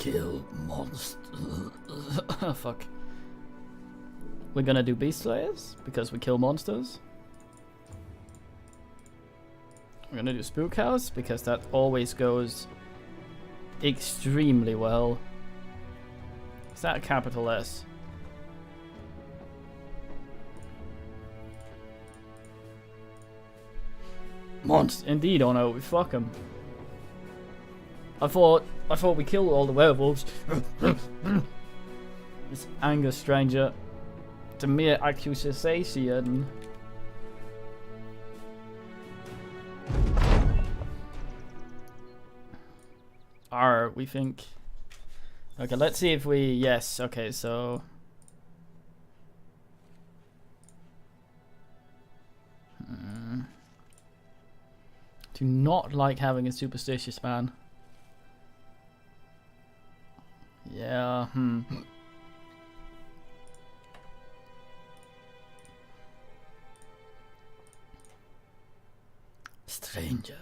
kill monsters. Fuck. We're gonna do Beast Slayers because we kill monsters. We're gonna do Spook House because that always goes extremely well. Is that a capital S? Monster. Indeed, oh no, we fuck them. I thought we killed all the werewolves. This anger stranger. It's a mere accusation. We think. Okay, let's see if we. Yes, okay, so. Do not like having a superstitious man. Yeah, Stranger.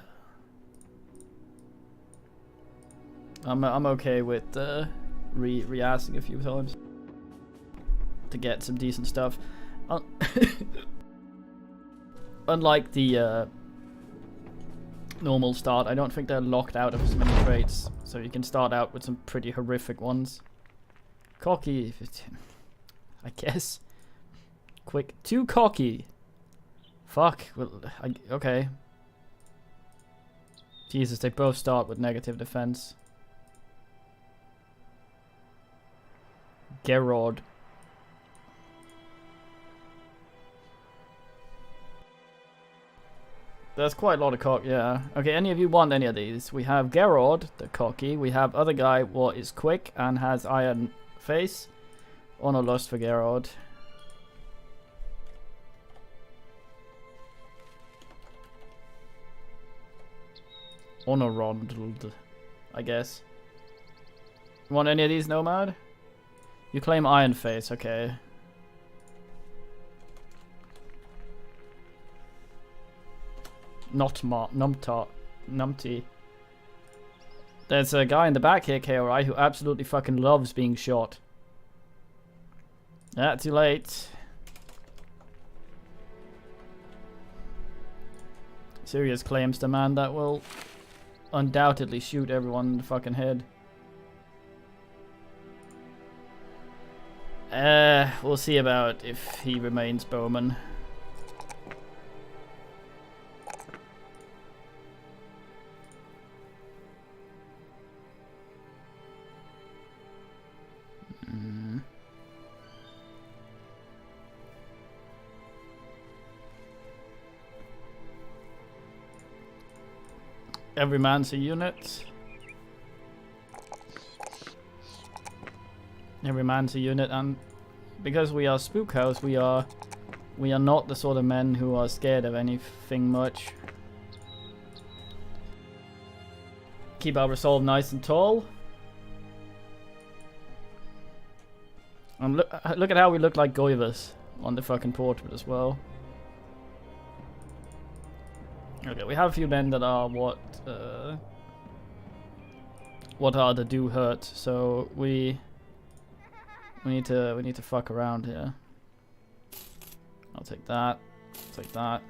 I'm okay with re-asking a few times to get some decent stuff. Unlike the normal start, I don't think they're locked out of as many traits, so you can start out with some pretty horrific ones. Cocky, I guess. Quick, too cocky. Fuck. Well, okay. Jesus, they both start with negative defense. Gerard. There's quite a lot of cock, yeah. Okay, any of you want any of these? We have Gerard, the cocky. We have other guy what is quick and has iron face. Honor lust for Gerard. Honor rondled, I guess. Want any of these, Nomad? You claim iron face, okay. Not numpty. There's a guy in the back here, KORI, who absolutely fucking loves being shot. Yeah, too late. Serious claims to man that will undoubtedly shoot everyone in the fucking head. We'll see about if he remains Bowman. Every man's a unit. Every man's a unit, and because we are Spook House, we are not the sort of men who are scared of anything much. Keep our resolve nice and tall. And look at how we look like Goivus on the fucking portrait as well. Okay, we have a few men that are what are the do hurt, so we need to fuck around here. I'll take that. I'll take that.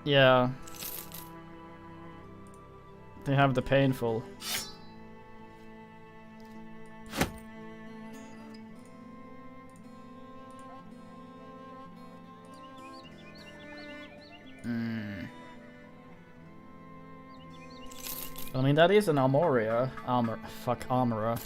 Yeah. They have the painful. I mean, that is an armorer. Armorer.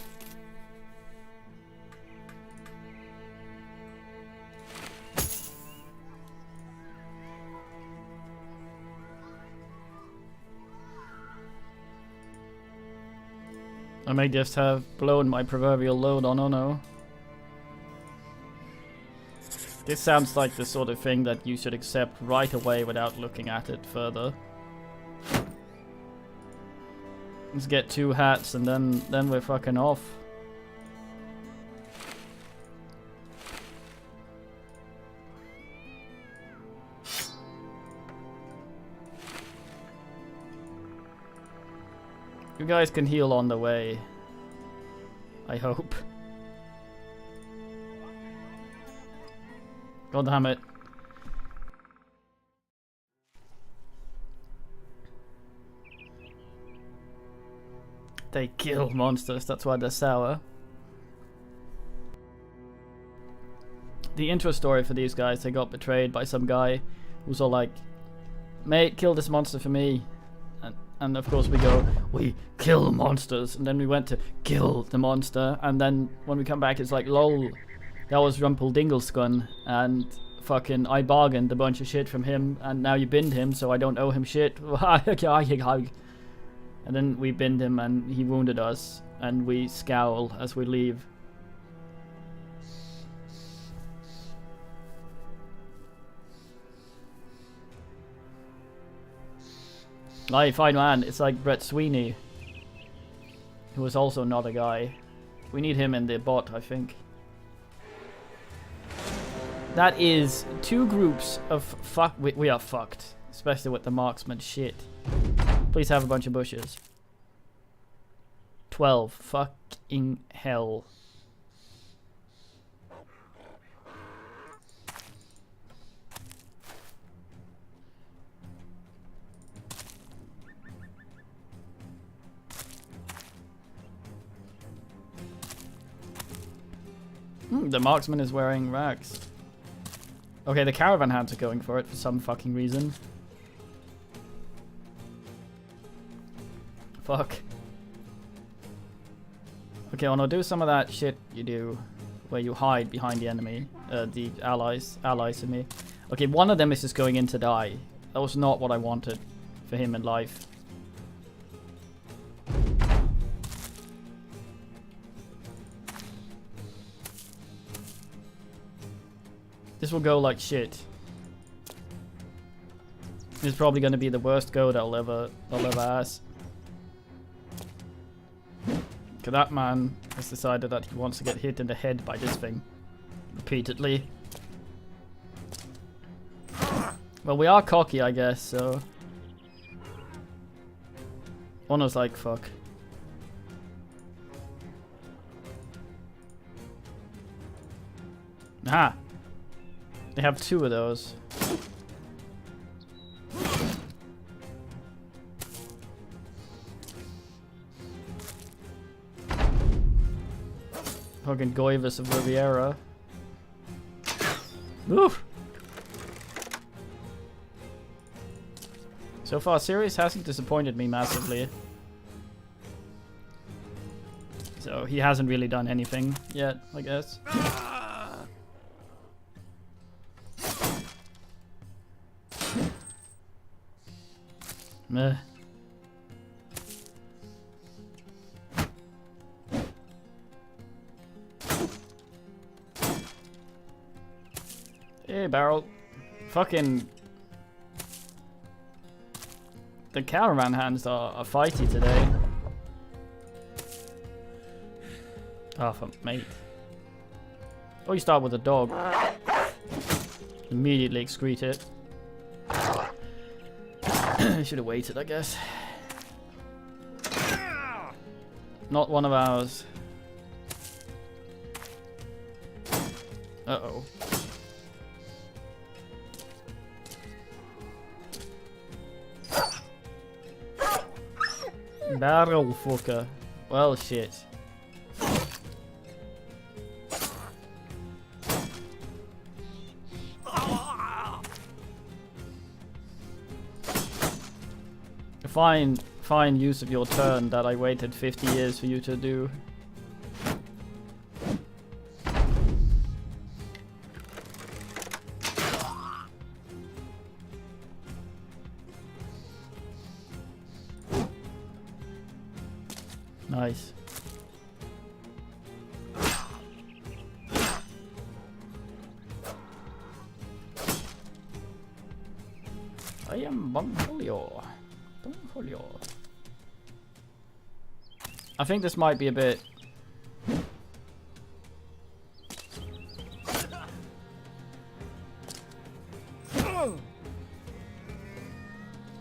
I may just have blown my proverbial load on Ono. This sounds like the sort of thing that you should accept right away without looking at it further. Let's get 2 hats and then we're fucking off. You guys can heal on the way. I hope. God damn it. They kill monsters, that's why they're sour. The intro story for these guys, they got betrayed by some guy who's all like, mate, kill this monster for me. And of course we go, we kill monsters, and then we went to kill the monster, and then when we come back it's like, lol, that was Rumpeldingleskun, and fucking I bargained a bunch of shit from him, and now you binned him, so I don't owe him shit. And then we binned him and he wounded us, and we scowl as we leave. Aye, fine man, it's like Brett Sweeney, who was also not a guy. We need him in the bot, I think. That is 2 groups of fuck. We are fucked, especially with the marksman shit. Please have a bunch of bushes. 12. Fucking hell. The marksman is wearing rags. Okay, the caravan hands are going for it for some fucking reason. Fuck. Okay, Ono, do some of that shit you do, where you hide behind the enemy, the allies to me. Okay, one of them is just going in to die. That was not what I wanted for him in life. This will go like shit. This is probably going to be the worst go that I'll ever ask. Okay, that man has decided that he wants to get hit in the head by this thing repeatedly. Well, we are cocky, I guess, so Ono's like, fuck. Aha! They have 2 of those. Fucking Goivus of Riviera. Oof. So far, Sirius hasn't disappointed me massively. So he hasn't really done anything yet, I guess. Meh. Hey, Barrel. Fucking... The caravan hands are fighty today. Oh, for mate. Oh, you start with a dog. Immediately excrete it. Should have waited, I guess. Not one of ours. Uh-oh. Barrel fucker. Well, shit. Fine use of your turn that I waited 50 years for you to do. Nice. Julio. Don Julio. I think this might be a bit...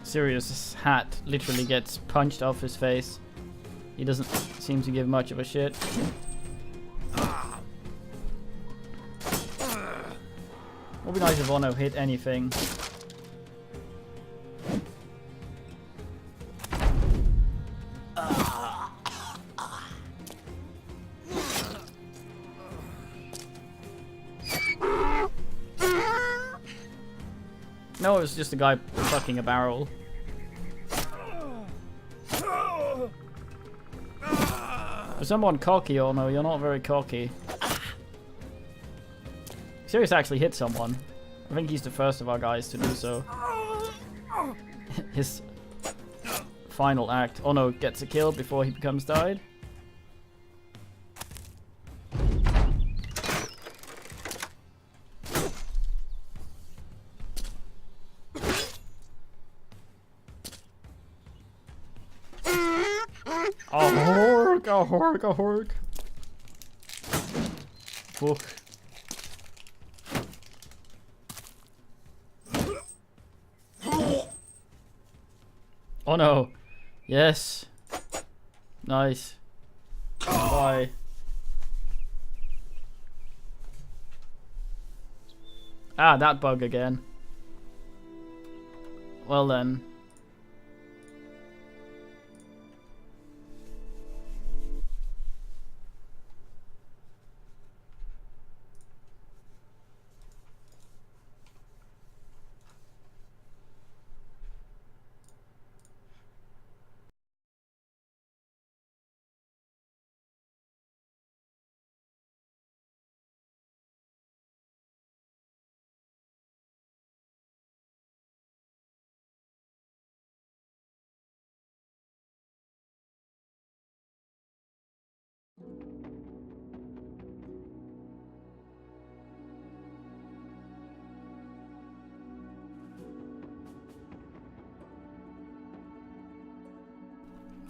Sirius' hat literally gets punched off his face. He doesn't seem to give much of a shit. Would be nice if Ono hit anything. No, it was just a guy fucking a barrel. For someone cocky, or no, you're not very cocky. Sirius actually hit someone. I think he's the first of our guys to do so. His final act. Oh no, gets a kill before he becomes died. A horg. Fuck. Oh no. Yes. Nice. Bye. Ah, that bug again. Well then.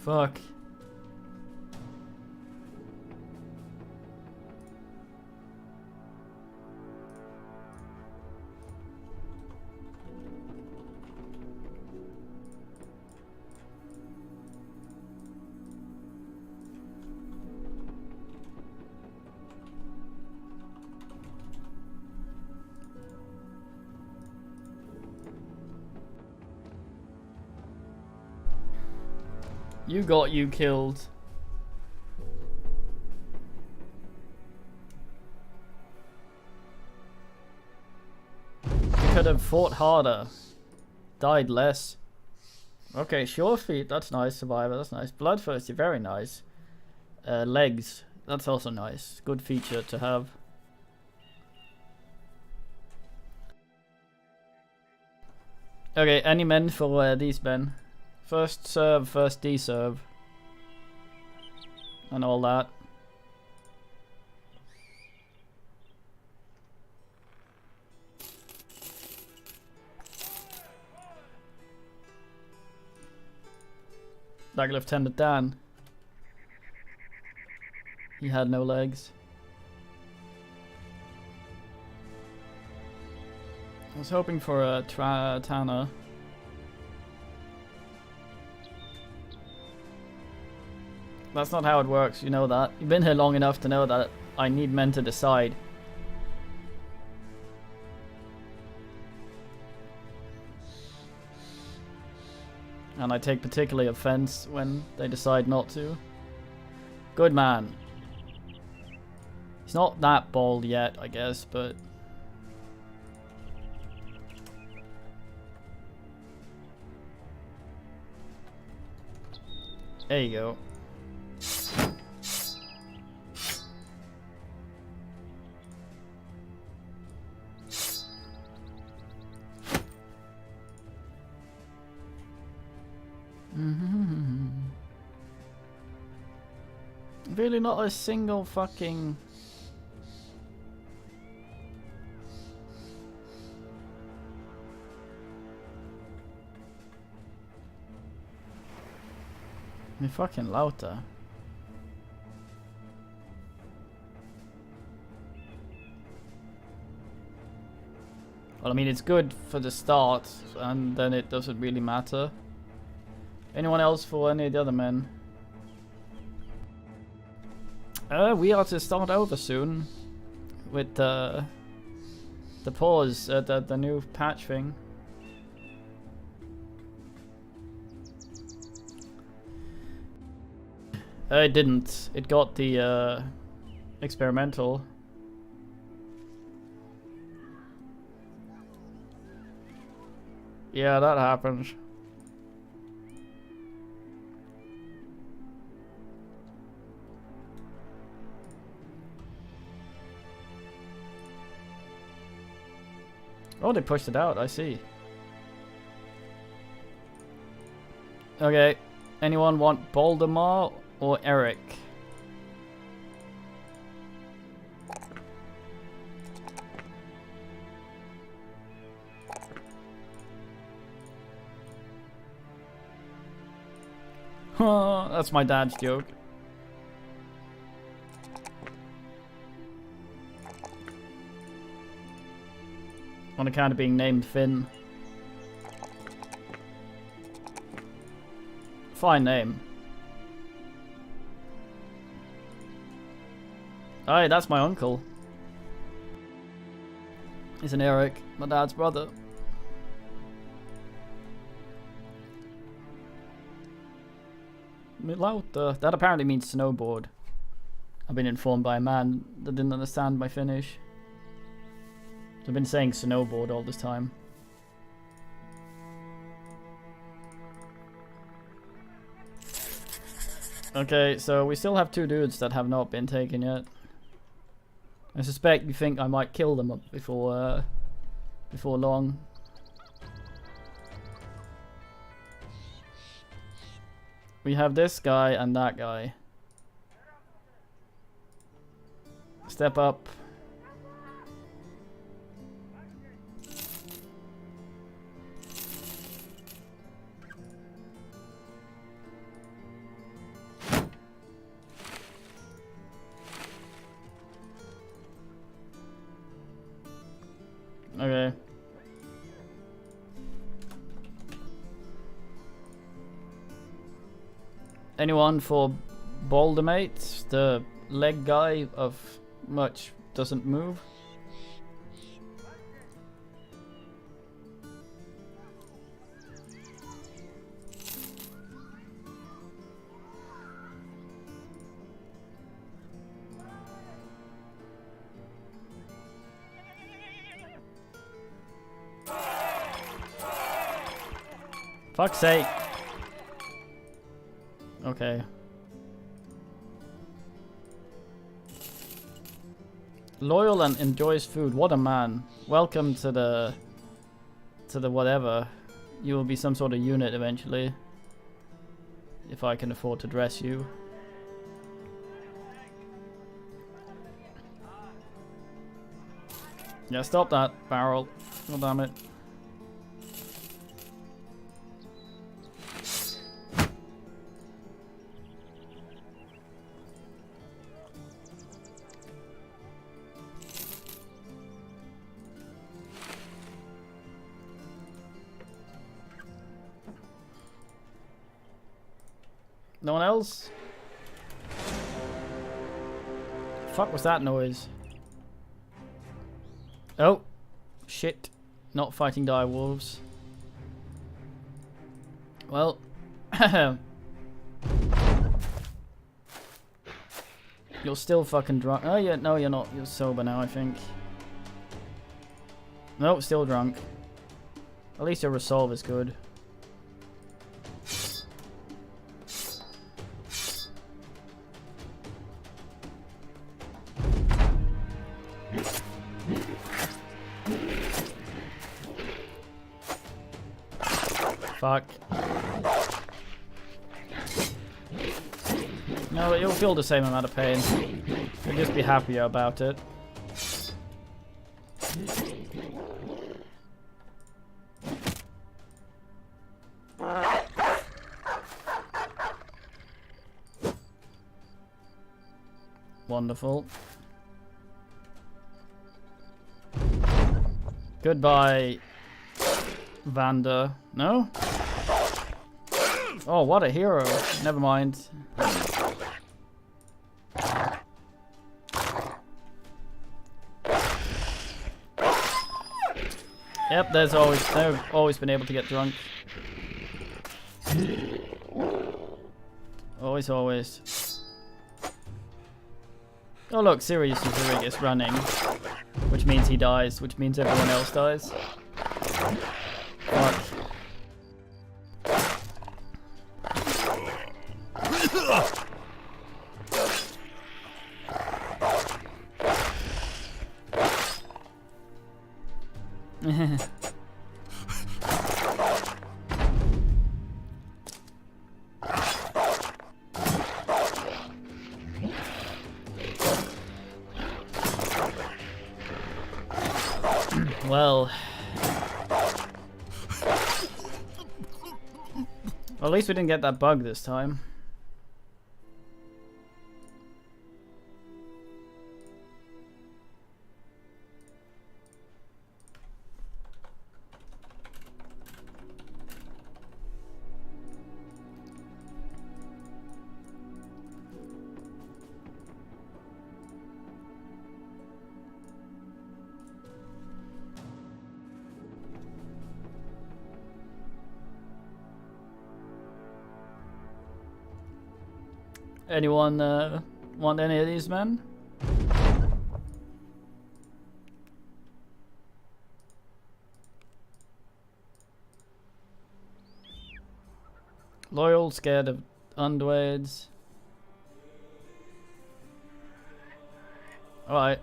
Fuck. You got you killed. You could have fought harder. Died less. Okay, sure feet, that's nice. Survivor, that's nice. Bloodthirsty, very nice. Legs, that's also nice. Good feature to have. Okay, any men for these men? First serve, first deserve. And all that. Like Lieutenant Dan. He had no legs. I was hoping for a Tana. That's not how it works, you know that. You've been here long enough to know that I need men to decide. And I take particularly offense when they decide not to. Good man. He's not that bald yet, I guess, but... There you go. Really not a single fucking... Me fucking lauter. Well, I mean, it's good for the start, and then it doesn't really matter. Anyone else for any of the other men? We are to start over soon with the pause, the new patch thing. It didn't. It got the experimental. Yeah, that happens. Oh, they pushed it out, I see. Okay, anyone want Baldemar or Eric? That's my dad's joke. On account of being named Finn. Fine name. Hey, that's my uncle. He's an Eric, my dad's brother. That apparently means snowboard. I've been informed by a man that didn't understand my Finnish. I've been saying snowboard all this time. Okay, so we still have 2 dudes that have not been taken yet. I suspect you think I might kill them before long. We have this guy and that guy. Step up. Okay. Anyone for Baldemate, the leg guy of much doesn't move? Fuck's sake. Okay. Loyal and enjoys food. What a man. Welcome to the whatever. You will be some sort of unit eventually. If I can afford to dress you. Yeah, stop that barrel. God damn it. No one else? Fuck was that noise? Oh. Shit. Not fighting dire wolves. Well. You're still fucking drunk. Oh yeah, no you're not. You're sober now, I think. Nope, still drunk. At least your resolve is good. Fuck. No, you'll feel the same amount of pain. You'll just be happier about it. wonderful. Goodbye, Vander. No? Oh, what a hero. Never mind. Yep, they've always been able to get drunk. Always. Oh look, Sirius is running. Which means he dies, which means everyone else dies. Fuck. Well, at least we didn't get that bug this time. Anyone want any of these men? Loyal, scared of Underwades. Alright.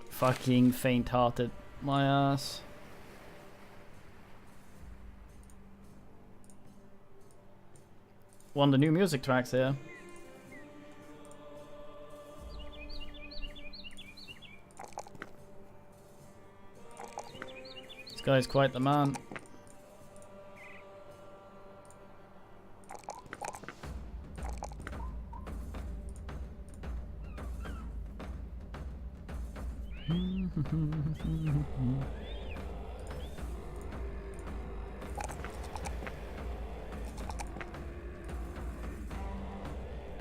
Fucking faint-hearted, my ass. One of the new music tracks here. This guy's quite the man.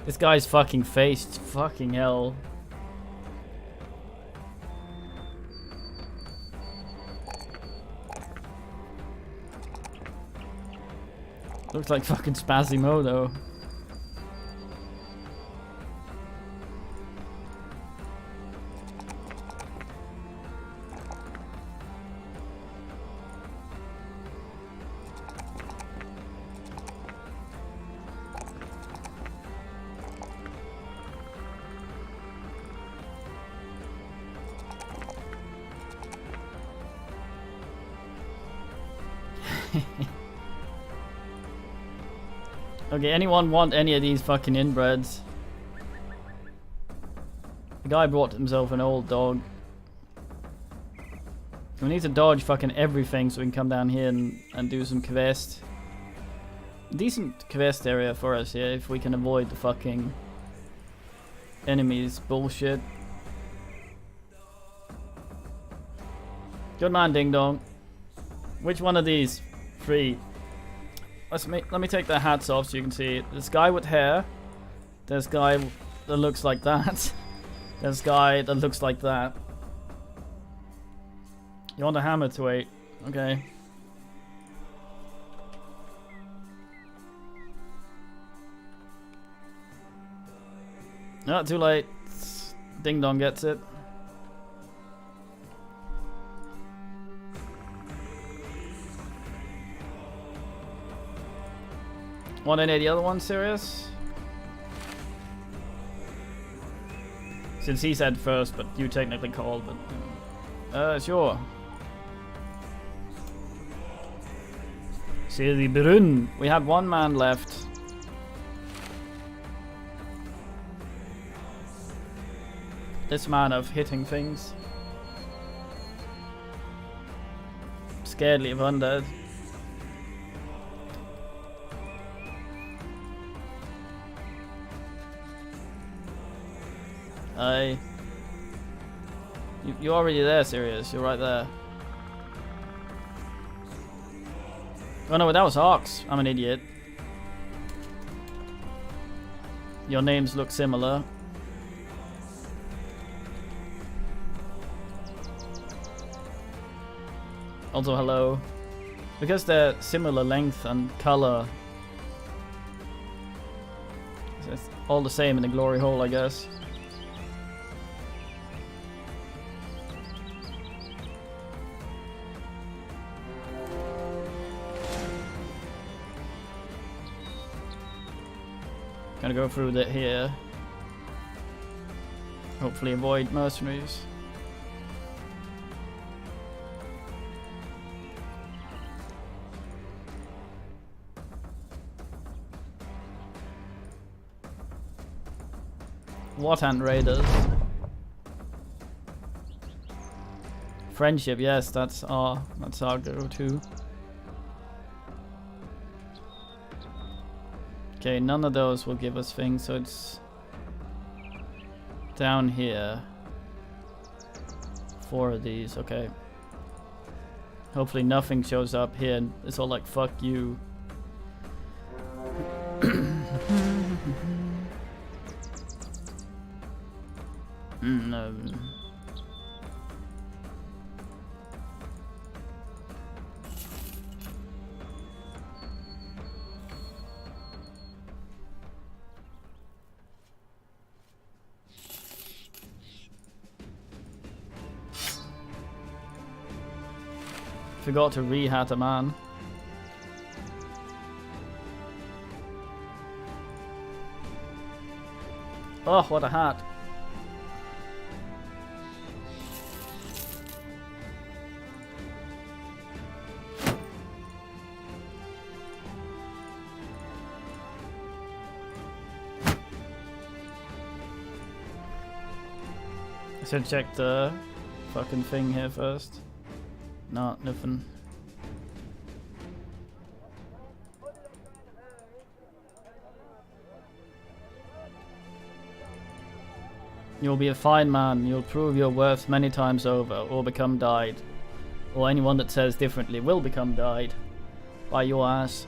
This guy's fucking faced. Fucking hell. Looks like fucking Spazimodo. Okay, anyone want any of these fucking inbreds? The guy brought himself an old dog. We need to dodge fucking everything so we can come down here and do some quest. Decent quest area for us here if we can avoid the fucking enemies bullshit. Good man, Ding Dong. Which one of these? 3. Let me take their hats off so you can see. This guy with hair. There's guy that looks like that. There's guy that looks like that. You want a hammer to 8? Okay. No, too late. Ding Dong gets it. Want any of the other ones, Sirius? Since he said first, but you technically called, but... sure. Siri Brun. We have one man left. This man of hitting things. Scaredly of undead. You're already there, Sirius. You're right there. Oh no, that was Ox. I'm an idiot. Your names look similar. Also, hello. Because they're similar length and color, it's all the same in the glory hole, I guess. Gonna go through that here. Hopefully avoid mercenaries. Warhand Raiders. Friendship, yes, that's our go-to. Okay, none of those will give us things, so it's down here. 4 of these, okay. Hopefully nothing shows up here. It's all like, fuck you. No. Forgot to re-hat a man. Oh, what a hat. I should check the fucking thing here first. No, nothing. You'll be a fine man. You'll prove your worth many times over, or become dyed. Or anyone that says differently will become dyed. By your ass.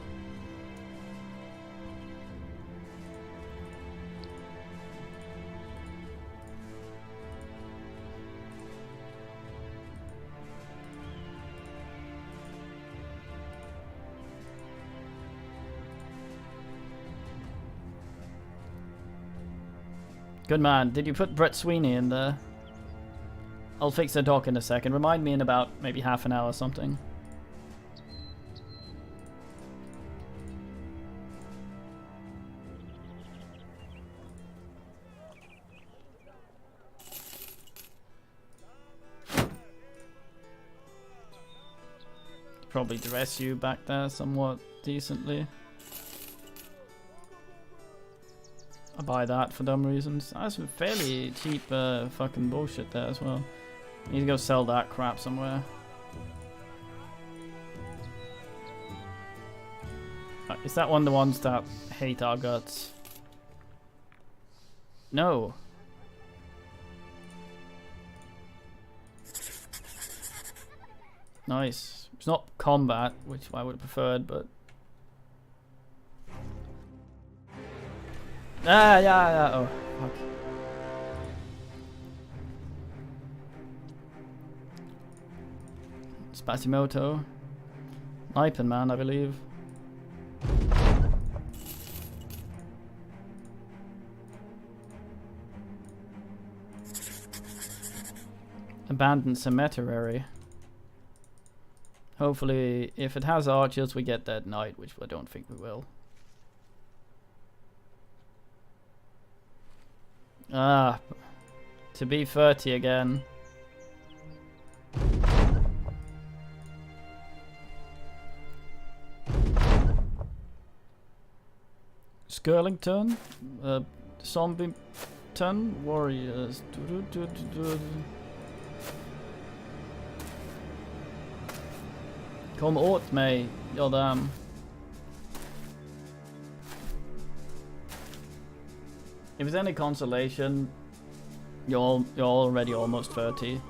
Good man. Did you put Brett Sweeney in there? I'll fix the dock in a second. Remind me in about maybe half an hour or something. Probably dress you back there somewhat decently. I buy that for dumb reasons. That's some fairly cheap fucking bullshit there as well. Need to go sell that crap somewhere. Is that one of the ones that hate our guts? No. Nice. It's not combat, which I would have preferred, but... Ah, yeah. Oh, fuck. Spasimoto. Nipen man, I believe. Abandoned cemetery. Hopefully, if it has archers, we get that knight, which I don't think we will. Ah, to be 30 again. Skirlington, Zombieton, Warriors. Kom åt mig, Jodam. If it's any consolation, You're already almost 30.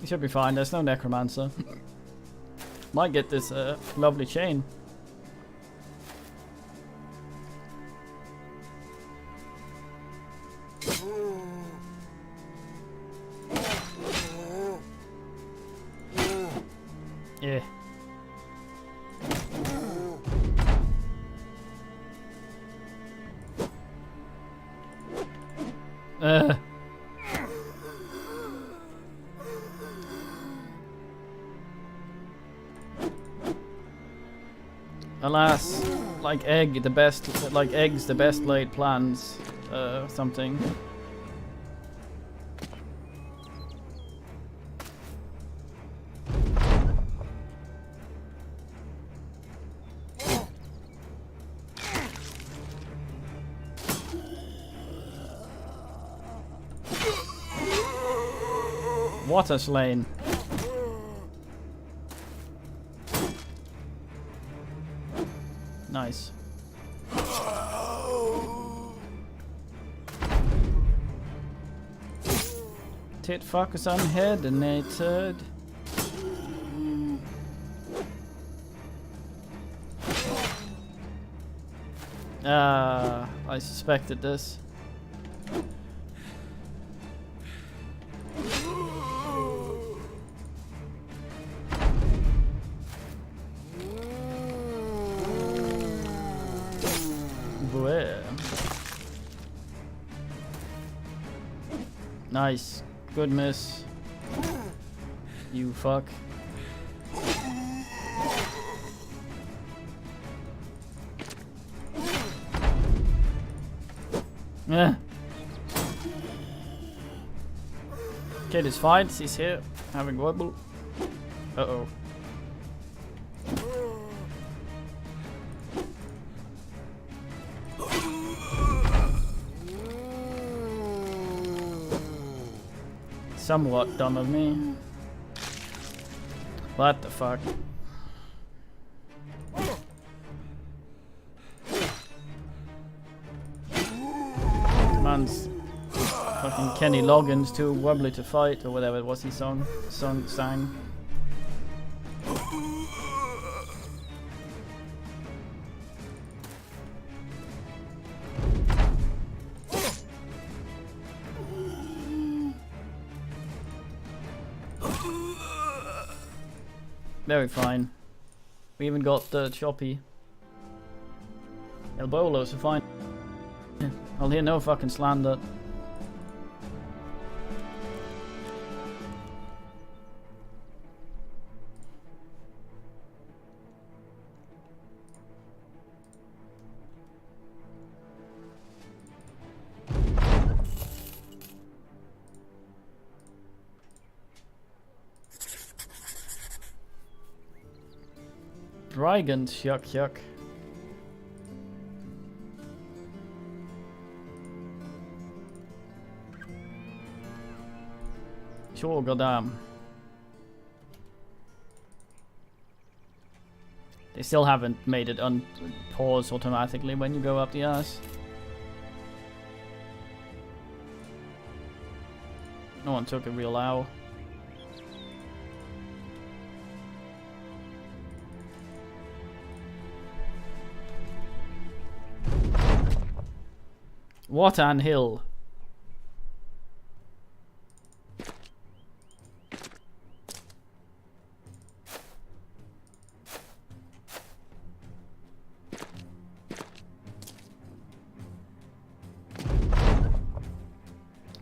You should be fine, there's no necromancer. Might get this lovely chain. Yeah. Alas, like eggs the best laid plans, something. Water slain. Nice. Tit fuck is unheadinated. I suspected this. Nice. Good miss. You fuck. Yeah. Kid is fine. He's here. Having wobble. Uh-oh. Somewhat dumb of me. What the fuck? Man's fucking Kenny Loggins too wobbly to fight, or whatever it was he sang. Very fine. We even got the choppy. El Bolo's are fine. I'll hear no fucking slander. Dragons, yuck yuck. Sure, goddamn. They still haven't made it unpause automatically when you go up the ass. No one took a real owl. What an hill.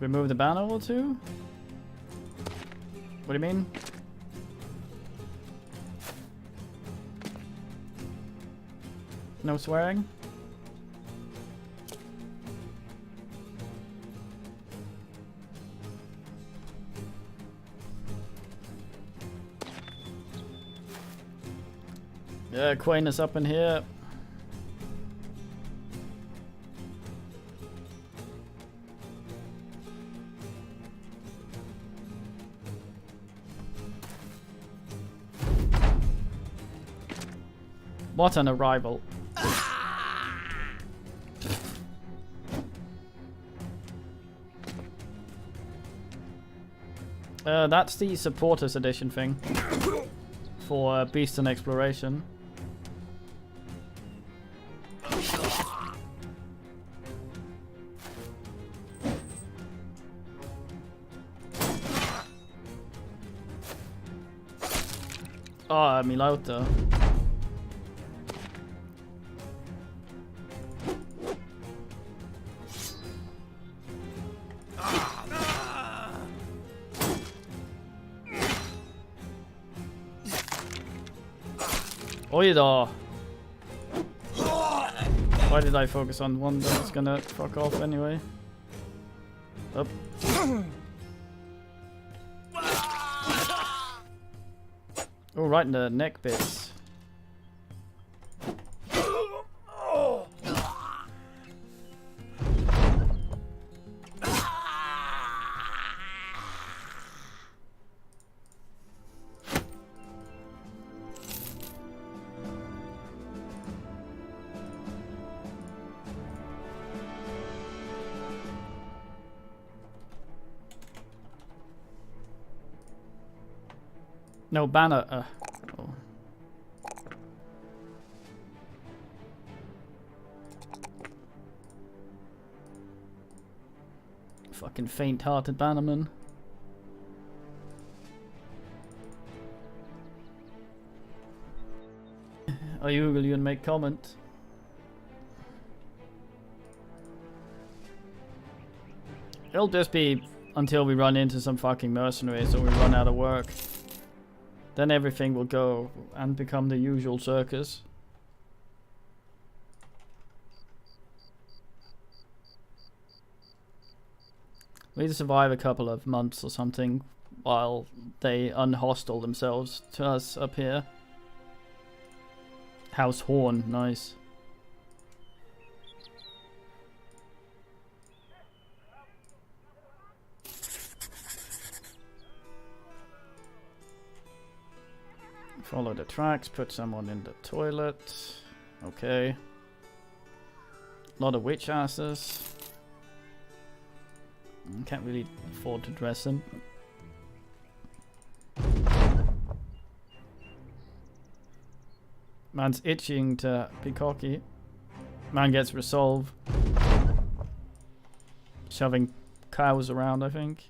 Remove the banner or two? What do you mean? No swearing? Yeah, Quain is up in here. What an arrival. That's the supporters edition thing for Beast and Exploration. Ah, Milauta. Oj då! Why did I focus on one that was gonna fuck off anyway? Up. Oh, right in the neck bits. No, banner. Oh. Fucking faint-hearted bannerman. Will you make comment? It'll just be until we run into some fucking mercenaries or we run out of work. Then everything will go and become the usual circus. We need to survive a couple of months or something while they unhostile themselves to us up here. House Horn, nice. Follow the tracks, put someone in the toilet. Okay. A lot of witch asses. Can't really afford to dress them. Man's itching to be cocky. Man gets resolve. Shoving cows around, I think.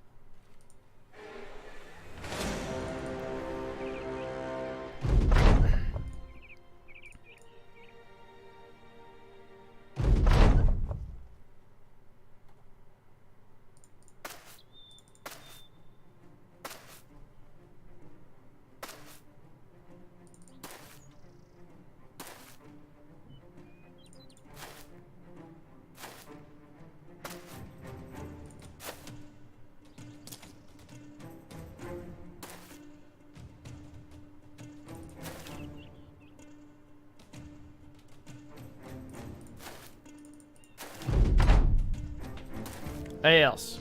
Ass.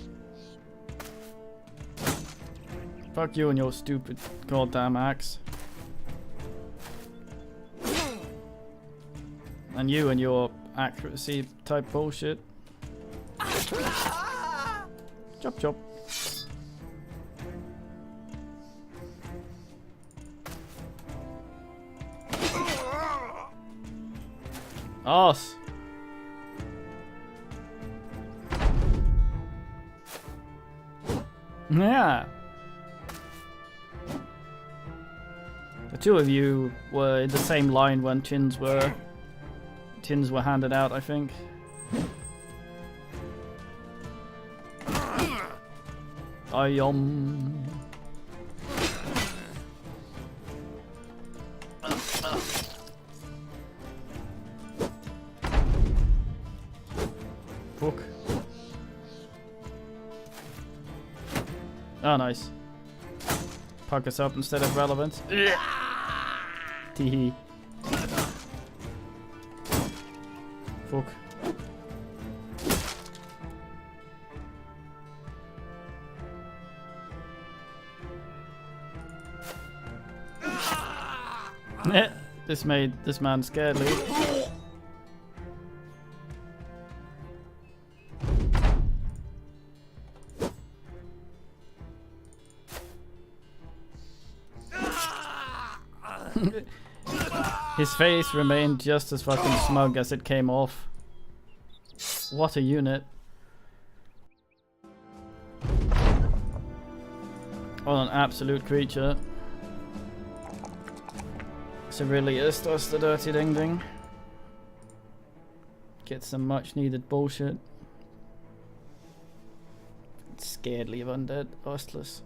Fuck you and your stupid goddamn axe. And you and your accuracy type bullshit. Chop chop. Ass. Yeah. The two of you were in the same line when tins were handed out, I think. Fuck. Oh, nice. Puck us up instead of relevance. Teehee. Fuck. This made this man scared, Luke. His face remained just as fucking smug as it came off. What a unit. What an absolute creature. So really is just the dirty ding ding. Get some much needed bullshit. Scared leave undead, Ostless.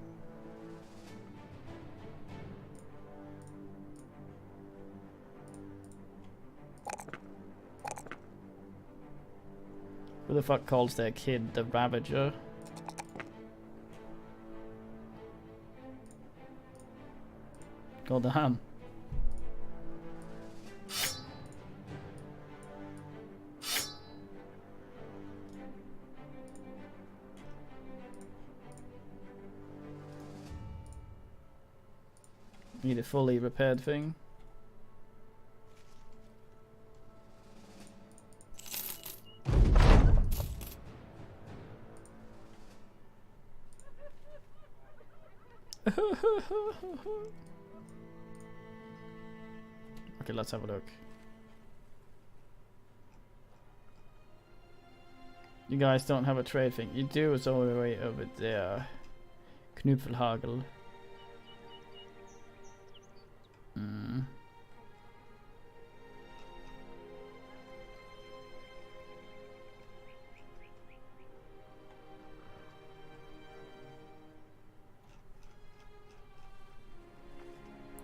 Who the fuck calls their kid the Ravager? God damn. Need a fully repaired thing. Okay, let's have a look. You guys don't have a trade thing. You do, it's all the way over there. Knupfelhagel.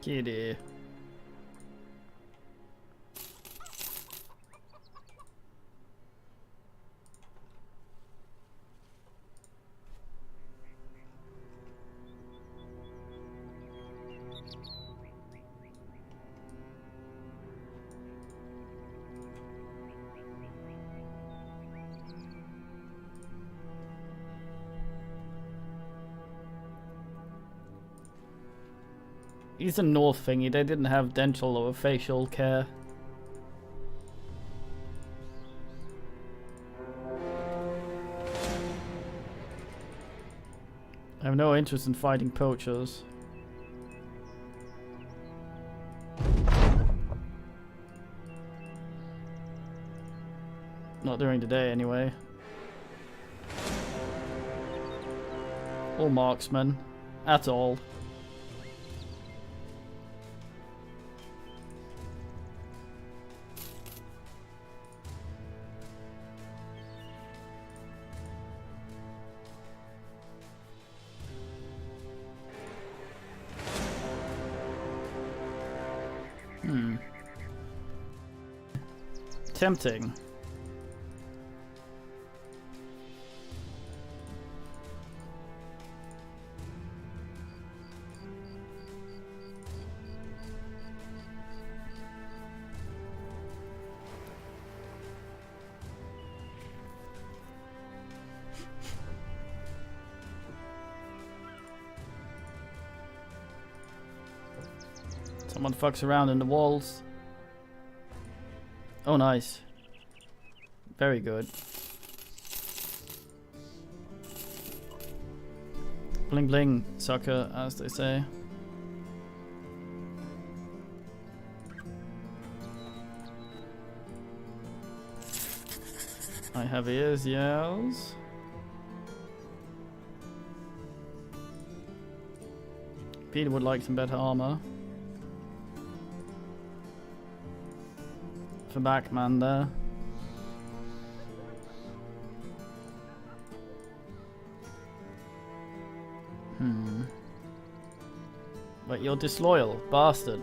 Kitty. He's a North thingy, they didn't have dental or facial care. I have no interest in fighting poachers. Not during the day anyway. Or marksmen. At all. Tempting. Someone fucks around in the walls. Oh, nice. Very good. Bling bling, sucker, as they say. I have ears, yells. Peter would like some better armor. For Backman there. But you're disloyal, bastard.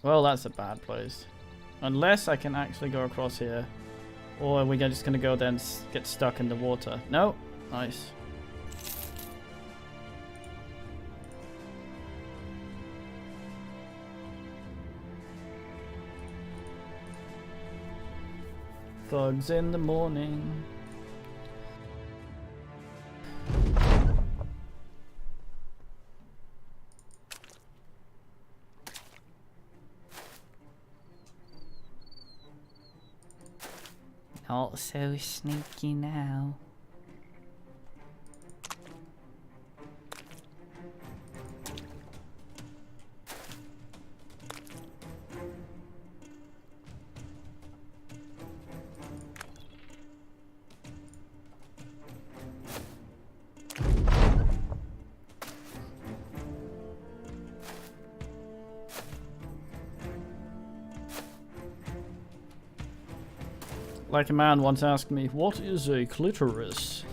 Well, that's a bad place. Unless I can actually go across here. Or are we just gonna go there and get stuck in the water? No? Nice. Thugs in the morning. Not so sneaky now. Like a man once asked me, what is a clitoris?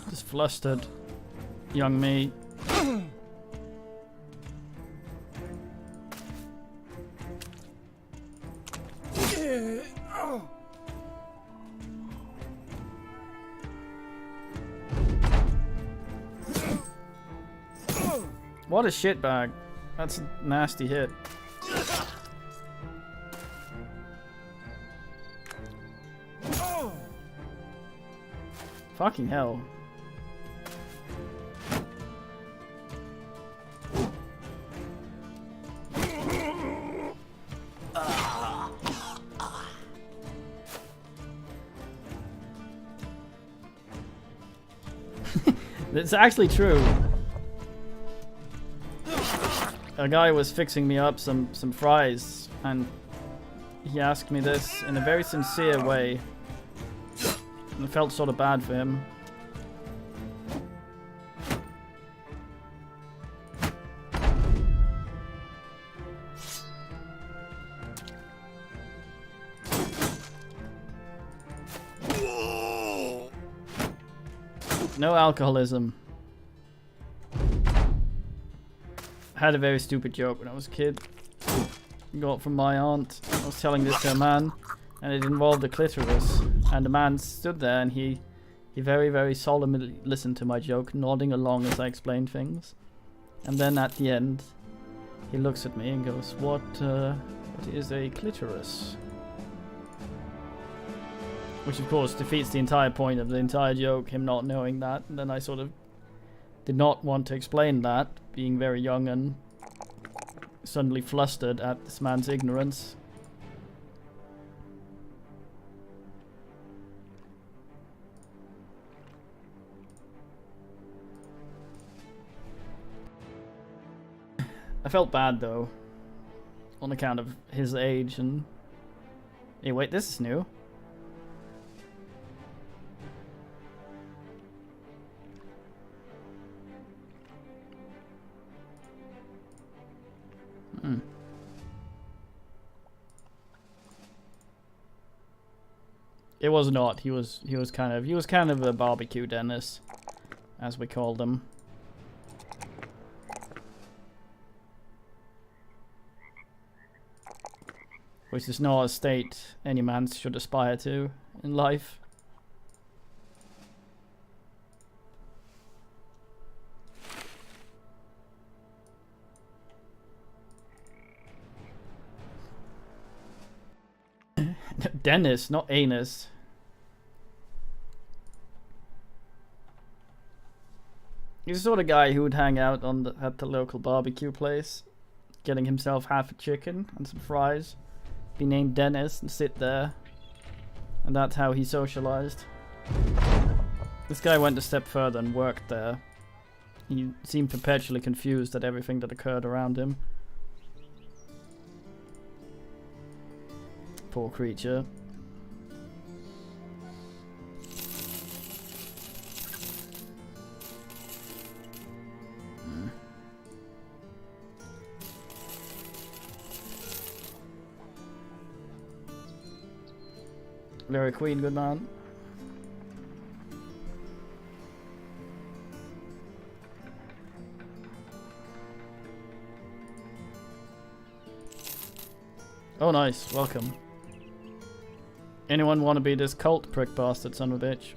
This flustered young me. What a shitbag. That's a nasty hit. Fucking hell. It's actually true. A guy was fixing me up some fries, and he asked me this in a very sincere way. And it felt sort of bad for him. No alcoholism. I had a very stupid joke when I was a kid. Got it from my aunt. I was telling this to a man, and it involved a clitoris. And the man stood there, and he very, very solemnly listened to my joke, nodding along as I explained things. And then at the end, he looks at me and goes, what is a clitoris? Which of course defeats the entire point of the entire joke, him not knowing that. And then I sort of did not want to explain that, being very young and suddenly flustered at this man's ignorance. I felt bad though, on account of his age and... Hey, wait, this is new. It was not. He was kind of a barbecue Dennis, as we called him. Which is not a state any man should aspire to in life. Dennis, not anus. He's the sort of guy who would hang out at the local barbecue place, getting himself half a chicken and some fries, be named Dennis and sit there, and that's how he socialized. This guy went a step further and worked there. He seemed perpetually confused at everything that occurred around him. Poor creature. Larry Queen, good man. Oh nice, welcome. Anyone want to be this cult prick bastard son of a bitch?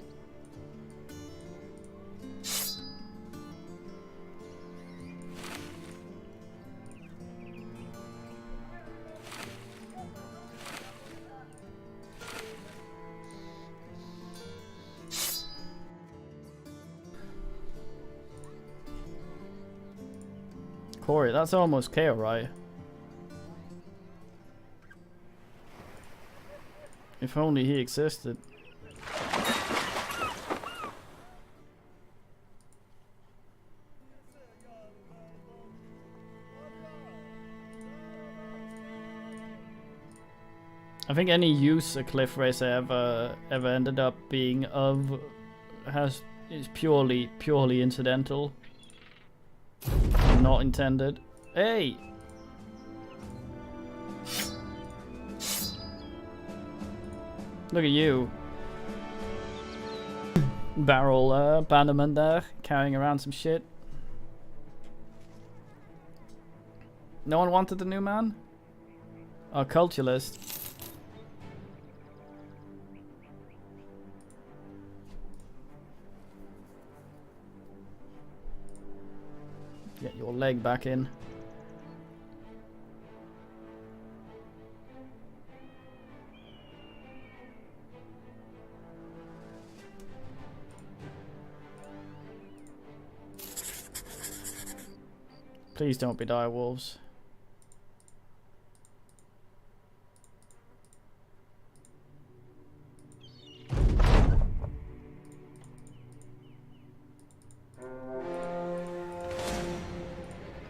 Corey, that's almost KO, right? If only he existed. I think any use a cliff racer ever ended up being of is purely incidental, and not intended. Hey. Look at you. Barrel bannerman there, carrying around some shit. No one wanted the new man? Oh, culturalist. Get your leg back in. Please don't be dire wolves.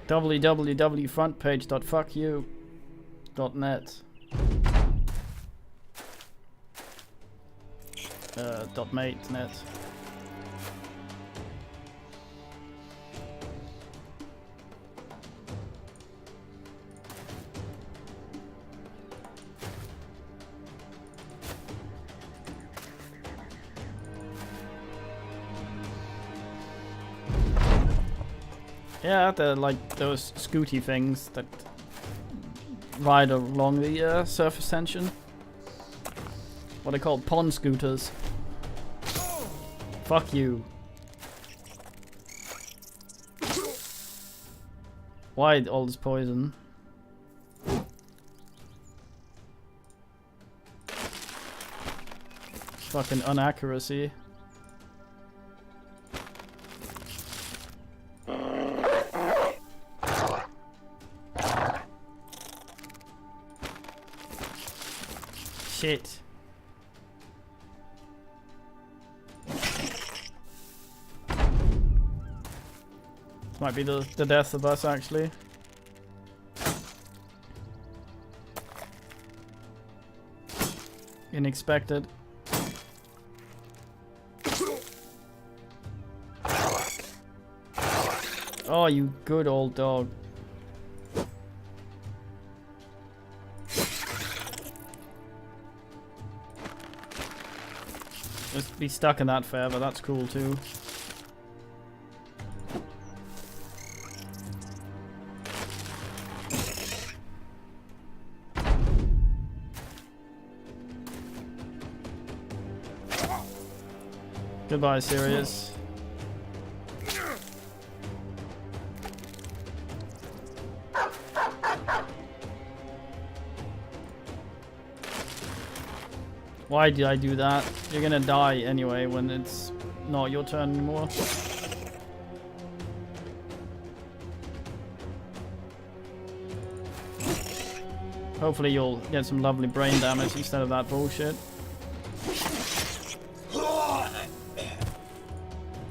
www.frontpage.fuckyou.net .mate.net. Yeah, they're like those scooty things that ride along the surface tension. What are they called? Pond scooters. Fuck you. Why all this poison? Fucking inaccuracy. Shit. This might be the death of us, actually. Unexpected. Oh, you good old dog. Just be stuck in that forever, that's cool too. Goodbye, Sirius. Why did I do that? You're gonna die anyway when it's not your turn anymore. Hopefully you'll get some lovely brain damage instead of that bullshit.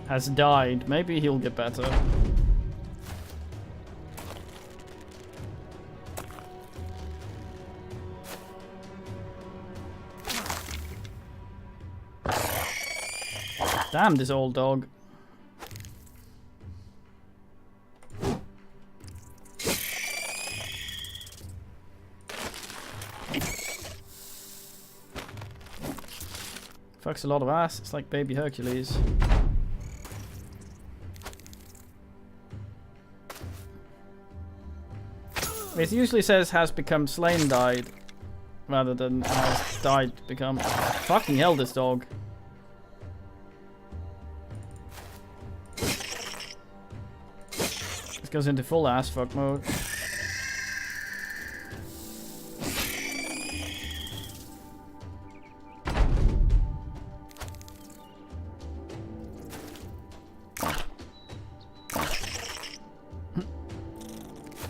Has died. Maybe he'll get better. Damn this old dog. Fucks a lot of ass. It's like baby Hercules. It usually says has become slain died rather than has died become. Fucking hell, this dog. This goes into full ass fuck mode.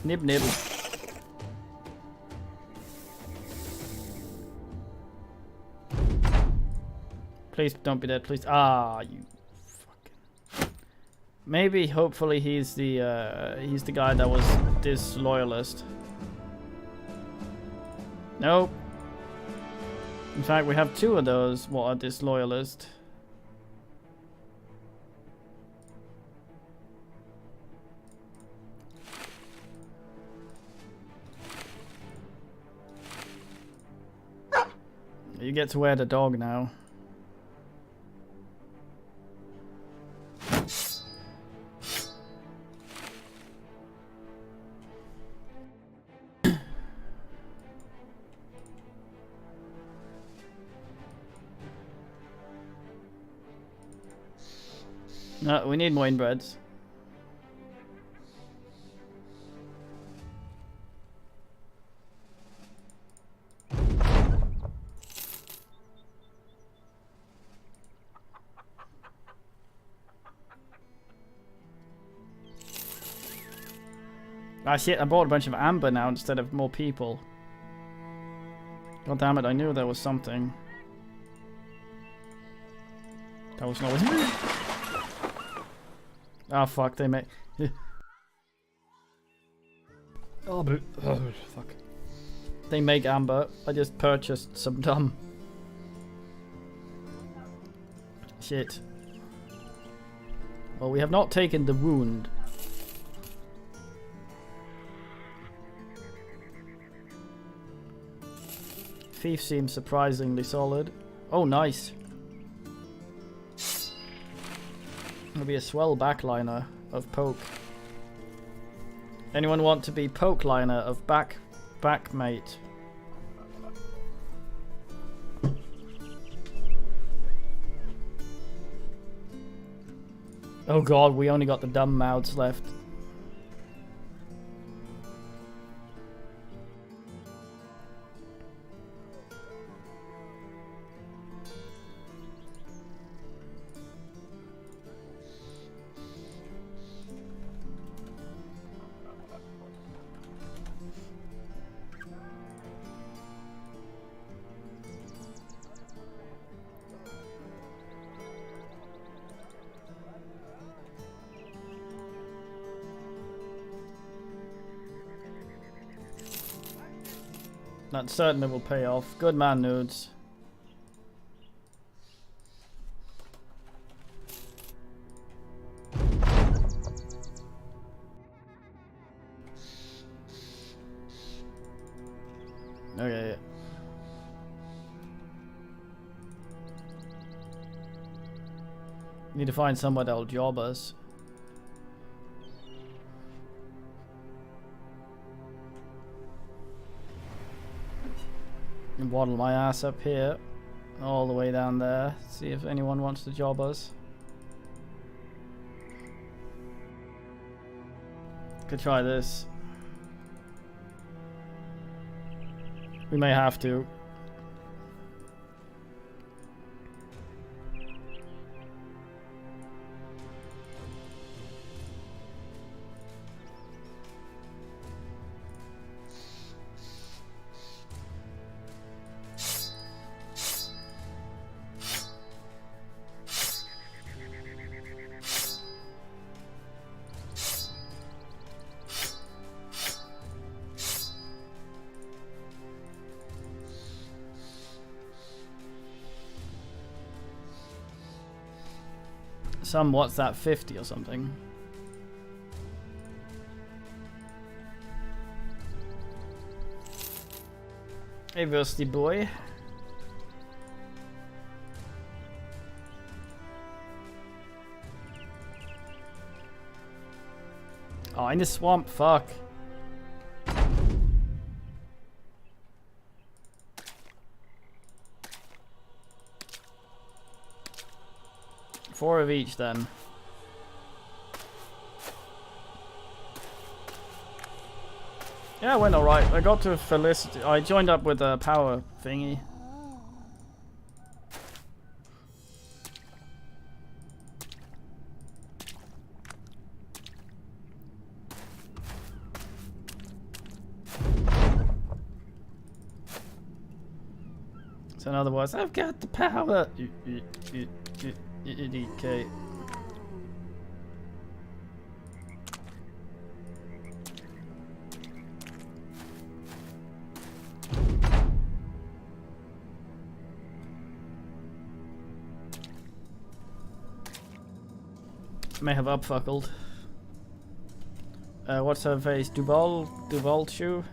Nib nib. Please don't be dead, please. Ah, you fucking... Maybe, hopefully, he's the guy that was disloyalist. Nope. In fact, we have 2 of those what are disloyalist. You get to wear the dog now. No, we need more inbreds. Ah shit, I bought a bunch of amber now instead of more people. God damn it, I knew there was something. That was not what... Oh fuck, they make... oh, fuck. They make amber. I just purchased some dumb. Shit. Well, we have not taken the wound. Thief seems surprisingly solid. Oh, nice. It'll be a swell backliner of poke. Anyone want to be poke liner of back mate? Oh god, we only got the dumb mouths left. That certainly will pay off. Good man, Nudes. Okay. Need to find somewhere that'll job us. And waddle my ass up here, all the way down there. See if anyone wants to job us. Could try this. We may have to. What's that, 50 or something? Hey, Versty boy. Oh, in the swamp, fuck. Four of each then. Yeah, it went alright. I got to Felicity. I joined up with a power thingy. So in other words, I've got the power. Okay. May have upfuckled. What's her face? Duvalchu?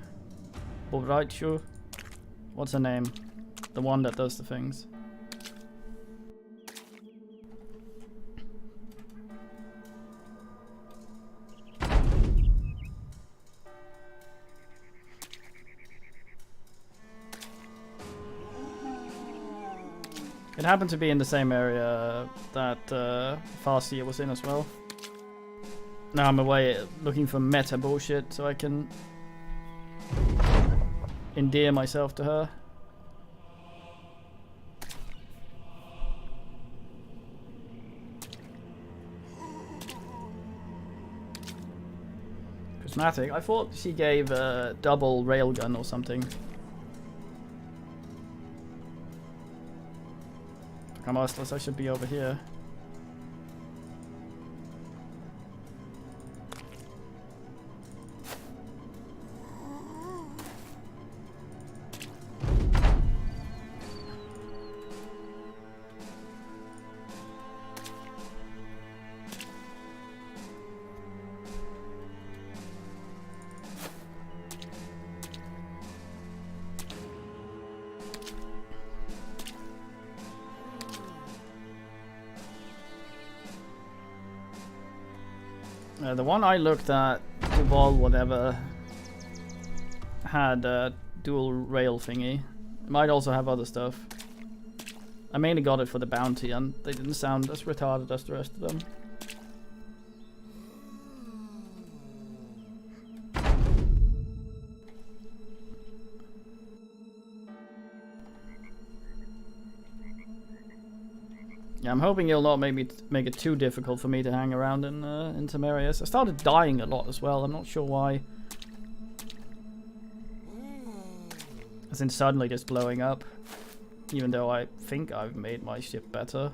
Bobraichu? What's her name? The one that does the things. It happened to be in the same area that Farseer was in as well. Now I'm away looking for meta bullshit so I can endear myself to her. Prismatic? I thought she gave a double railgun or something. I'm restless, I should be over here. The one I looked at, Duval whatever, had a dual rail thingy. It might also have other stuff. I mainly got it for the bounty and they didn't sound as retarded as the rest of them. Yeah, I'm hoping you'll not make it too difficult for me to hang around in some areas. I started dying a lot as well. I'm not sure why. As in suddenly just blowing up. Even though I think I've made my ship better.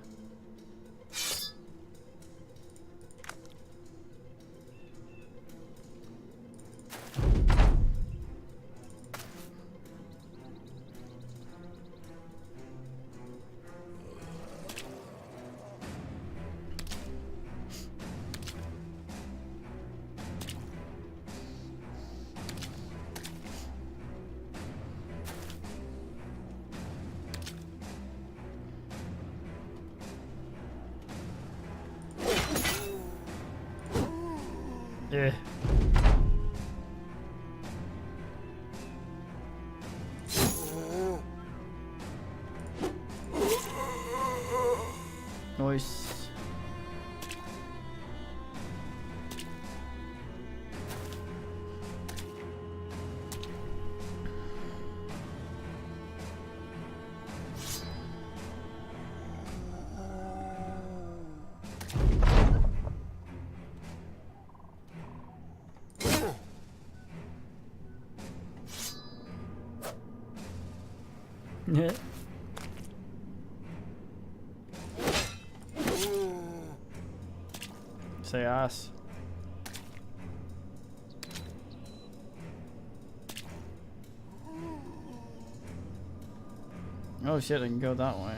Yeah. Nice. Yeah. Say ass. Oh shit, I can go that way.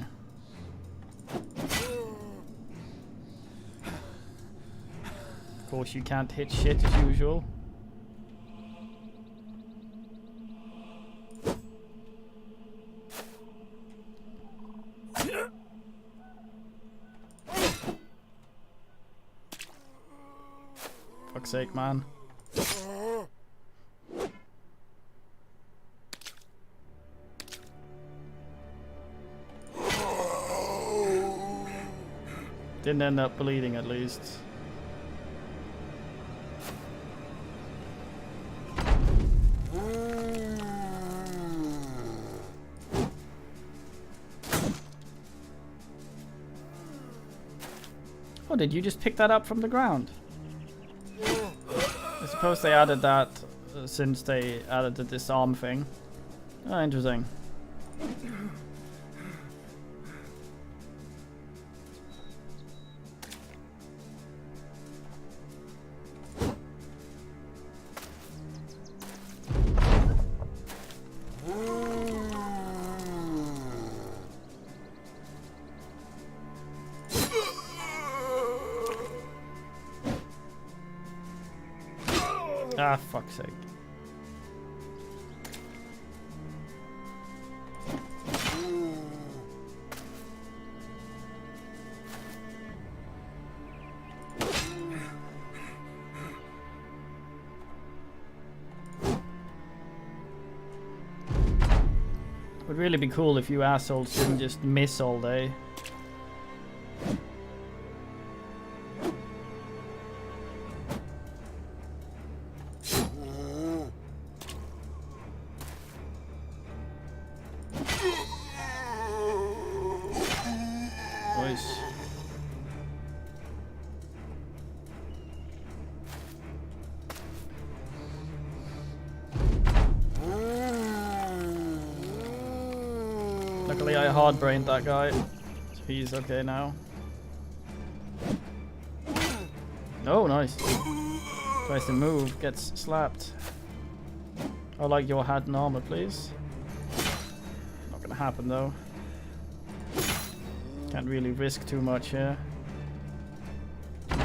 Of course you can't hit shit as usual. Fuck's sake, man. Didn't end up bleeding at least. Oh, did you just pick that up from the ground? I suppose they added that since they added the disarm thing. Oh, interesting. Ah, fuck's sake. Would really be cool if you assholes didn't just miss all day. Nice. Luckily I hard-brained that guy, so he's okay now. Oh, nice. Tries to move, gets slapped. I like your hat and armor, please. Not gonna happen though. Can't really risk too much here.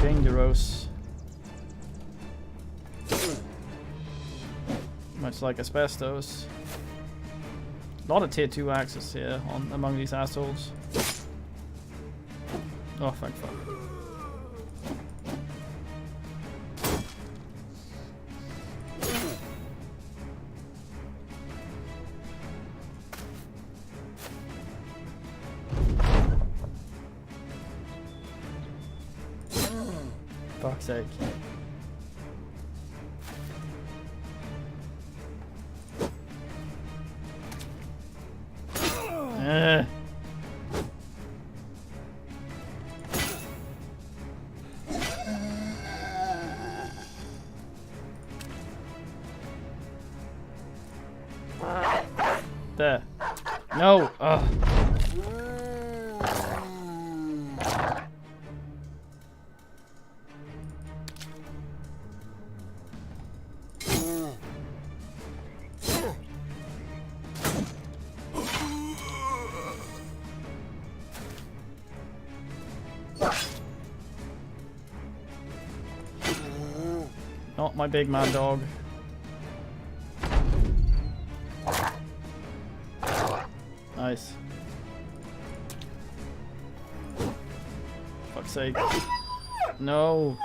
Dangerous. Much like asbestos. A lot of tier 2 axes here among these assholes. Oh, fuck. Fuck's sake. There. No. Ugh. Not my big man dog. Nice. Fuck's sake. No.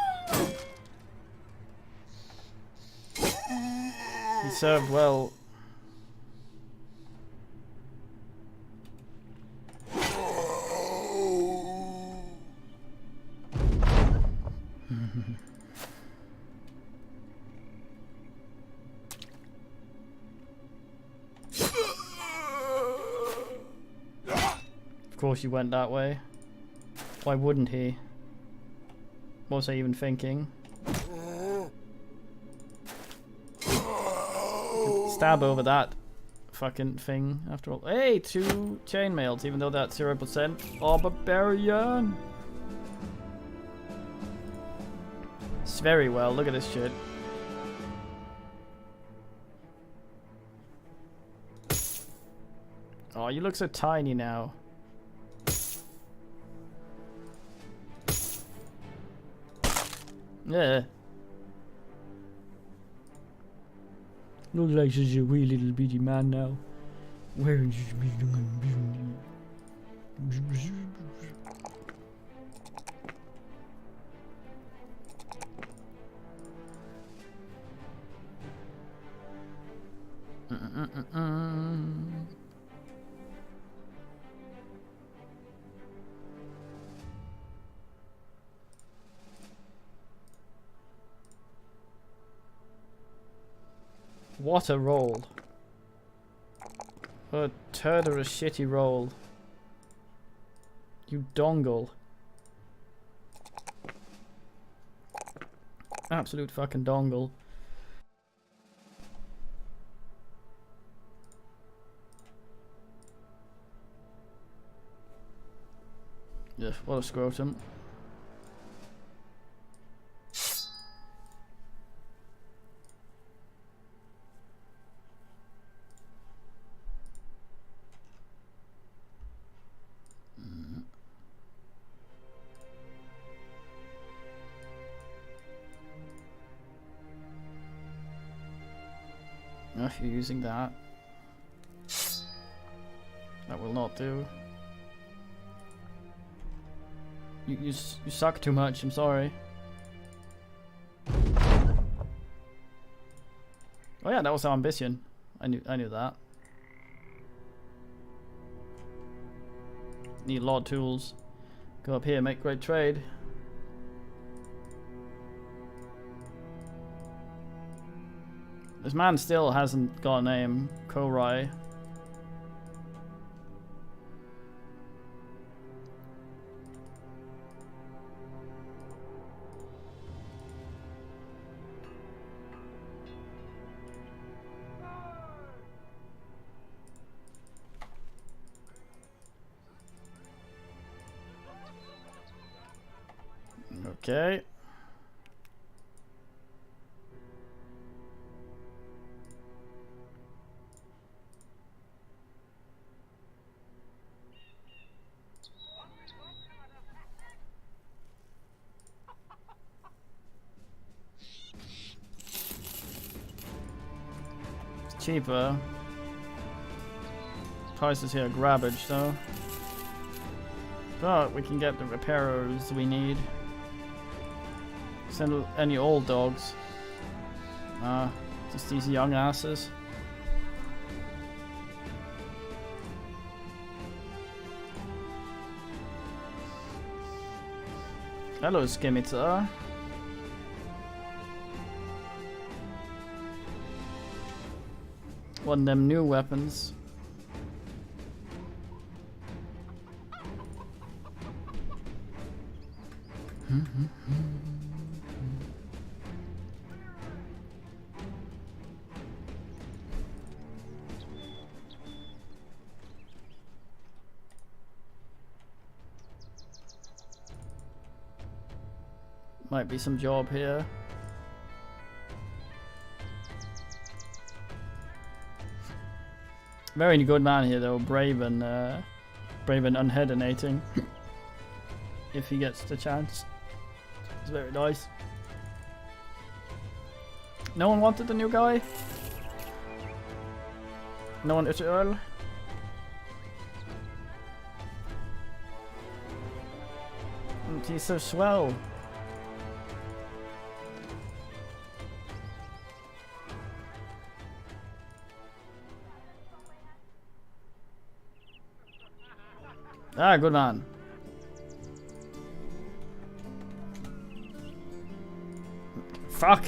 He served well. Of course you went that way. Why wouldn't he? What was I even thinking? Stab over that fucking thing after all. Hey, 2 chainmails, even though that's 0%. Oh, barbarian! It's very well, look at this shit. Oh, you look so tiny now. Yeah. Looks like such a wee little bitty man now. Wearing What a roll. What a turd of a shitty roll. You dongle. Absolute fucking dongle. Yeah, what a scrotum. if you're using that. That will not do. You suck too much, I'm sorry. Oh yeah, that was our ambition. I knew that. Need a lot of tools. Go up here, make great trade. This man still hasn't got a name. Korai. Okay. It's cheaper. Prices here are garbage though. But we can get the repairers we need. Send any old dogs. Just these young asses. Hello, Skimitar. One of them new weapons. Might be some job here. Very good man here though, brave and unhedinating. If he gets the chance. It's very nice. No one wanted the new guy? No one at all? He's so swell. Ah, good man. Fuck.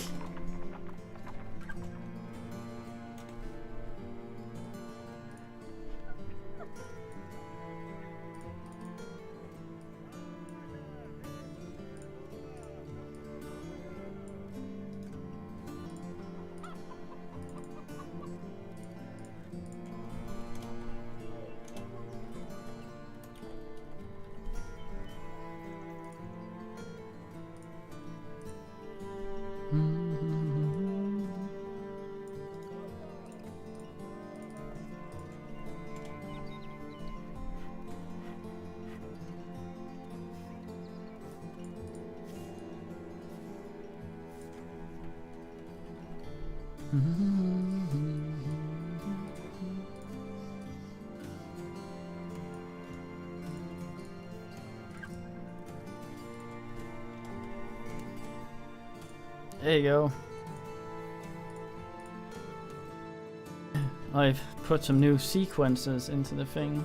There you go. I've put some new sequences into the thing.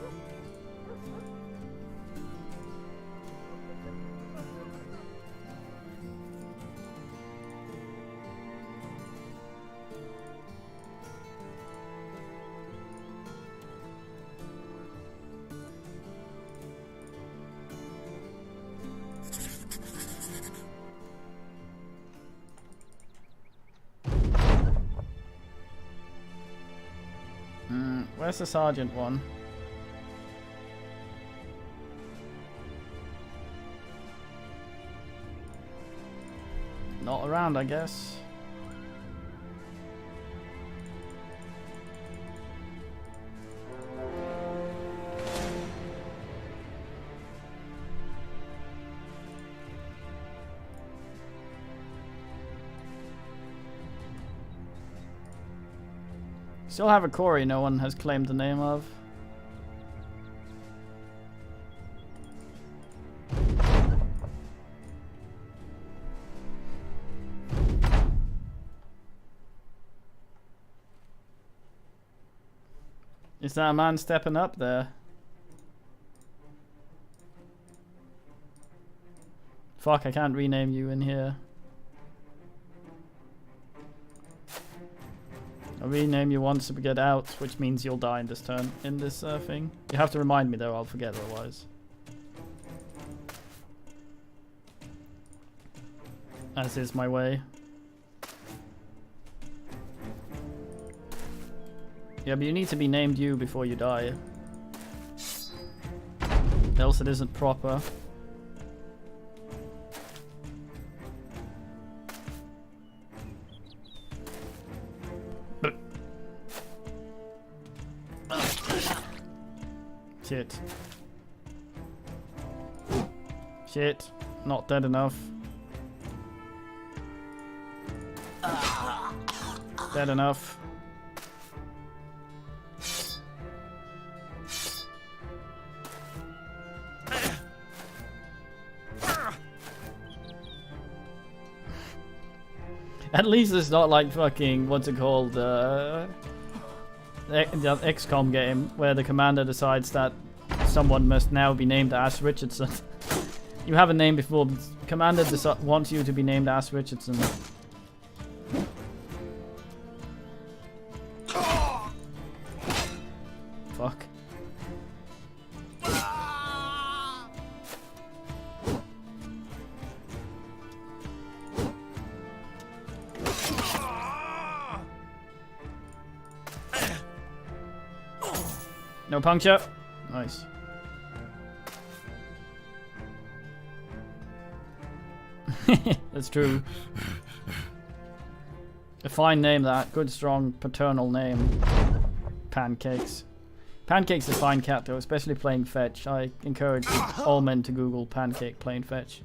Where's the sergeant one? Not around, I guess. Still have a quarry no one has claimed the name of. Is that a man stepping up there? Fuck, I can't rename you in here. I'll rename you once we get out, which means you'll die in this turn, in this thing. You have to remind me though, I'll forget otherwise. As is my way. Yeah, but you need to be named you before you die. Else it isn't proper. Shit. Shit. Not dead enough. Dead enough. At least it's not like fucking, what's it called, the XCOM game where the commander decides that someone must now be named Ash Richardson. You have a name before, but commander wants you to be named Ash Richardson. Fuck. No puncture. Nice. That's true. A fine name, that. Good, strong, paternal name. Pancakes. Pancake's a fine cat, though, especially playing fetch. I encourage all men to Google Pancake playing fetch.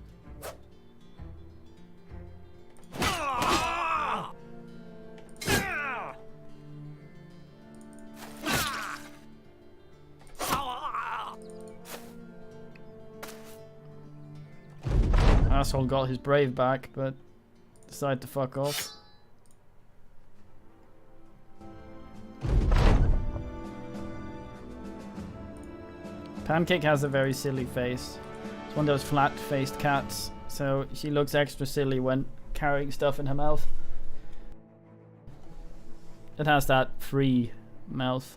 Asshole got his brave back, but decided to fuck off. Pancake has a very silly face. It's one of those flat-faced cats, so she looks extra silly when carrying stuff in her mouth. It has that free mouth.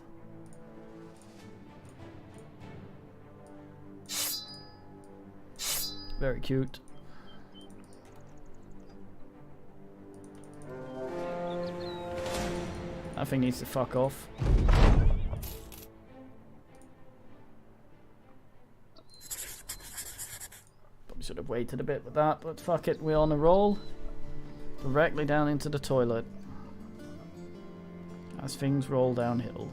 Very cute. That thing needs to fuck off. Probably should have waited a bit with that, but fuck it, we're on a roll. Directly down into the toilet. As things roll downhill.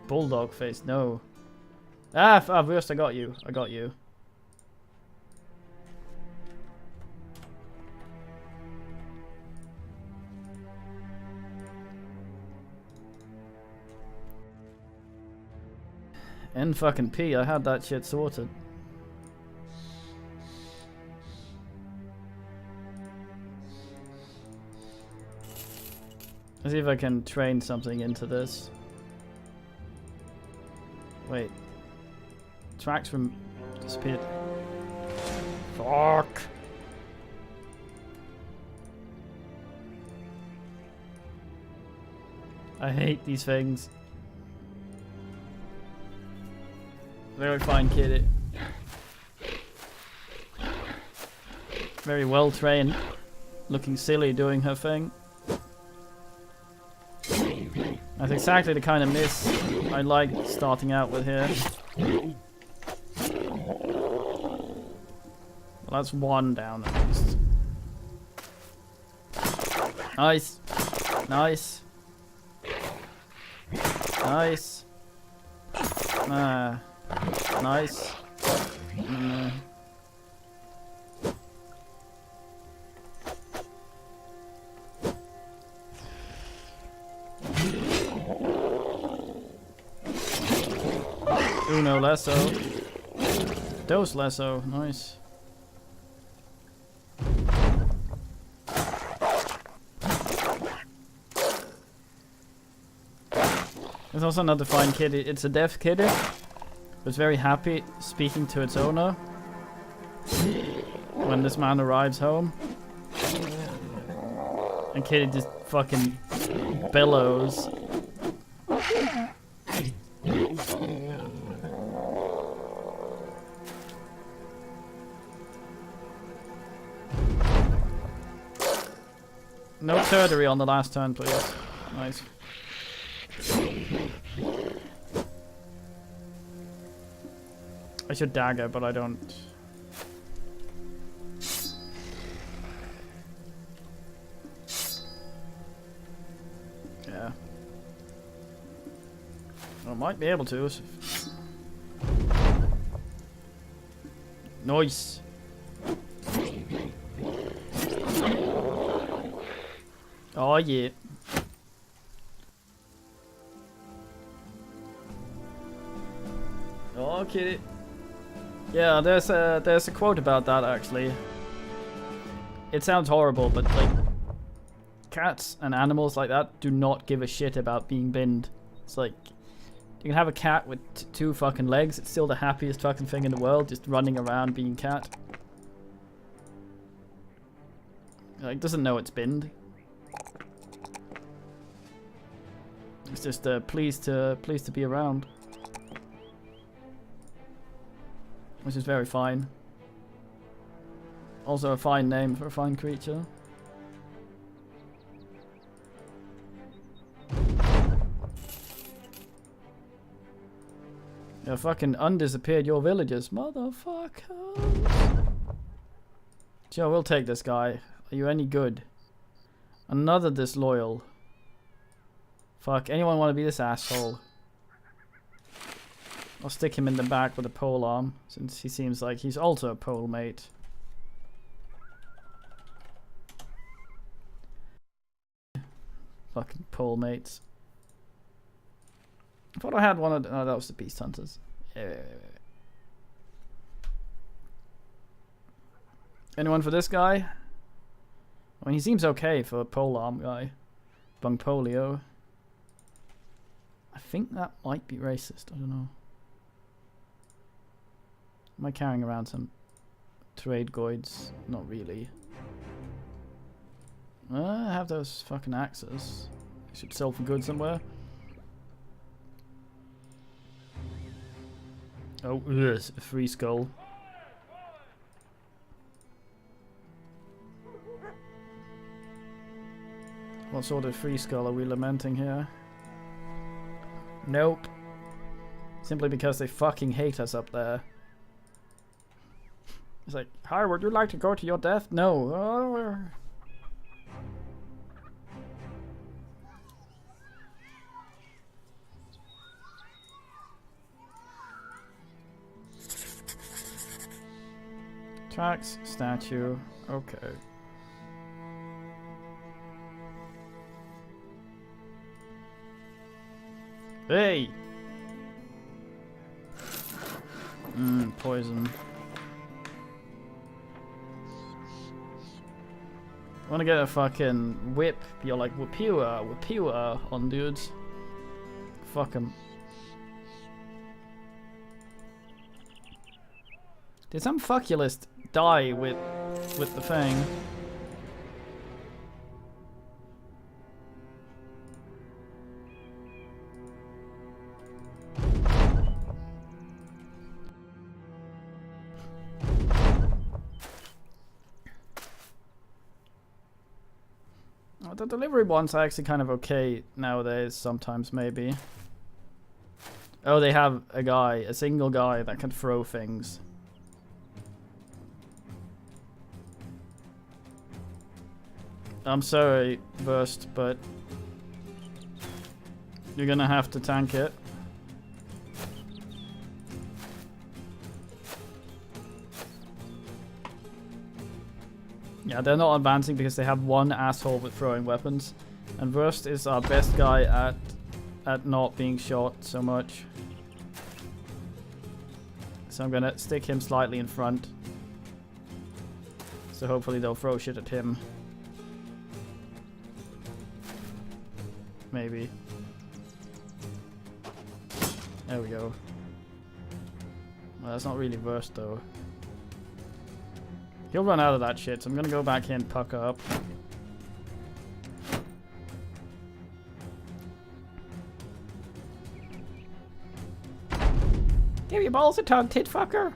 Bulldog face, no. Ah, first I got you. I got you. Fucking P, I had that shit sorted. Let's see if I can train something into this. Wait. Tracks from disappeared. Fuck. I hate these things. Very fine kid. Very well trained. Looking silly doing her thing. That's exactly the kind of miss I like starting out with here. Well, that's one down at least. Nice. Nice. Nice. Nice. Uno Lesso. Dos Lesso, nice. There's also another fine kitty. It's a deaf kitty. It's very happy speaking to its owner when this man arrives home. And kitty just fucking bellows. No surgery on the last turn, please. Nice. I should dagger, but I don't. Yeah. I might be able to. Nice. Oh yeah. Oh kitty. Yeah, there's a quote about that actually. It sounds horrible, but like cats and animals like that do not give a shit about being binned. It's like you can have a cat with two fucking legs. It's still the happiest fucking thing in the world, just running around being cat. Like doesn't know it's binned. It's just pleased to be around, which is very fine. Also a fine name for a fine creature. You fucking undisappeared your villagers, motherfuckers. Joe, we'll take this guy. Are you any good? Another disloyal. Fuck, anyone want to be this asshole? I'll stick him in the back with a pole arm, since he seems like he's also a pole mate. Fucking pole mates. I thought I had one of the, oh, that was the Beast Hunters. Anyone for this guy? I mean, he seems okay for a pole arm guy. Bungpolio. I think that might be racist, I don't know. Am I carrying around some trade goids? Not really. I have those fucking axes. I should sell for good somewhere. Oh, yes, a free skull. What sort of free skull are we lamenting here? Nope. Simply because they fucking hate us up there. It's like, hi, would you like to go to your death? No. Oh. Tracks, statue, okay. Hey! Poison. I wanna get a fucking whip. You're like, Wapua on dudes. Fuck 'em. Did some fuckulist die with the fang? The delivery ones are actually kind of okay nowadays, sometimes maybe. Oh, they have a single guy that can throw things. I'm sorry, Burst, but you're gonna have to tank it. Yeah, they're not advancing because they have one asshole with throwing weapons. And Burst is our best guy at not being shot so much. So I'm gonna stick him slightly in front. So hopefully they'll throw shit at him. Maybe. There we go. Well, that's not really worse though. He'll run out of that shit, so I'm gonna go back here and pucker up. Give your balls a tug, tit fucker!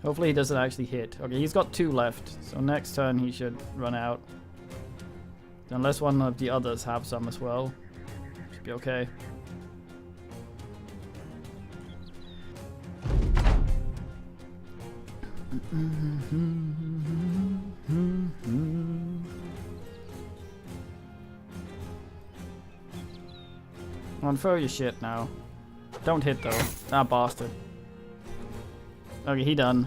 Hopefully he doesn't actually hit. Okay, he's got 2 left, so next turn he should run out. Unless one of the others have some as well. Should be okay. On, throw your shit now. Don't hit though. Ah, bastard. Okay, he done.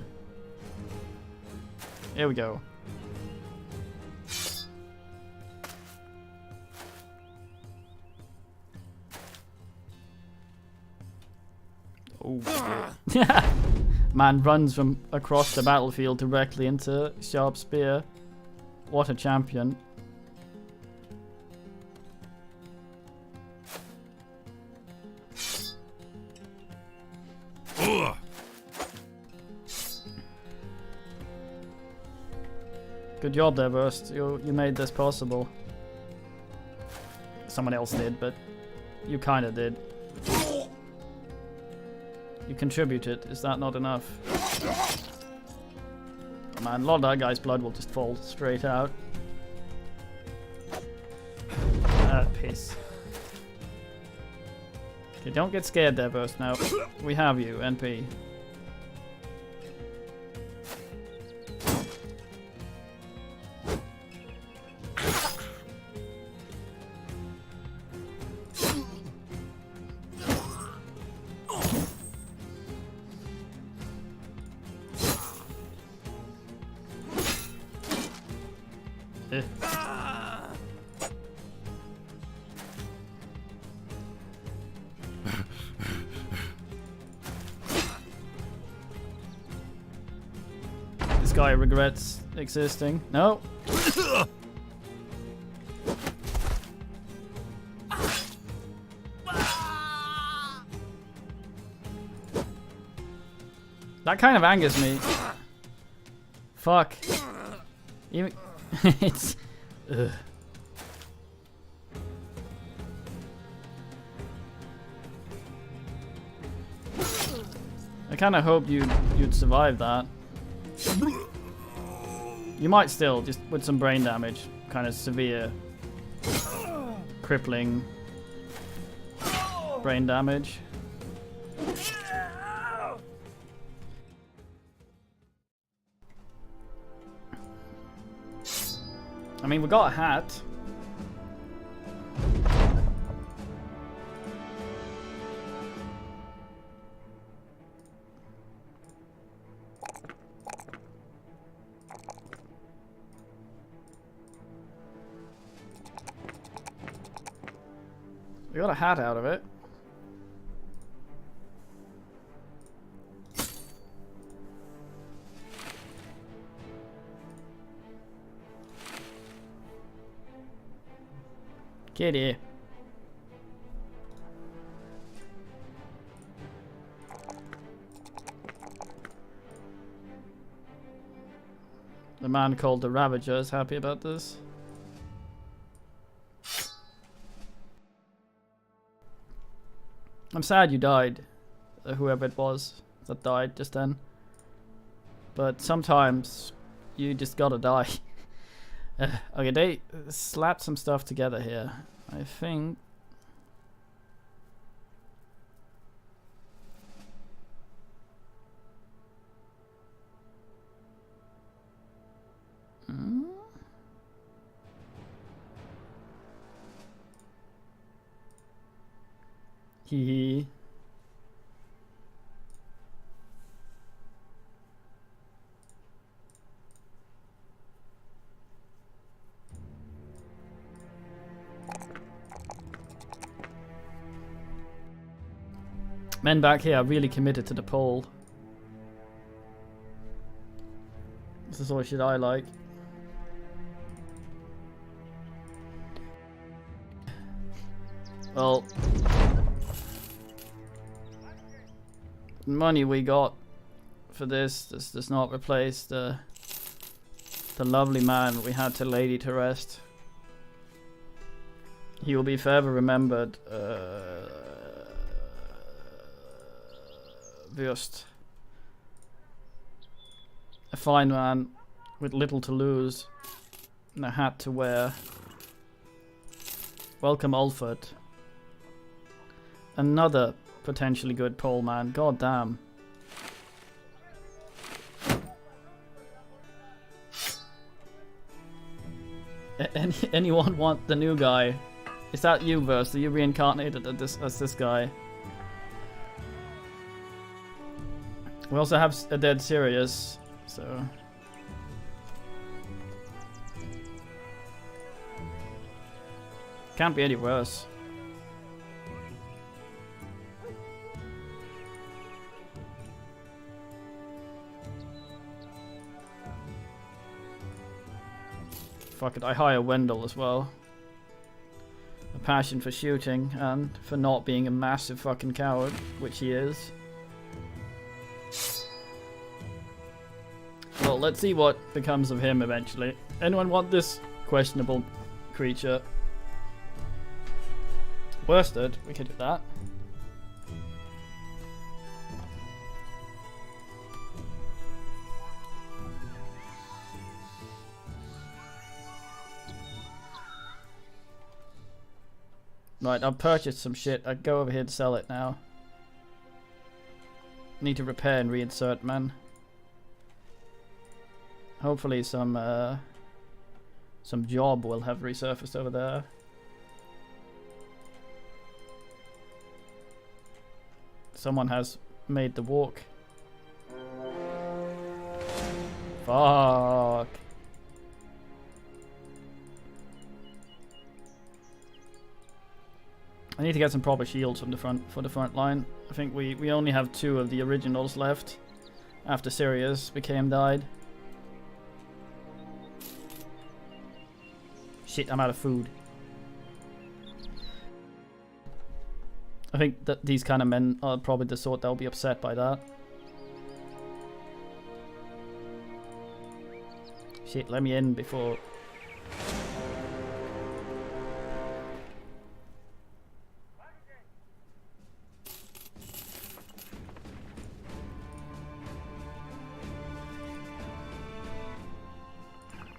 Here we go. Oh, shit. Man runs from across the battlefield directly into Sharp Spear. What a champion. Good job there, Burst. You made this possible. Someone else did, but you kinda did. You contributed. Is that not enough? Oh man, a lot of that guy's blood will just fall straight out. Ah, piss. Okay, don't get scared there, Burst. Now, we have you, NP. This guy regrets existing. No. That kind of angers me. Fuck. Even it's. Ugh. I kind of hoped you'd survive that. You might still, just with some brain damage, kind of severe, crippling brain damage. I mean, we got a hat. We got a hat out of it. Kitty. The man called the Ravager is happy about this. I'm sad you died, whoever it was that died just then. But sometimes you just gotta die. Okay, they slapped some stuff together here. I think. Hee. Men back here are really committed to the pole. This is all shit I like. Well, the money we got for this does not replace the lovely man we had to lay to rest. He will be forever remembered. Just a fine man with little to lose and a hat to wear. Welcome, Alfred. Another potentially good pole man. God damn. Anyone want the new guy? Is that you, Verse? Are you reincarnated as this guy? We also have a dead Sirius, so... Can't be any worse. Fuck it, I hire Wendell as well. A passion for shooting and for not being a massive fucking coward, which he is. Well, let's see what becomes of him eventually. Anyone want this questionable creature? Worsted, we could do that. Right, I've purchased some shit. I go over here to sell it now. Need to repair and reinsert, man. Hopefully some job will have resurfaced over there. Someone has made the walk. Fuck. I need to get some proper shields from the front for the front line. I think we only have 2 of the originals left after Sirius died. Shit, I'm out of food. I think that these kind of men are probably the sort that will be upset by that. Shit, let me in before...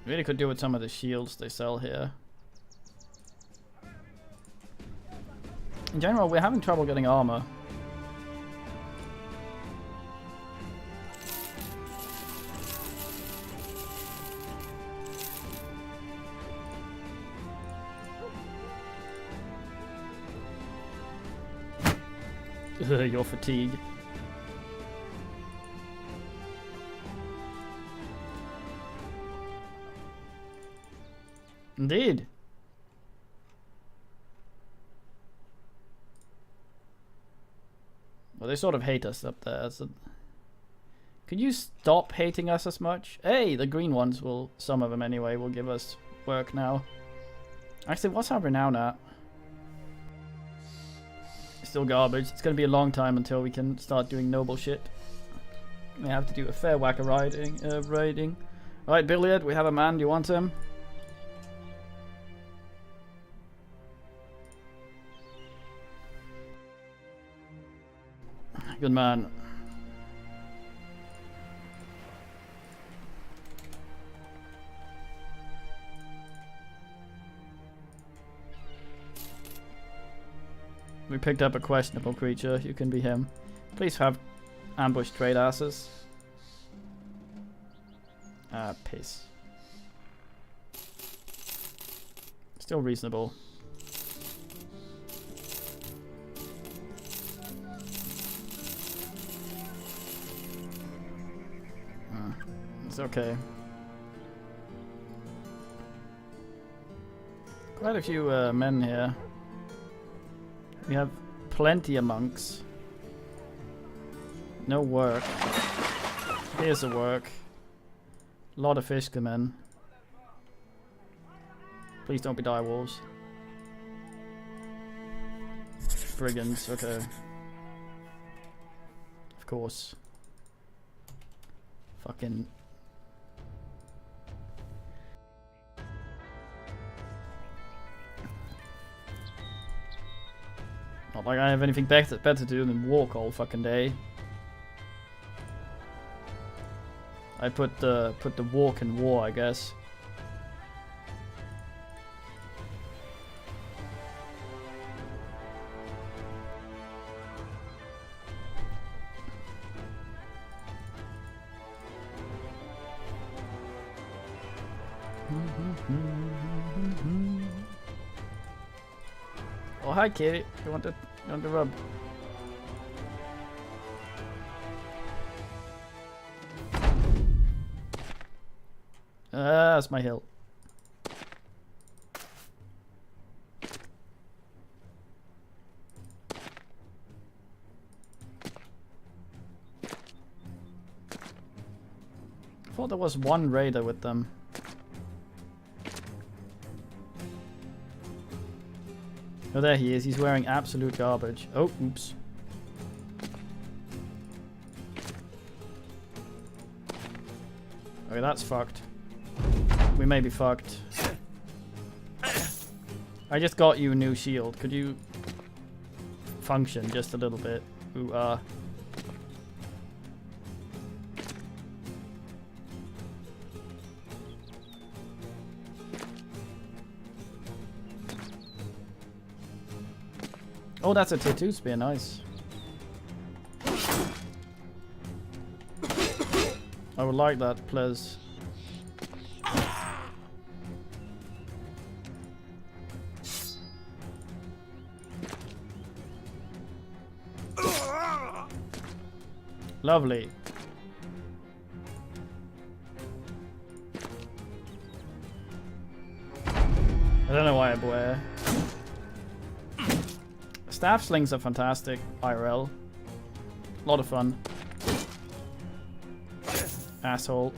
Really could do with some of the shields they sell here. In general, we're having trouble getting armor. Your fatigue. Indeed. Well, they sort of hate us up there. So could you stop hating us as much? Hey, the green ones will, some of them anyway, will give us work now. Actually, what's our renown at? Still garbage. It's going to be a long time until we can start doing noble shit. We have to do a fair whack of raiding. Alright, Billiard, we have a man. Do you want him? Good man. We picked up a questionable creature. You can be him. Please have ambush trade asses. Ah, piss. Still reasonable. It's okay. Quite a few men here. We have plenty of monks. No work. Here's the work. A lot of fish come in. Please don't be direwolves. Brigands, okay. Of course. Fucking... Not like I have anything better to do than walk all fucking day. I put the walk in war, I guess. Oh, hi kitty. You want to rub? That's my hill. I thought there was one raider with them. Oh, there he is. He's wearing absolute garbage. Oh, oops. Okay, that's fucked. We may be fucked. I just got you a new shield. Could you function just a little bit? Ooh, Oh, that's a tattoo spear, nice. I would like that, please. Lovely. I don't know why I wear. Staff slings are fantastic, IRL. A lot of fun. Asshole.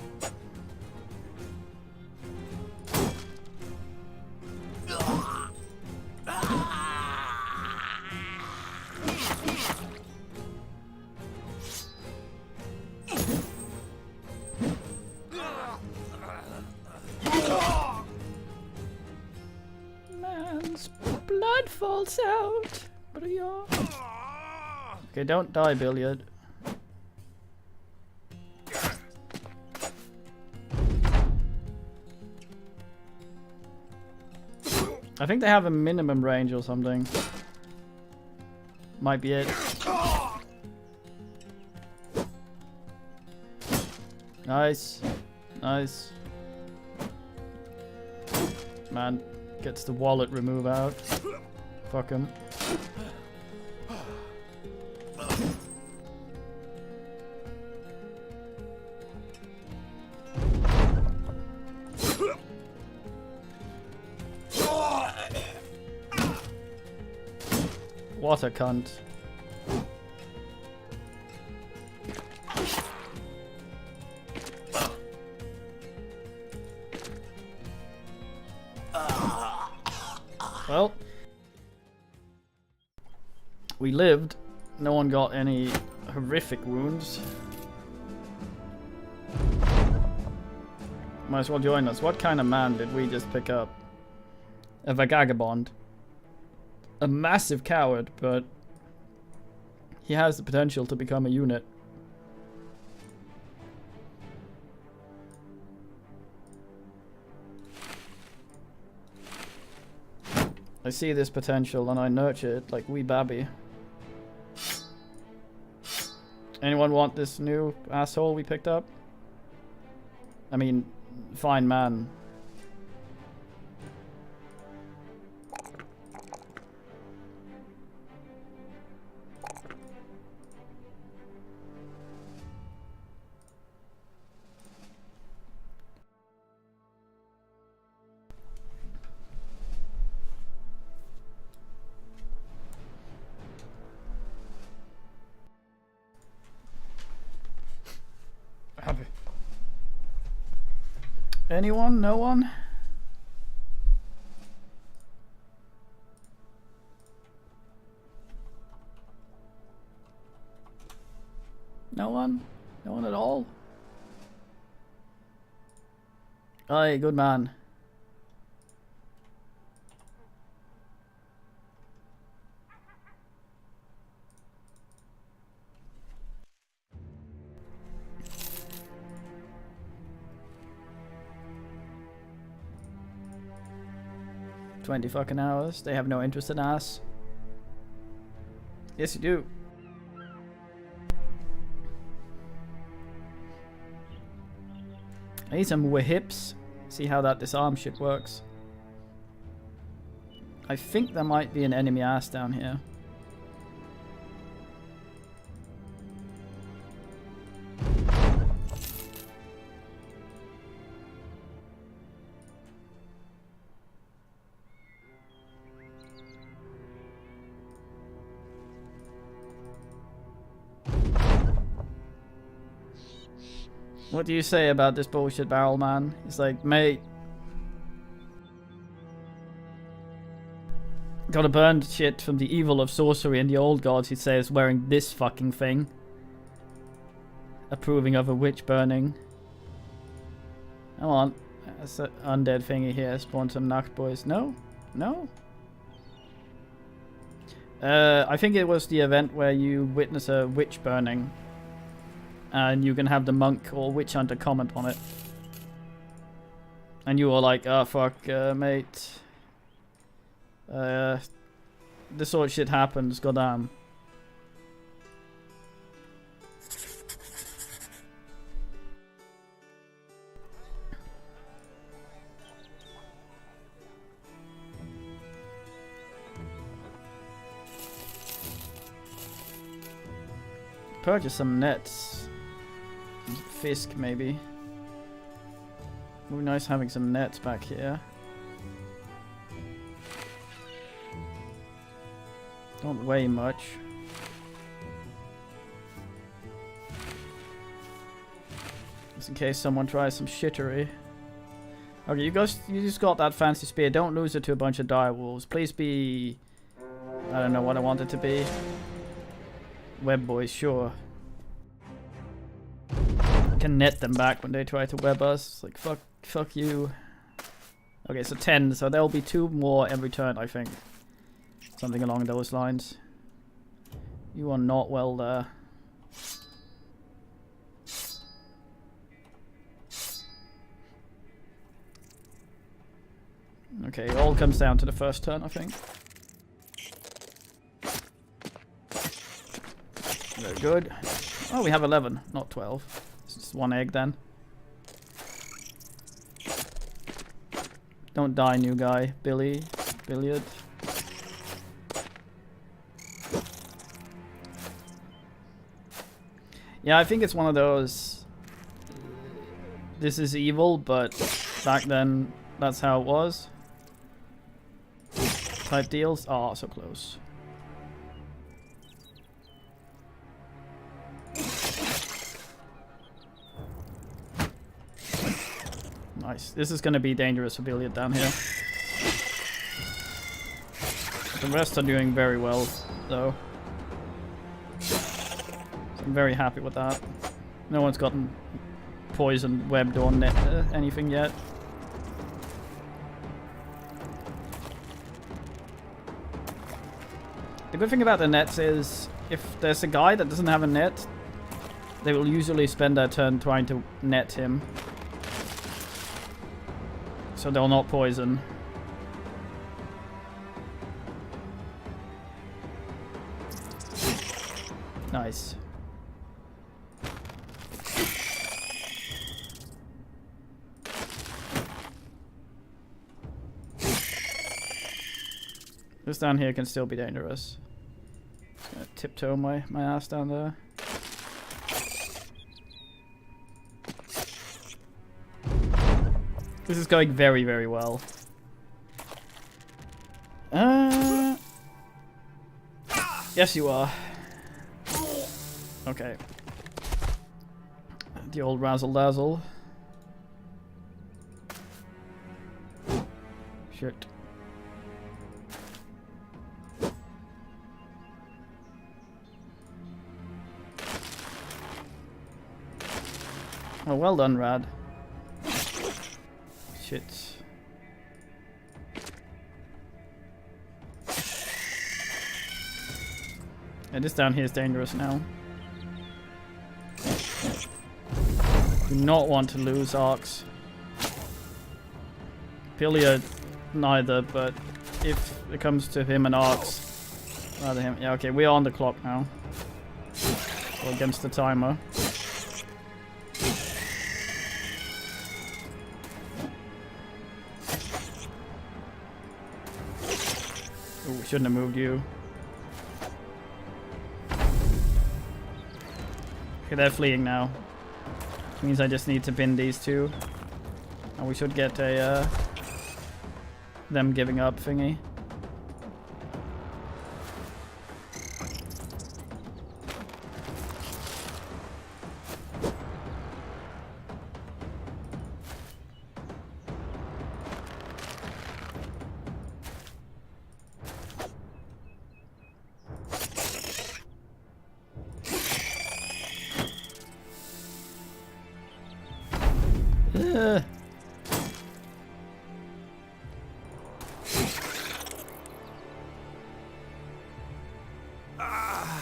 Man's blood falls out. Okay, don't die, Billiard. I think they have a minimum range or something. Might be it. Nice. Nice. Man gets the wallet remove out. Fuck him. What a cunt. Well, we lived. No one got any horrific wounds. Might as well join us. What kind of man did we just pick up? A vagabond. A massive coward, but he has the potential to become a unit. I see this potential and I nurture it like wee babby. Anyone want this new asshole we picked up? I mean, fine man. Anyone? No one? No one? No one at all? Aye, good man. $20 fucking hours. They have no interest in us. Yes, you do. I need some whips. See how that disarm shit works. I think there might be an enemy ass down here. What do you say about this bullshit barrel, man? He's like, mate. Gotta burn shit from the evil of sorcery and the old gods, he says, wearing this fucking thing. Approving of a witch burning. Come on. That's an undead thingy here. Spawn some Nacht boys. No? No? I think it was the event where you witness a witch burning. And you can have the monk or witch hunter comment on it. And you are like, oh fuck, mate. This sort of shit happens, goddamn. Purchase some nets. Fisk, maybe. Would be nice having some nets back here. Don't weigh much. Just in case someone tries some shittery. Okay, you just got that fancy spear. Don't lose it to a bunch of dire wolves. Please be... I don't know what I want it to be. Web boys, sure. Can net them back when they try to web us. It's like, fuck you. Okay, so 10. So there'll be 2 more every turn, I think. Something along those lines. You are not well there. Okay, it all comes down to the first turn, I think. Very good. Oh, we have 11, not 12. It's just 1 egg then. Don't die, new guy. Billy. Billiard. Yeah, I think it's one of those... This is evil, but back then, that's how it was. Type deals. Oh, so close. Nice. This is going to be dangerous for Billiard down here. The rest are doing very well, though. I'm very happy with that. No one's gotten poisoned, webbed, or net anything yet. The good thing about the nets is, if there's a guy that doesn't have a net, they will usually spend their turn trying to net him. So they'll not poison. Nice. This down here can still be dangerous. Just gonna tiptoe my ass down there. This is going very, very well. Yes, you are. Okay. The old razzle dazzle. Shit. Oh, well done, Rad. Shit. Yeah, this down here is dangerous now. Do not want to lose Arcs. Pilia, neither, but if it comes to him and Arcs, rather him. Yeah, okay, we are on the clock now. Or against the timer. Ooh, shouldn't have moved you. Okay, they're fleeing now. Which means I just need to bin these two. And we should get a them giving up thingy.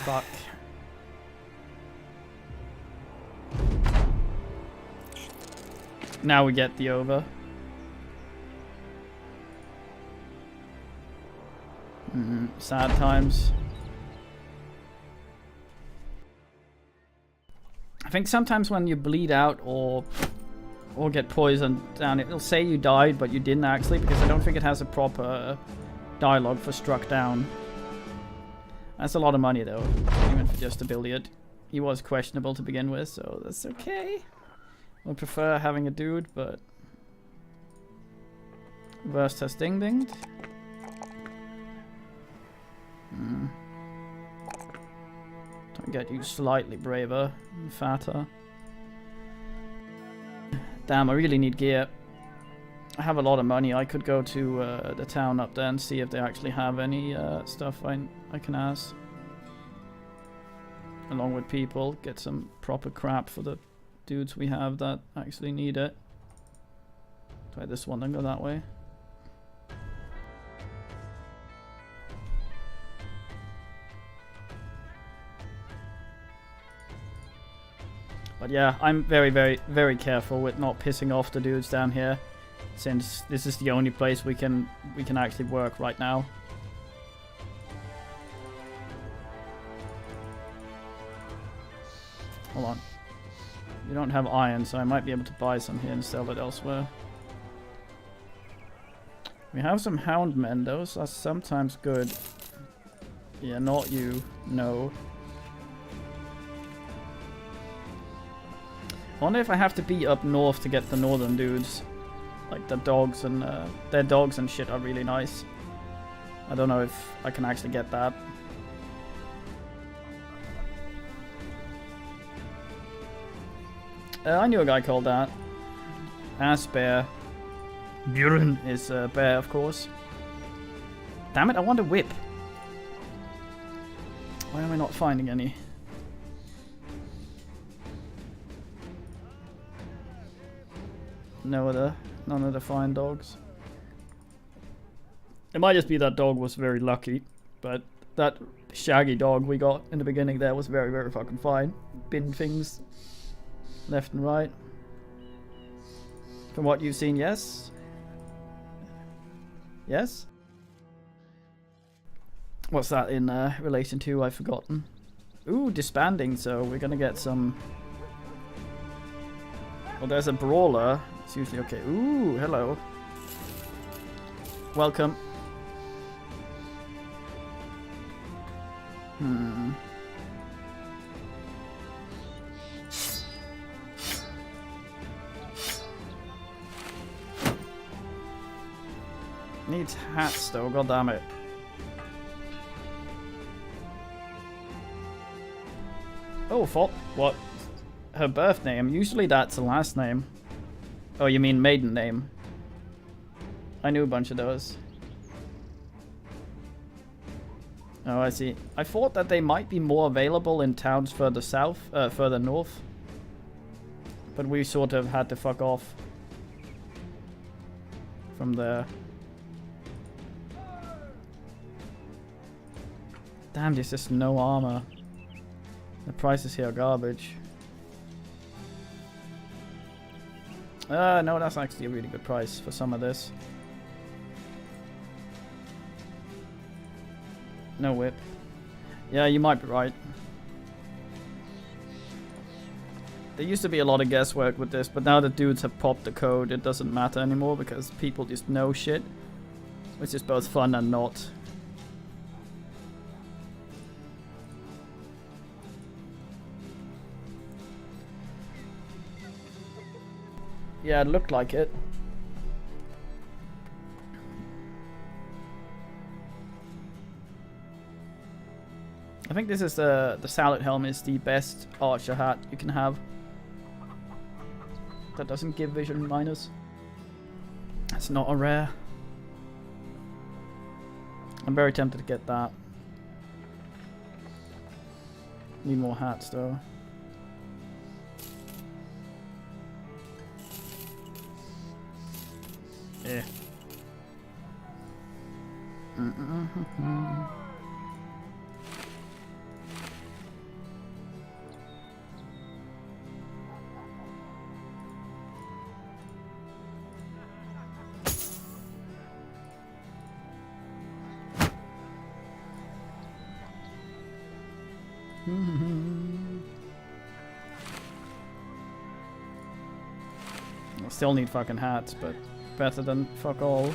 Fuck. Now we get the over. Sad times. I think sometimes when you bleed out or get poisoned down, it'll say you died, but you didn't actually, because I don't think it has a proper dialogue for struck down. That's a lot of money though, even for just a billiard. He was questionable to begin with, so that's okay. Would prefer having a dude, but Reverse has ding dinged. Try and get you slightly braver and fatter. Damn, I really need gear. I have a lot of money. I could go to the town up there and see if they actually have any stuff I can ask. Along with people, get some proper crap for the dudes we have that actually need it. Try this one, then go that way. But yeah, I'm very, very, very careful with not pissing off the dudes down here, since this is the only place we can actually work right now. Hold on. We don't have iron, so I might be able to buy some here and sell it elsewhere. We have some hound men, those are sometimes good. Yeah, not you. No. I wonder if I have to be up north to get the northern dudes. Like the dogs and their dogs and shit are really nice. I don't know if I can actually get that. I knew a guy called that. Ass bear. Buren is a bear, of course. Damn it, I want a whip. Why am I not finding any? None of the fine dogs. It might just be that dog was very lucky, but that shaggy dog we got in the beginning there was very, very fucking fine. Bin things left and right. From what you've seen, yes? Yes? What's that in relation to? I've forgotten. Ooh, disbanding, so we're gonna get some... Well, there's a brawler. It's usually okay. Ooh, hello. Welcome. Needs hats though, god damn it. Oh, what? Her birth name? Usually that's the last name. Oh, you mean maiden name? I knew a bunch of those. Oh, I see. I thought that they might be more available in towns further south, further north. But we sort of had to fuck off from there. Damn, there's just no armor. The prices here are garbage. No, that's actually a really good price for some of this. No whip. Yeah, you might be right. There used to be a lot of guesswork with this, but now that dudes have popped the code, it doesn't matter anymore because people just know shit. Which is both fun and not. Yeah, it looked like it. I think this is the salad helmet is the best archer hat you can have. That doesn't give vision minus. It's not a rare. I'm very tempted to get that. Need more hats though. Yeah. I still need fucking hats, but better than fuck all.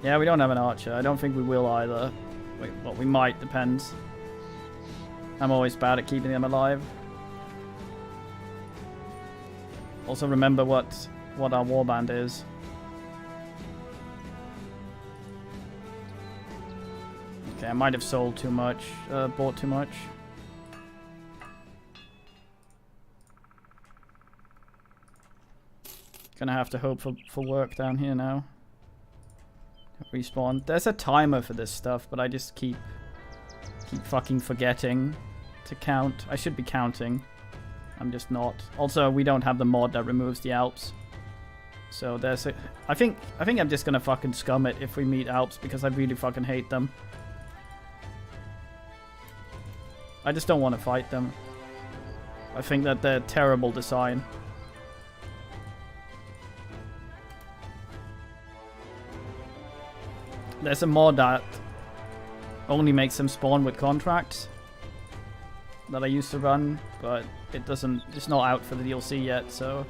Yeah, we don't have an archer. I don't think we will either. Wait, well, we might, depends. I'm always bad at keeping them alive. Also remember what our warband is. Okay, I might have sold too much, bought too much. Gonna have to hope for work down here now. Respawn. There's a timer for this stuff, but I just keep fucking forgetting to count. I should be counting. I'm just not. Also, we don't have the mod that removes the Alps. So there's a... I think I'm just gonna fucking scum it if we meet Alps because I really fucking hate them. I just don't want to fight them. I think that they're terrible design. There's a mod that only makes them spawn with contracts that I used to run, but it doesn't, it's not out for the DLC yet, so...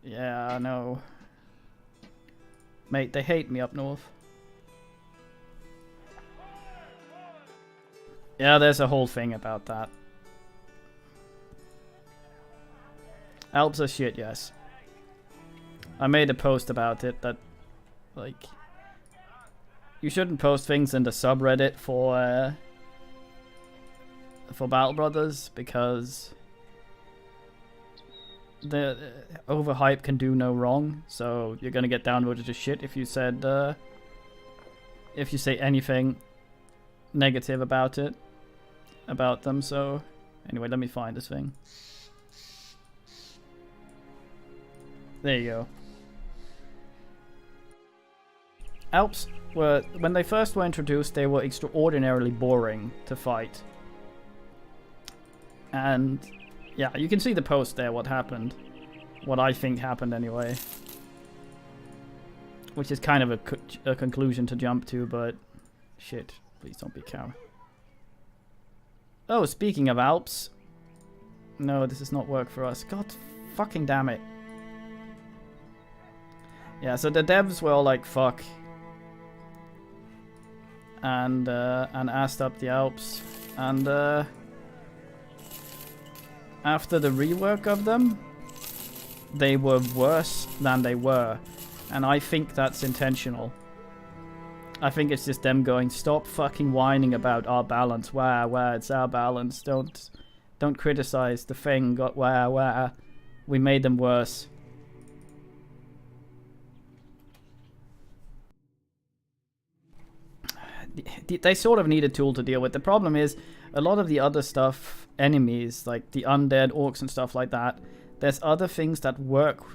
Yeah, I know. Mate, they hate me up north. Yeah, there's a whole thing about that. Alps are shit, yes. I made a post about it that, like, you shouldn't post things in the subreddit for Battle Brothers because the overhype can do no wrong. So you're gonna get downvoted to shit if you said if you say anything negative about it, about them. So anyway, let me find this thing. There you go. Alps were, when they first were introduced, they were extraordinarily boring to fight. And yeah, you can see the post there, what happened. What I think happened anyway. Which is kind of a conclusion to jump to, but shit, please don't be a cow. Oh, speaking of Alps. No, this does not work for us. God fucking damn it. Yeah, so the devs were all like, fuck. And assed up the Alps. And after the rework of them, they were worse than they were. And I think that's intentional. I think it's just them going, stop fucking whining about our balance. Where, it's our balance. Don't criticize the thing. Where. We made them worse. They sort of need a tool to deal with. The problem is, a lot of the other stuff, enemies, like the undead, orcs and stuff like that, there's other things that work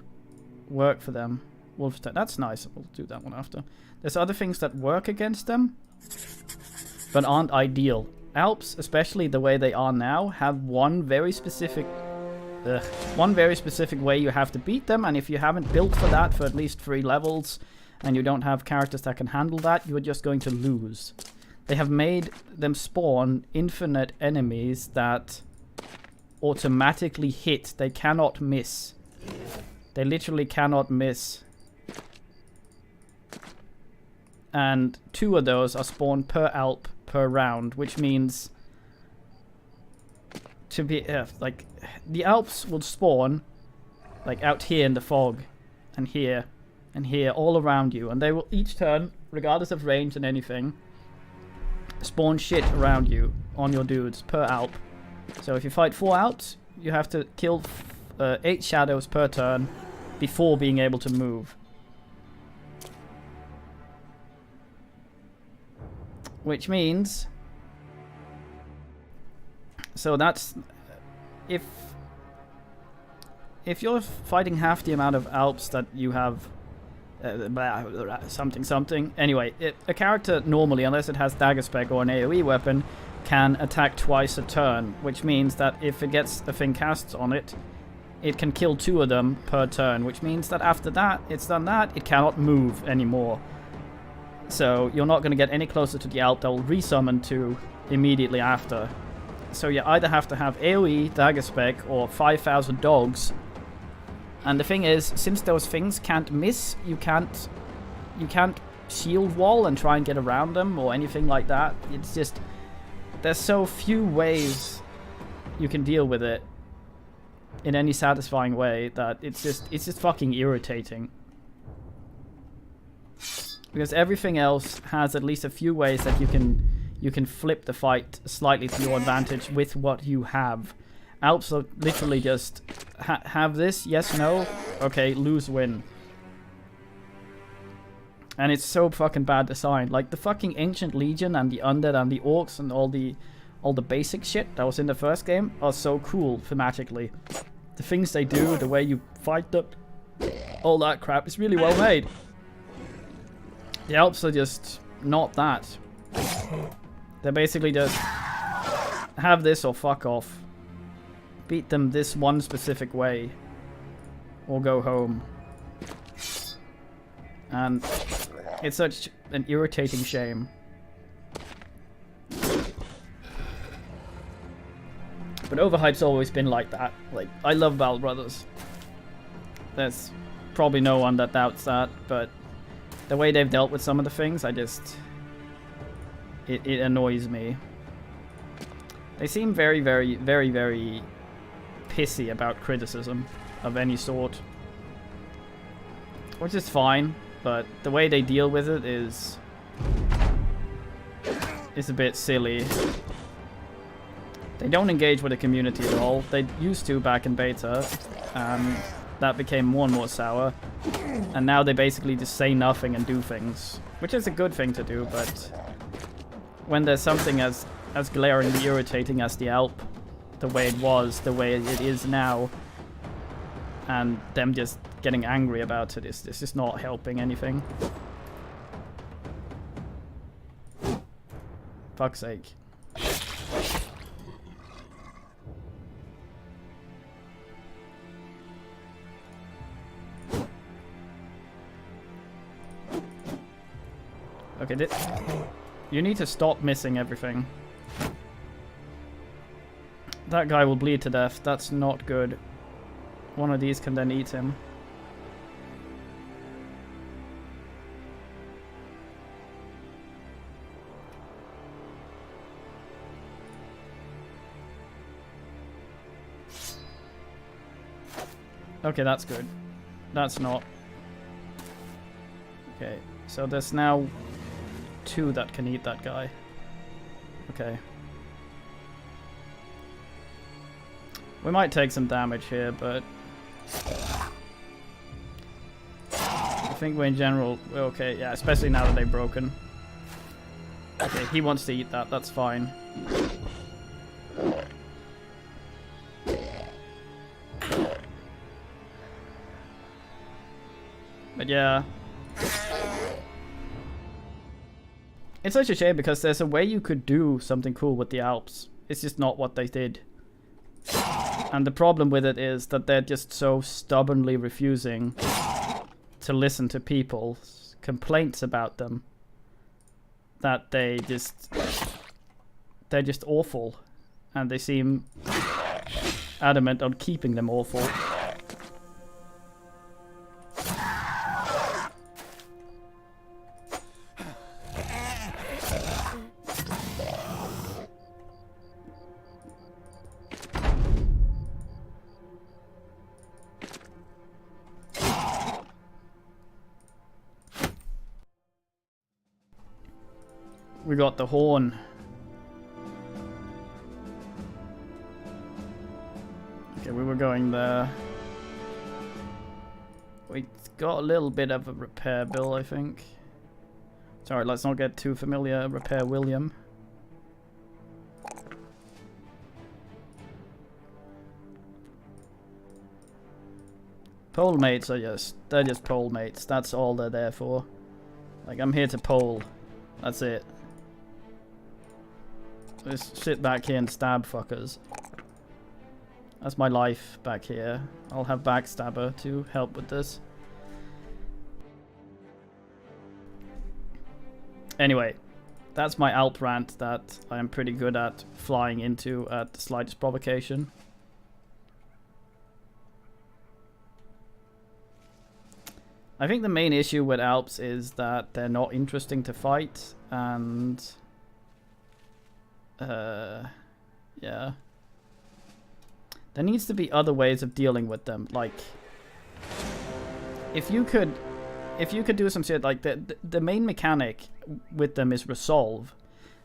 for them. Wolfstein, that's nice. We'll do that one after. There's other things that work against them, but aren't ideal. Alps, especially the way they are now, have one very specific way you have to beat them, and if you haven't built for that for at least 3 levels, and you don't have characters that can handle that, you're just going to lose. They have made them spawn infinite enemies that automatically hit. They cannot miss. They literally cannot miss. And 2 of those are spawned per Alp per round, which means to be like the Alps will spawn like out here in the fog, and here all around you, and they will each turn, regardless of range and anything, spawn shit around you on your dudes per Alp. So if you fight 4 Alps, you have to kill 8 shadows per turn before being able to move. Which means, so that's, if you're fighting half the amount of Alps that you have, something. Anyway, a character normally, unless it has dagger spec or an AoE weapon, can attack twice a turn, which means that if it gets a thing cast on it, it can kill 2 of them per turn, which means that after that, it's done that, it cannot move anymore. So you're not going to get any closer to the Alp that will resummon to immediately after. So you either have to have AoE, dagger spec, or 5,000 dogs. And the thing is, since those things can't miss, you can't shield wall and try and get around them or anything like that. It's just, there's so few ways you can deal with it in any satisfying way that it's just fucking irritating. Because everything else has at least a few ways that you can flip the fight slightly to your advantage with what you have. Alps are literally just have this, yes, no, okay, lose, win. And it's so fucking bad design. Like the fucking Ancient Legion and the Undead and the Orcs and all the basic shit that was in the first game are so cool thematically. The things they do, the way you fight them, all that crap is really well made. The Alps are just not that. They're basically just have this or fuck off. Beat them this one specific way, or go home. And it's such an irritating shame. But Overhype's always been like that. Like, I love Battle Brothers. There's probably no one that doubts that, but the way they've dealt with some of the things, it annoys me. They seem very, very, very, very pissy about criticism of any sort. Which is fine, but the way they deal with it is a bit silly. They don't engage with the community at all. They used to back in beta, and that became more and more sour. And now they basically just say nothing and do things, which is a good thing to do, but when there's something as glaringly irritating as the Alp, the way it was, the way it is now, and them just getting angry about it, is this is not helping anything. Fuck's sake. Okay, you need to stop missing everything. That guy will bleed to death. That's not good. One of these can then eat him. Okay, that's good. That's not. Okay, so there's now 2 that can eat that guy. Okay. We might take some damage here, but I think we're in general we're okay. Yeah, especially now that they've broken. Okay, he wants to eat that. That's fine. But yeah. It's such a shame because there's a way you could do something cool with the Alps. It's just not what they did. And the problem with it is that they're just so stubbornly refusing to listen to people's complaints about them that they're just awful, and they seem adamant on keeping them awful. We got the horn. Okay, we were going there. We got a little bit of a repair bill, I think. Sorry, let's not get too familiar. Repair William. Pole mates are they're just pole mates. That's all they're there for. Like, I'm here to pole. That's it. Just sit back here and stab fuckers. That's my life back here. I'll have Backstabber to help with this. Anyway, that's my Alp rant that I am pretty good at flying into at the slightest provocation. I think the main issue with Alps is that they're not interesting to fight, and yeah. There needs to be other ways of dealing with them. Like, if you could do some shit like the main mechanic with them is resolve,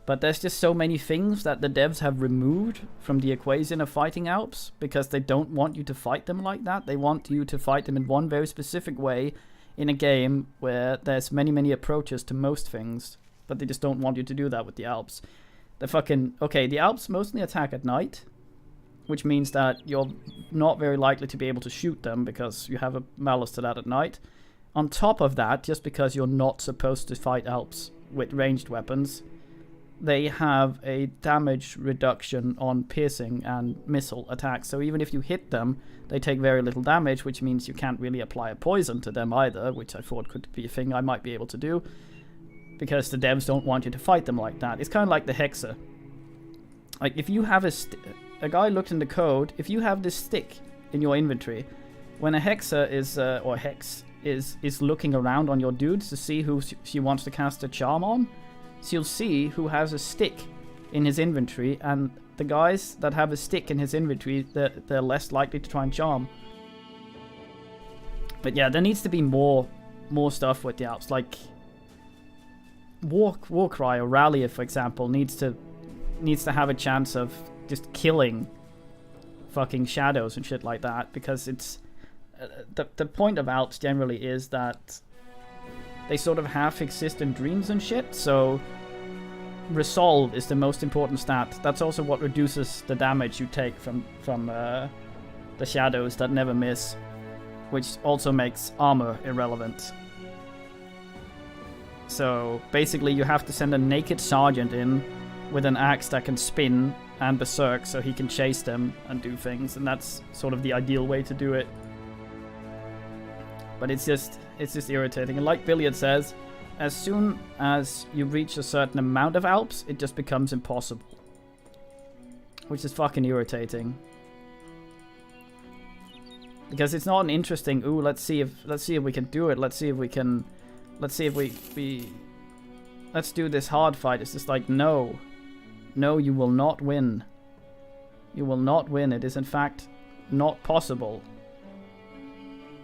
but there's just so many things that the devs have removed from the equation of fighting Alps because they don't want you to fight them like that. They want you to fight them in one very specific way in a game where there's many approaches to most things, but they just don't want you to do that with the Alps. The Alps mostly attack at night, which means that you're not very likely to be able to shoot them because you have a malus to that at night. On top of that, just because you're not supposed to fight Alps with ranged weapons, they have a damage reduction on piercing and missile attacks. So even if you hit them, they take very little damage, which means you can't really apply a poison to them either, which I thought could be a thing I might be able to do, because the devs don't want you to fight them like that. It's kind of like the Hexer. Like, if you have a guy looked in the code, if you have this stick in your inventory, when a Hexer is, or Hex, is looking around on your dudes to see who she wants to cast a charm on, she'll see who has a stick in his inventory, and the guys that have a stick in his inventory, they're less likely to try and charm. But yeah, there needs to be more stuff with the Alps. Like, Warcry or Rallier, for example, needs to have a chance of just killing fucking shadows and shit like that, because it's the point of Alps generally is that they sort of half exist in dreams and shit, so resolve is the most important stat. That's also what reduces the damage you take from the shadows that never miss, which also makes armor irrelevant. So basically you have to send a naked sergeant in with an axe that can spin and berserk so he can chase them and do things, and that's sort of the ideal way to do it. But it's just irritating. And like Billiard says, as soon as you reach a certain amount of Alps, it just becomes impossible. Which is fucking irritating. Because it's not an interesting, ooh, let's see if we can do it. Let's do this hard fight. It's just like, no. No, you will not win. You will not win. It is in fact not possible.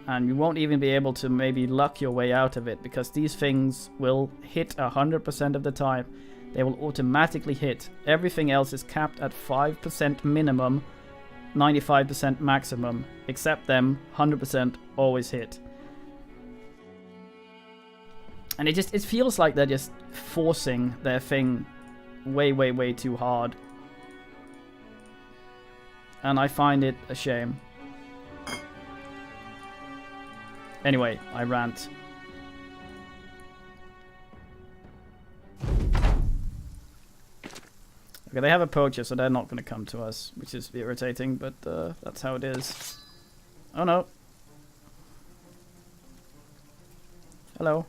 And you won't even be able to maybe luck your way out of it, because these things will hit 100% of the time. They will automatically hit. Everything else is capped at 5% minimum, 95% maximum. Except them, 100% always hit. And it feels like they're just forcing their thing way, way, way too hard. And I find it a shame. Anyway, I rant. Okay, they have a poacher, so they're not going to come to us, which is irritating, but that's how it is. Oh no. Hello.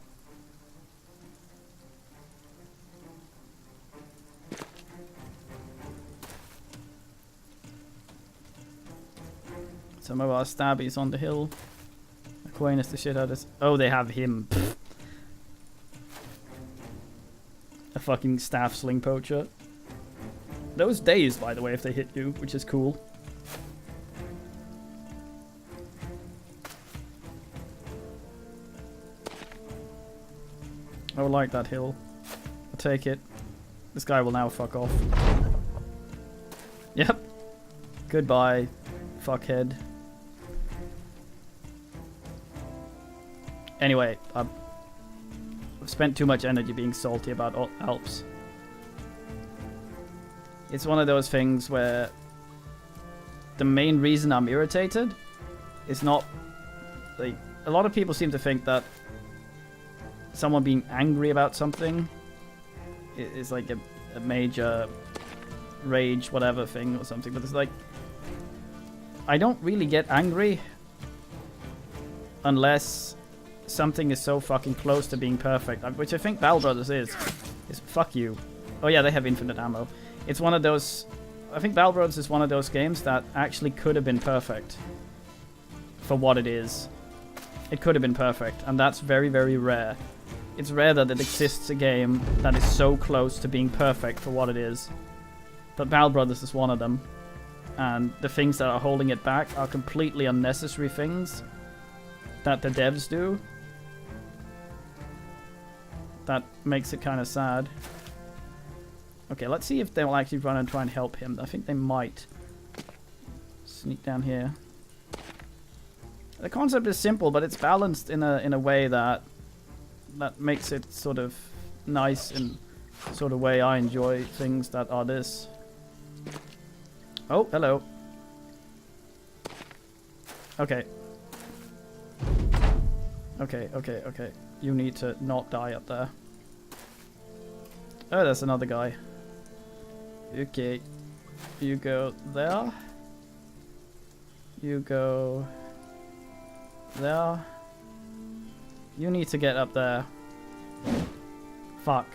Some of our stabbies on the hill. Aquinas the shit out of this. Oh, they have him. Pfft. A fucking staff sling poacher. Those days, by the way, if they hit you, which is cool. I would like that hill. I'll take it. This guy will now fuck off. Yep. Goodbye, fuckhead. Anyway, I've spent too much energy being salty about Alps. It's one of those things where the main reason I'm irritated is not... like, a lot of people seem to think that someone being angry about something is like a major rage whatever thing or something, but it's like... I don't really get angry unless something is so fucking close to being perfect, which I think Ball Brothers is fuck you. Oh yeah, they have infinite ammo. It's one of those... I think Ball Brothers is one of those games that actually could have been perfect for what it is. It could have been perfect, and that's very, very rare. It's rare that it exists a game that is so close to being perfect for what it is. But Ball Brothers is one of them. And the things that are holding it back are completely unnecessary things that the devs do. That makes it kind of sad. Okay, let's see if they'll actually run and try and help him. I think they might. Sneak down here. The concept is simple, but it's balanced in a way that makes it sort of nice in sort of way I enjoy things that are this. Oh, hello. Okay. Okay. You need to not die up there. Oh, there's another guy. Okay. You go there. You go there. You need to get up there. Fuck.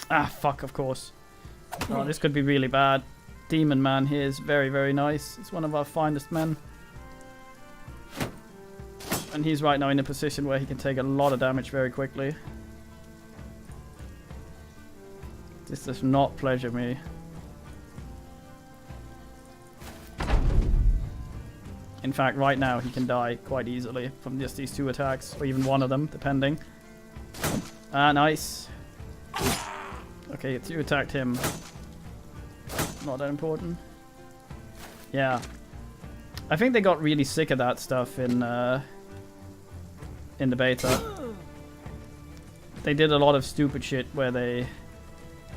Ah, fuck, of course. Oh, this could be really bad. Demon Man here is very, very nice. He's one of our finest men. And he's right now in a position where he can take a lot of damage very quickly. This does not pleasure me. In fact, right now he can die quite easily from just these two attacks, or even one of them, depending. Ah, nice. Okay, you attacked him. Not that important. Yeah. I think they got really sick of that stuff in the beta. They did a lot of stupid shit where they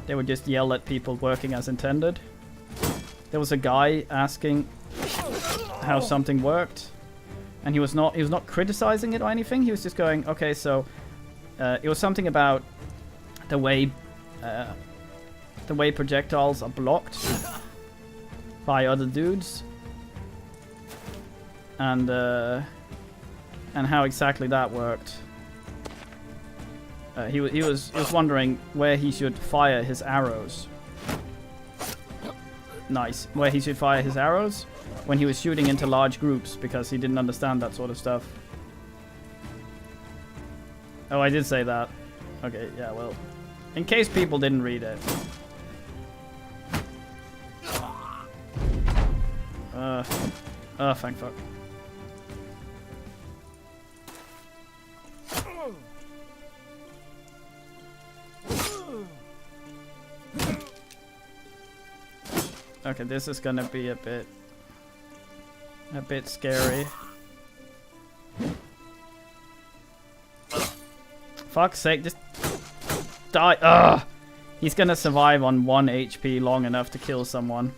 would just yell at people working as intended. There was a guy asking how something worked, and he was not criticizing it or anything. He was just going, okay, so it was something about the way projectiles are blocked by other dudes, and how exactly that worked. He was wondering where he should fire his arrows, Nice. Where he should fire his arrows when he was shooting into large groups because he didn't understand that sort of stuff. Oh, I did say that. Okay, yeah, well. In case people didn't read it. Oh, thank fuck. Okay, this is gonna be a bit scary. Fuck's sake, just die. Ugh! He's gonna survive on 1 HP long enough to kill someone.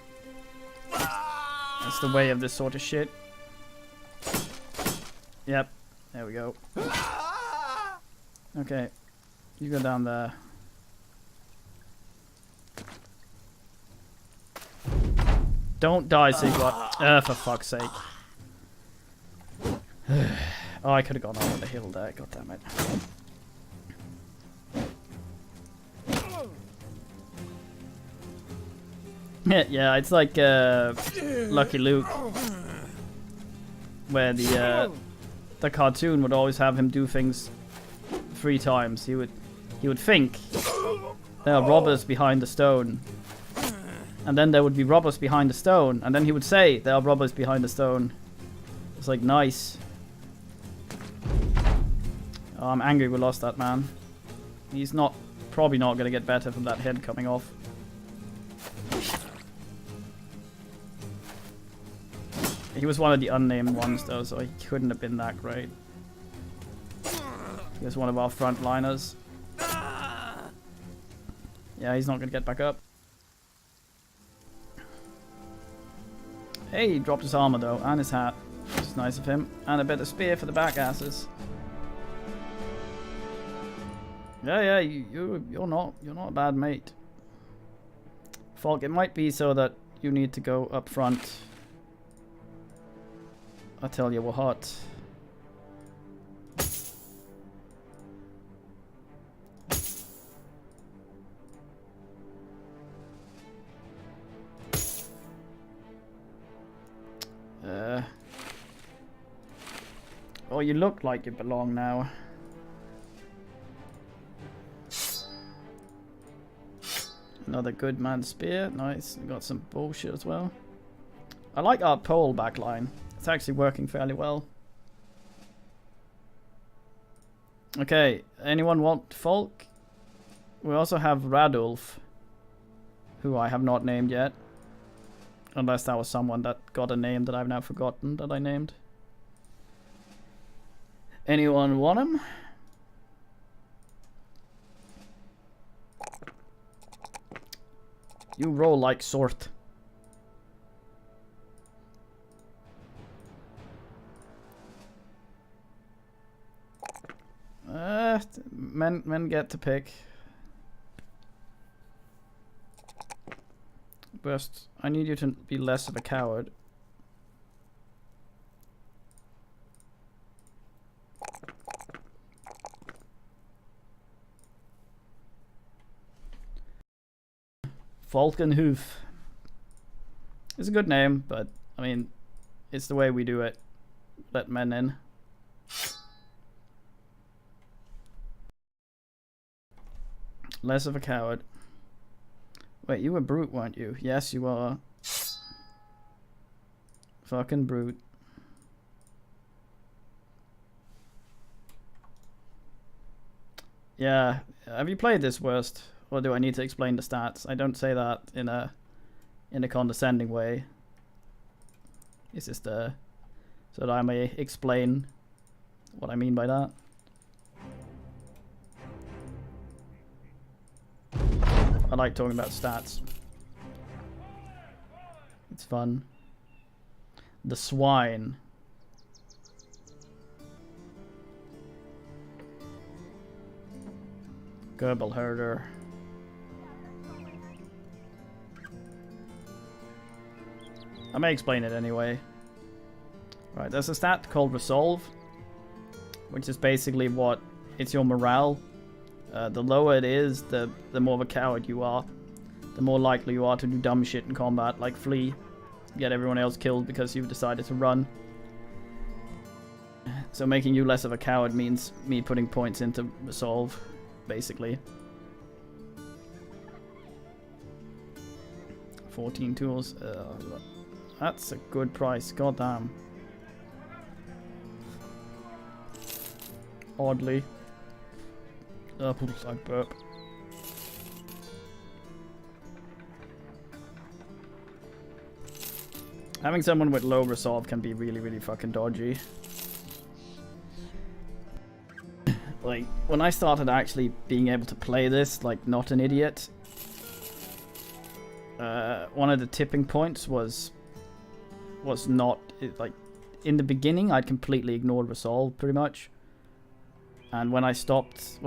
That's the way of this sort of shit. Yep, there we go. Okay, you go down there. Don't die, Sigvart. For fuck's sake. Oh, I could have gone over the hill there. God damn it. Yeah, it's like Lucky Luke, where the cartoon would always have him do things 3 times. He would think there are robbers behind the stone. And then there would be robbers behind the stone. And then he would say, there are robbers behind the stone. It's like, nice. Oh, I'm angry we lost that man. He's probably not going to get better from that head coming off. He was one of the unnamed ones though, so he couldn't have been that great. He was one of our frontliners. Yeah, he's not going to get back up. Hey, he dropped his armor though, and his hat. Which is nice of him. And a bit of spear for the back asses. Yeah, you're not a bad mate. Falk, it might be so that you need to go up front. I tell you what. Oh, you look like you belong now. Another good man spear. Nice. We got some bullshit as well. I like our pole backline. It's actually working fairly well. Okay. Anyone want Falk? We also have Radulf, who I have not named yet. Unless that was someone that got a name that I've now forgotten that I named. Anyone want him? You roll like sort. Men get to pick. Burst. I need you to be less of a coward. Falkenhoof. It's a good name, but I mean, it's the way we do it. Let men in. Less of a coward. Wait, you were brute, weren't you? Yes, you are. Fucking brute. Yeah. Have you played this worst? Or do I need to explain the stats? I don't say that in a condescending way. It's just so that I may explain what I mean by that. I like talking about stats. It's fun. The swine. Gerbil herder. I may explain it anyway. Right, there's a stat called Resolve, which is basically it's your morale. The lower it is, the more of a coward you are. the more likely you are to do dumb shit in combat, like flee, get everyone else killed because you've decided to run. So making you less of a coward means me putting points into resolve, basically. 14 tools. That's a good price. Goddamn. Oddly. I burp. Having someone with low resolve can be really, really fucking dodgy. Like, when I started actually being able to play this, like, not an idiot, one of the tipping points was not, like, in the beginning, I'd completely ignored resolve, pretty much. And when I stopped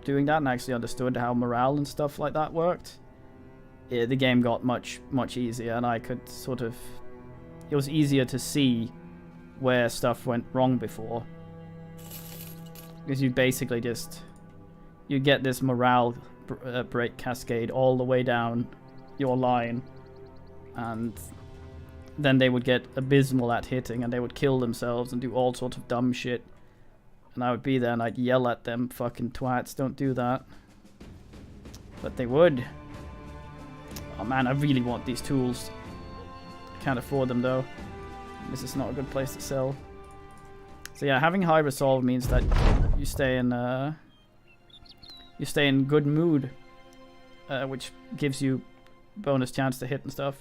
doing that and actually understood how morale and stuff like that worked, the game got much, much easier, and I could sort of, it was easier to see where stuff went wrong before. Because you basically just, you get this morale break cascade all the way down your line, and then they would get abysmal at hitting, and they would kill themselves and do all sorts of dumb shit. And I would be there and I'd yell at them, fucking twats, don't do that. But they would. Oh man, I really want these tools. Can't afford them though. This is not a good place to sell. So yeah, having high resolve means that you stay in good mood, which gives you bonus chance to hit and stuff.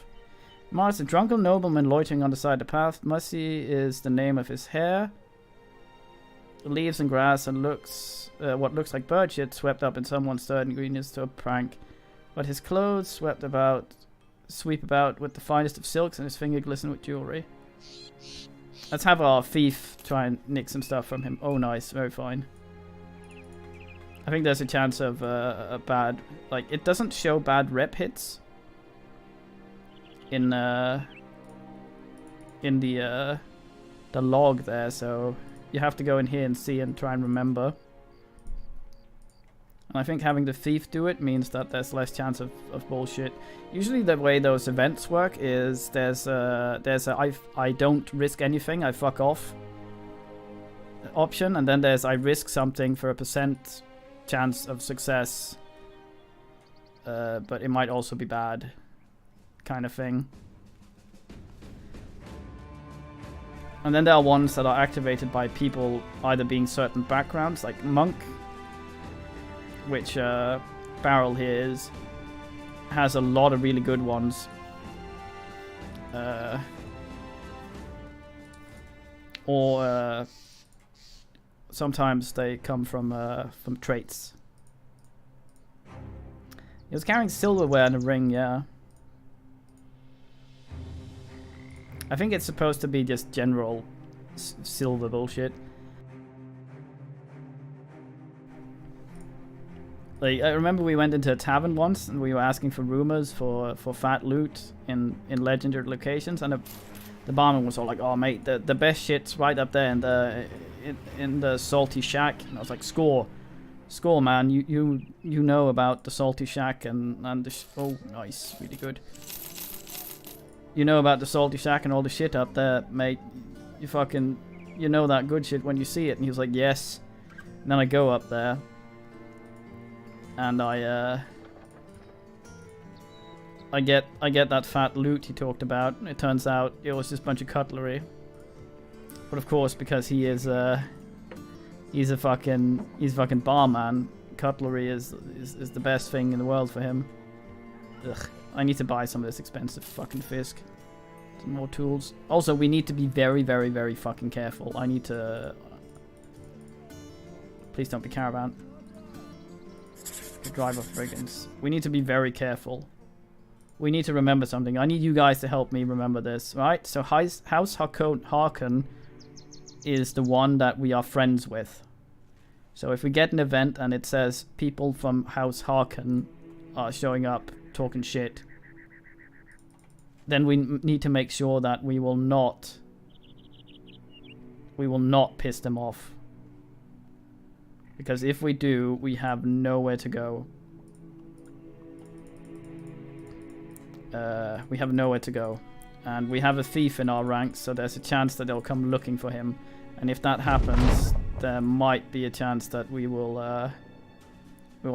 Mars, a drunken nobleman loitering on the side of the path. Mussy is the name of his hair. Leaves and grass and looks what looks like bird shit swept up in someone's stirred ingredients to a prank. But his clothes sweep about with the finest of silks, and his finger glisten with jewelry. Let's have our thief try and nick some stuff from him. Oh, nice. Very fine. I think there's a chance of a bad... Like, it doesn't show bad rep hits in the log there, so you have to go in here and see and try and remember. And I think having the thief do it means that there's less chance of bullshit. Usually the way those events work is there's a I don't risk anything, I fuck off option, and then there's I risk something for a % chance of success, but it might also be bad kind of thing. And then there are ones that are activated by people either being certain backgrounds, like Monk, which Barrel here has a lot of really good ones. Or sometimes they come from traits. He was carrying silverware and a ring, yeah. I think it's supposed to be just general silver bullshit. Like, I remember we went into a tavern once and we were asking for rumors for fat loot in legendary locations, and the barman was all like, "Oh mate, the best shit's right up there in the Salty Shack." And I was like, "Score, man! You know about the Salty Shack and the oh nice, really good. You know about the Salty Shack and all the shit up there, mate. You know that good shit when you see it." And he was like, "Yes." And then I go up there, and I get that fat loot he talked about. It turns out it was just a bunch of cutlery. But of course, because he's a fucking barman, cutlery is the best thing in the world for him. Ugh. I need to buy some of this expensive fucking Fisk. Some more tools. Also, we need to be very, very, very fucking careful. I need to... Please don't be Caravan. The driver of brigands. We need to be very careful. We need to remember something. I need you guys to help me remember this, right? So House Harkon is the one that we are friends with. So if we get an event and it says people from House Harkon are showing up talking shit, then we need to make sure that we will not piss them off. Because if we do, we have nowhere to go. we have nowhere to go. And we have a thief in our ranks, so there's a chance that they'll come looking for him. And if that happens, there might be a chance that we will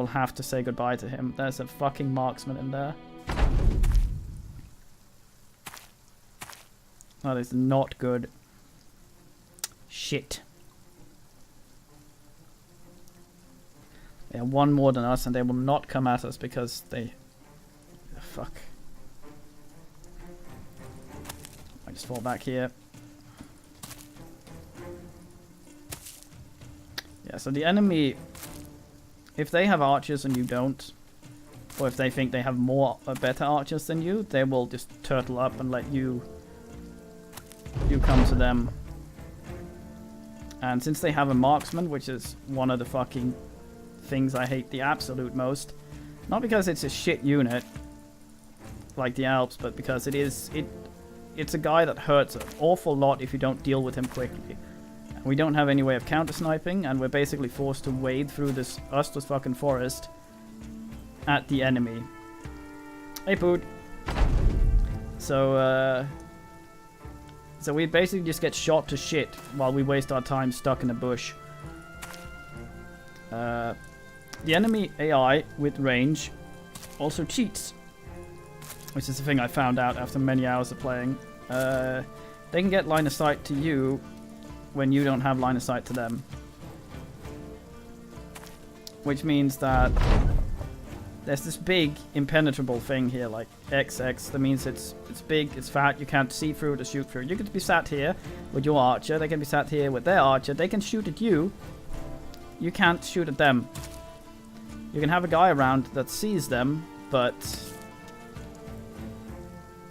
have to say goodbye to him. There's a fucking marksman in there. That is not good. Shit. They are one more than us, and they will not come at us because they... Fuck. I just fall back here. Yeah, so the enemy... If they have archers and you don't, or if they think they have better archers than you, they will just turtle up and let you come to them. And since they have a marksman, which is one of the fucking things I hate the absolute most, not because it's a shit unit like the Alps, but because it's a guy that hurts an awful lot if you don't deal with him quickly. And we don't have any way of counter sniping, and we're basically forced to wade through this fucking forest at the enemy. Hey, Pood. So we basically just get shot to shit while we waste our time stuck in a bush. The enemy AI with range also cheats, which is the thing I found out after many hours of playing. They can get line of sight to you when you don't have line of sight to them. Which means that there's this big impenetrable thing here, like XX. That means it's big, it's fat, you can't see through it or shoot through it. You can be sat here with your archer, they can be sat here with their archer, they can shoot at you. You can't shoot at them. You can have a guy around that sees them, but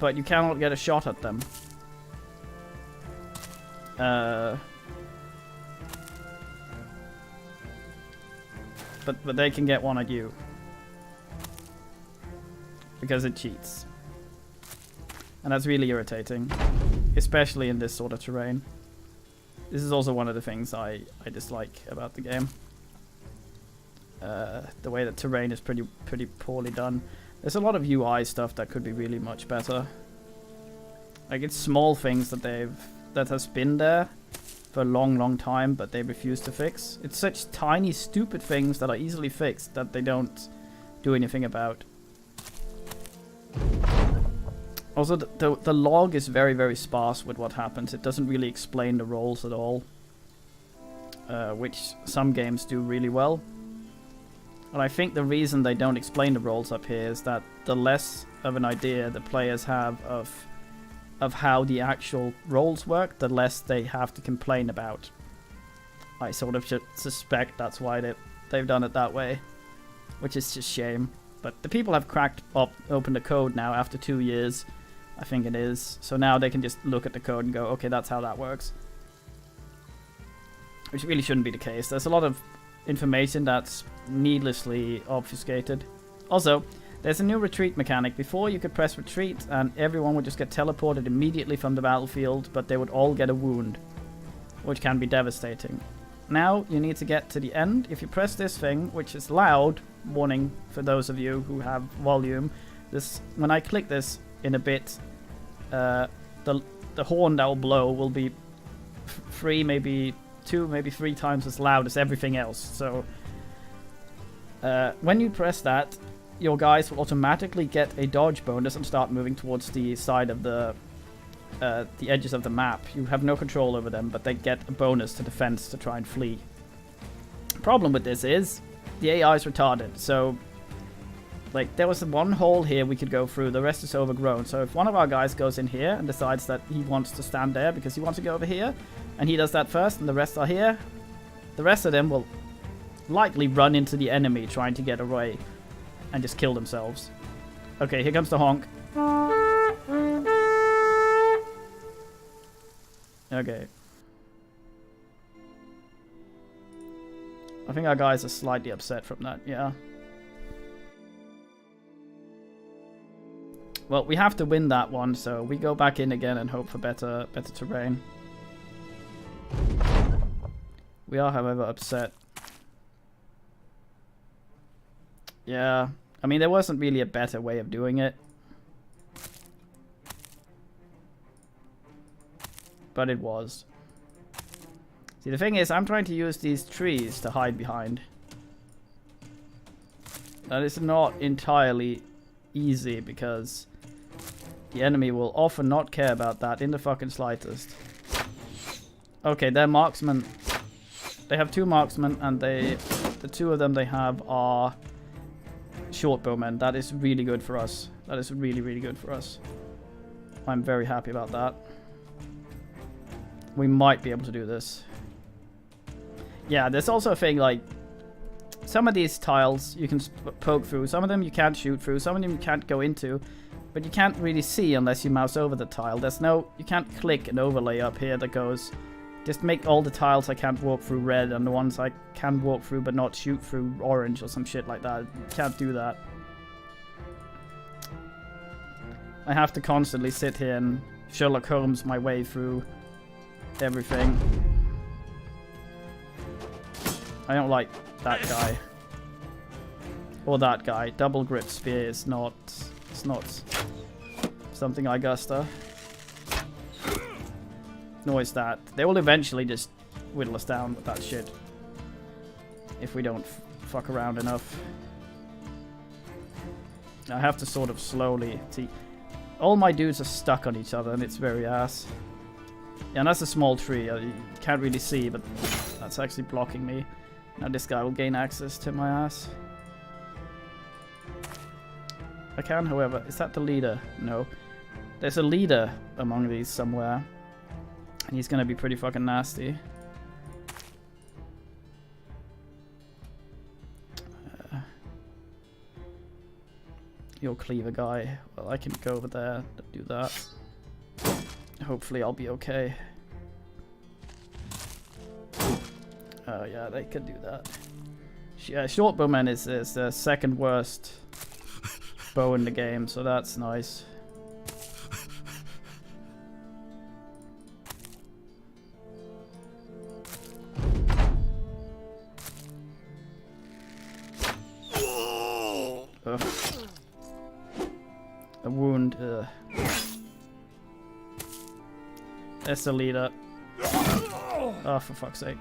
you cannot get a shot at them. But they can get one at you. Because it cheats. And that's really irritating. Especially in this sort of terrain. This is also one of the things I dislike about the game. The way that terrain is pretty poorly done. There's a lot of UI stuff that could be really much better. Like, it's small things that has been there for a long time, but they refuse to fix. It's such tiny, stupid things that are easily fixed that they don't do anything about. Also, the log is very sparse with what happens. It doesn't really explain the roles at all, which some games do really well. And I think the reason they don't explain the roles up here is that the less of an idea the players have of how the actual roles work, the less they have to complain about. I sort of suspect that's why they've done it that way, which is just shame. But the people have cracked open the code now after 2 years, I think it is. So now they can just look at the code and go, okay, that's how that works. Which really shouldn't be the case. There's a lot of information that's needlessly obfuscated. Also, there's a new retreat mechanic. Before, you could press retreat and everyone would just get teleported immediately from the battlefield, but they would all get a wound, which can be devastating. Now, you need to get to the end. If you press this thing, which is loud, warning for those of you who have volume, when I click this in a bit, the horn that will blow will be 3, maybe 2, maybe 3 times as loud as everything else. So, when you press that, your guys will automatically get a dodge bonus and start moving towards the side of the edges of the map. You have no control over them, but they get a bonus to defense to try and flee. Problem with this is the AI is retarded. So, like, there was one hole here we could go through. The rest is overgrown. So if one of our guys goes in here and decides that he wants to stand there because he wants to go over here, and he does that first, and the rest are here, the rest of them will likely run into the enemy trying to get away and just kill themselves. Okay, here comes the honk. Okay. I think our guys are slightly upset from that, yeah. Well, we have to win that one, so we go back in again and hope for better terrain. We are, however, upset. Yeah, I mean, there wasn't really a better way of doing it. but it was. See, the thing is, I'm trying to use these trees to hide behind. That is not entirely easy because the enemy will often not care about that in the fucking slightest. Okay, they're marksmen. They have 2 marksmen, and the 2 of them they have are short bowmen. That is really good for us. That is really, really good for us. I'm very happy about that. We might be able to do this. Yeah, there's also a thing like some of these tiles you can poke through. Some of them you can't shoot through. Some of them you can't go into. But you can't really see unless you mouse over the tile. There's no... You can't click an overlay up here that goes... Just make all the tiles I can't walk through red and the ones I can walk through but not shoot through orange or some shit like that. You can't do that. I have to constantly sit here and Sherlock Holmes my way through everything. I don't like that guy. Or that guy. Double grip spear is not... It's not something I guster. Nor is that. They will eventually just whittle us down with that shit. If we don't fuck around enough. I have to sort of slowly... See, all my dudes are stuck on each other and it's very ass. Yeah, and that's a small tree. You can't really see, but that's actually blocking me. Now this guy will gain access to my ass. I can, however... Is that the leader? No. There's a leader among these somewhere. And he's gonna be pretty fucking nasty. Your cleaver guy. Well, I can go over there and do that. Hopefully I'll be okay. Oh yeah, they can do that. Yeah, short bowman is the second worst bow in the game, so that's nice. Ugh. A wound. That's the leader. Oh, for fuck's sake.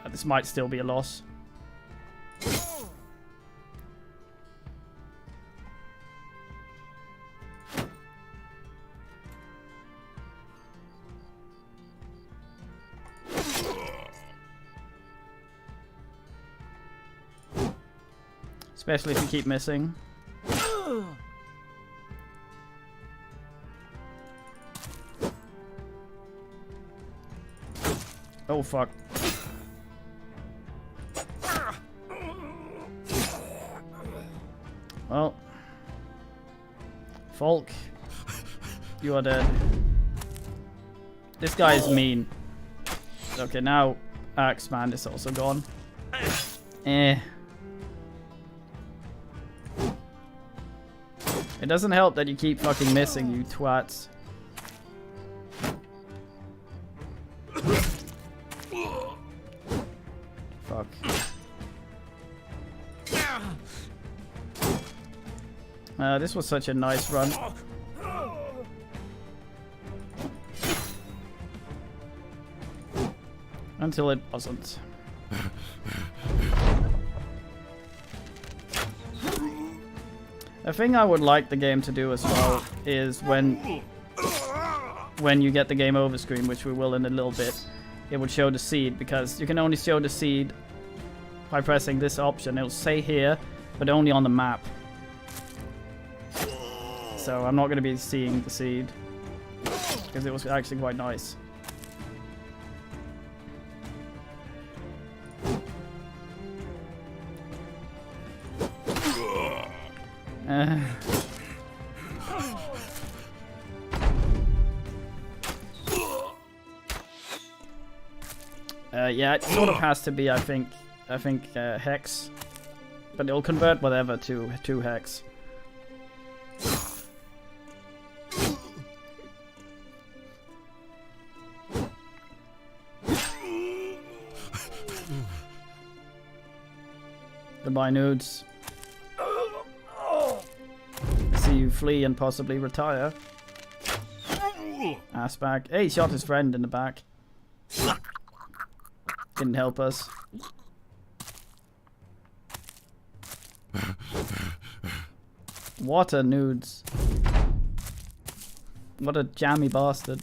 Yeah, this might still be a loss. Especially if you keep missing. Oh fuck. Well. Falk. You are dead. This guy is mean. Okay, now Axeman is also gone. Eh. It doesn't help that you keep fucking missing, you twats. Fuck. This was such a nice run. Until it wasn't. A thing I would like the game to do as well is when you get the game over screen, which we will in a little bit, it would show the seed, because you can only show the seed by pressing this option. It'll say here, but only on the map. So I'm not going to be seeing the seed, because it was actually quite nice. Yeah, it sort of has to be, I think hex, but it'll convert whatever to hex. Goodbye, nudes. I see you flee and possibly retire. Ass back. Hey, he shot his friend in the back. Didn't help us. What a nudes. What a jammy bastard.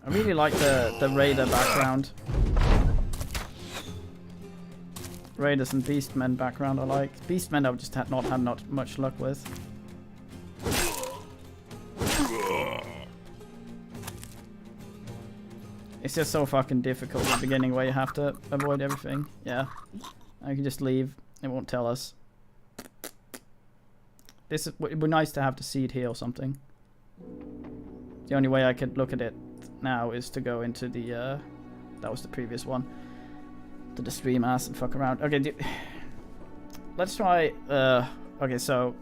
I really like the Raider background. Raiders and Beastmen background I like. Beastmen I've just not had much luck with. It's just so fucking difficult at the beginning where you have to avoid everything. Yeah. I can just leave. It won't tell us. This is, it would be nice to have the seed here or something. The only way I could look at it now is to go into the that was the previous one. To the stream ass and fuck around. Okay, let's try okay, so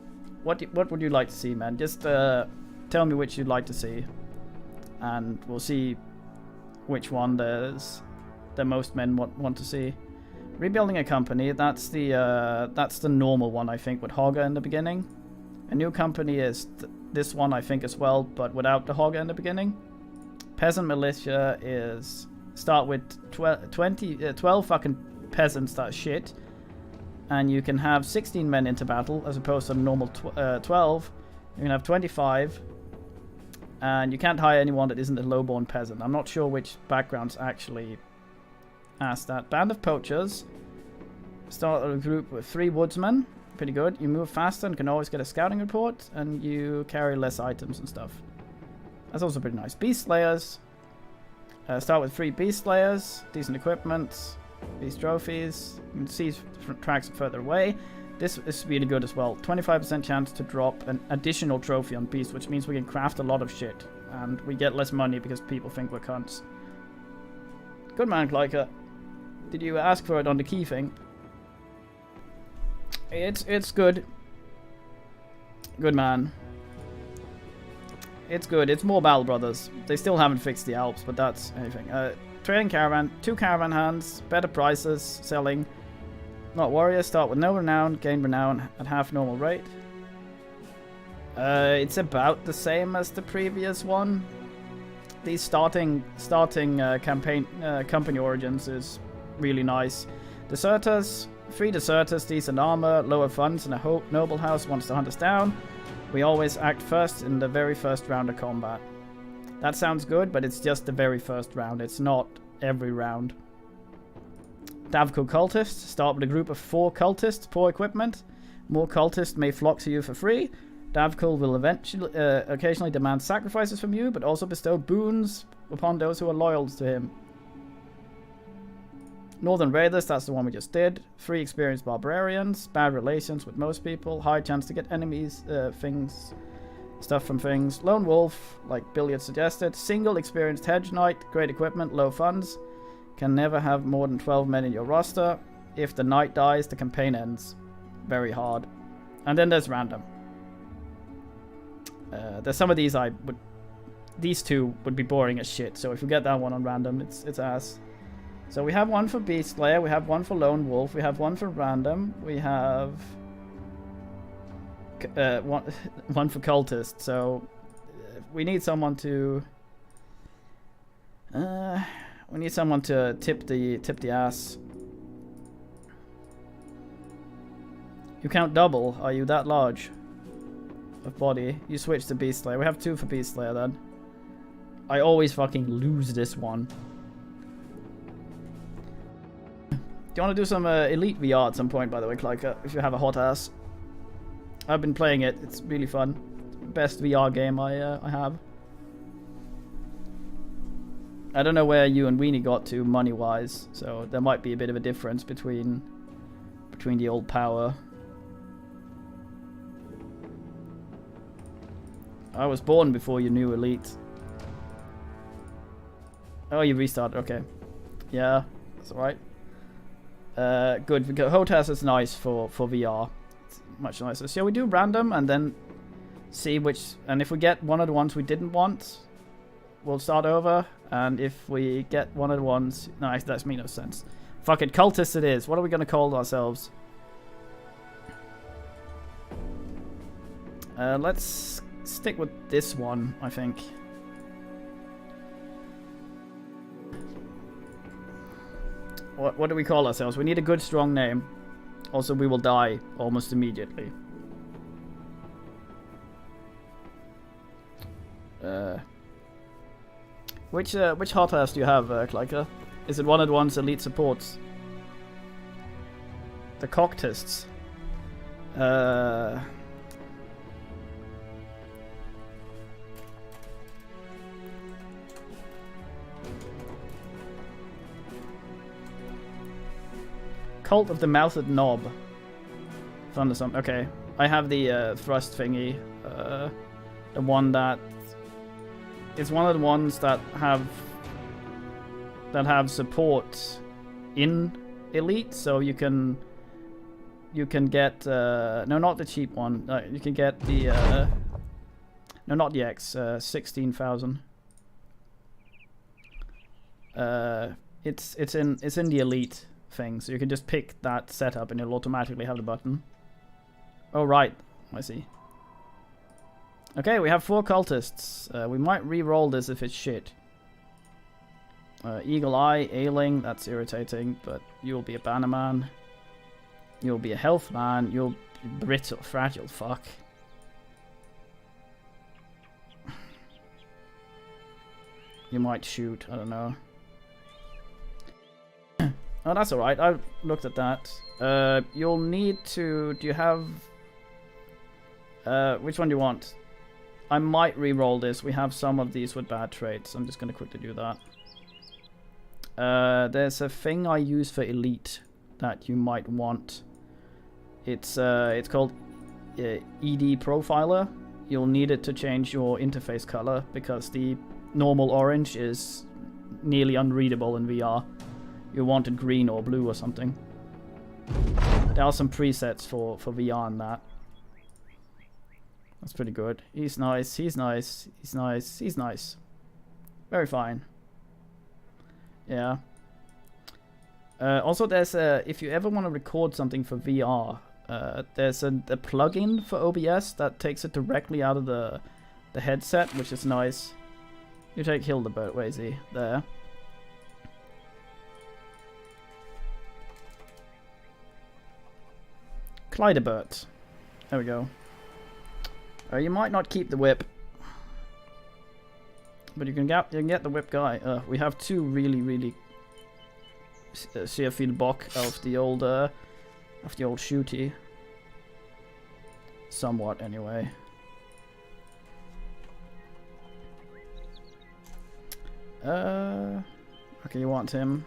what would you like to see, man? Just tell me which you'd like to see. And we'll see which one the most men want to see. Rebuilding a company, that's the normal one, I think, with Hogger in the beginning. A new company is this one, I think, as well, but without the Hogger in the beginning. Peasant militia is start with 12 fucking peasants that shit, and you can have 16 men into battle as opposed to normal 12. You can have 25, and you can't hire anyone that isn't a lowborn peasant. I'm not sure which backgrounds actually ask that. Band of poachers. Start a group with 3 woodsmen. Pretty good. You move faster and can always get a scouting report, and you carry less items and stuff. That's also pretty nice. Beast slayers. Start with 3 beast slayers. Decent equipment. Beast trophies. You can see tracks further away. This is really good as well. 25% chance to drop an additional trophy on beast, which means we can craft a lot of shit. And we get less money because people think we're cunts. Good man, Kleiker. Did you ask for it on the key thing? It's good. Good man. It's good. It's more Battle Brothers. They still haven't fixed the Alps, but that's anything. Trading caravan. 2 caravan hands. Better prices. Selling. Not warriors. Start with no renown. Gain renown at half normal rate. It's about the same as the previous one. The starting campaign company origins is really nice. Deserters. 3 deserters, decent armor, lower funds, and a noble house wants to hunt us down. We always act first in the very first round of combat. That sounds good, but it's just the very first round. It's not every round. Davko cultists. Start with a group of 4 cultists, poor equipment. More cultists may flock to you for free. Davkul will eventually, occasionally demand sacrifices from you, but also bestow boons upon those who are loyal to him. Northern Raiders, that's the one we just did. 3 experienced barbarians, bad relations with most people, high chance to get enemies, things, stuff from things. Lone Wolf, like Billiard suggested. Single experienced hedge knight, great equipment, low funds. Can never have more than 12 men in your roster. If the knight dies, the campaign ends. Very hard. And then there's random. There's some of these these 2 would be boring as shit. So if you get that one on random, it's ass. So we have one for Beast Slayer, we have one for Lone Wolf, we have one for random, we have one for cultist. So we need someone to tip the ass. You count double. Are you that large of body? You switch to Beast Slayer. We have 2 for Beast Slayer then. I always fucking lose this one. Do you want to do some Elite VR at some point, by the way, Kleiker, if you have a hot ass? I've been playing it. It's really fun. Best VR game I have. I don't know where you and Weenie got to money-wise, so there might be a bit of a difference between the old power. I was born before you knew Elite. Oh, you restarted. Okay. Yeah, that's alright. Good, because HOTAS is nice for VR. It's much nicer. Shall we do random and then see which... And if we get one of the ones we didn't want, we'll start over. And if we get one of the ones... No, that makes no sense. Fuck it, cultists it is. What are we going to call ourselves? Let's stick with this one, I think. What do we call ourselves? We need a good, strong name. Also, we will die almost immediately. Which hot ass do you have, Kliker? Is it one of the ones Elite supports? The Coctists. Cult of the Mouthed Knob. Thunderstorm. Okay, I have the thrust thingy. The one that is one of the ones that have support in Elite, so you can get no, not the cheap one. You can get the no, not the X. 16,000. It's in the Elite thing, so you can just pick that setup and it'll automatically have the button. Oh right, I see. Okay, we have 4 cultists. We might re-roll this if it's shit. Eagle Eye, Ailing, that's irritating, but you'll be a banner man. You'll be a health man. You'll be brittle, fragile, fuck. You might shoot, I don't know. Oh, that's alright, I've looked at that. You'll need to... Do you have... which one do you want? I might re-roll this. We have some of these with bad traits. I'm just going to quickly do that. There's a thing I use for Elite that you might want. It's called ED Profiler. You'll need it to change your interface color because the normal orange is nearly unreadable in VR. You want it green or blue or something. There are some presets for VR and that. That's pretty good. He's nice, he's nice, he's nice, he's nice. Very fine. Yeah. Also, there's a... If you ever want to record something for VR, there's a plugin for OBS that takes it directly out of the headset, which is nice. You take Hildebert, where is he? There. Clydebert. There we go. You might not keep the whip, but you can get the whip guy. We have 2 really Seerfield Bock of the old shooty. Somewhat anyway. Okay, you want him.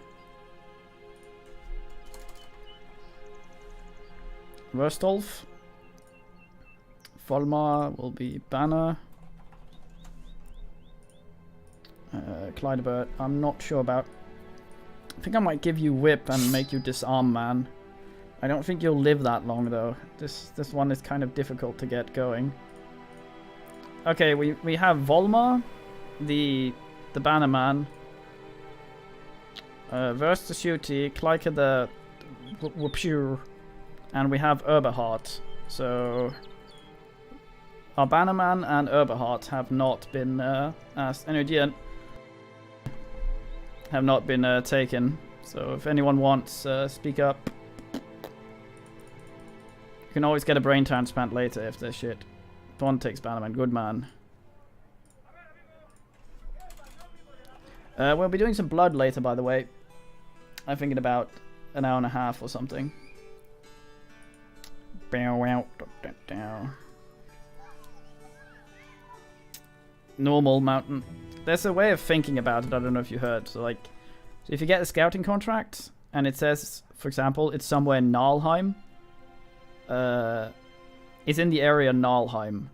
Rostolf. Volmar will be banner. Clydebert, I'm not sure about. I think I might give you whip and make you disarm man. I don't think you'll live that long though. This one is kind of difficult to get going. Okay, we have Volmar, the banner man. Verse the shooty, Klyka the whoopsure, and we have Eberhard. So our Bannerman and Eberhard have not been asked. Anyway, have not been taken. So if anyone wants, speak up. You can always get a brain transplant later if there's shit. Bond takes Bannerman. Good man. We'll be doing some blood later, by the way. I think in about an hour and a half or something. Normal mountain. There's a way of thinking about it. I don't know if you heard. So if you get a scouting contract and it says, for example, it's somewhere in Nalheim. It's in the area Nalheim.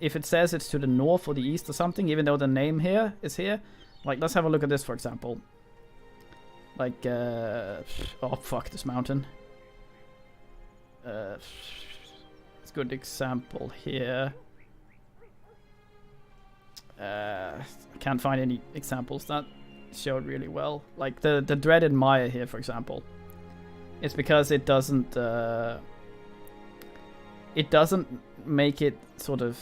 If it says it's to the north or the east or something, even though the name here is here. Like, let's have a look at this, for example. Like, oh fuck this mountain. It's a good example here. I can't find any examples that showed really well. Like the dreaded Mire here, for example. It's because it doesn't it doesn't make it sort of...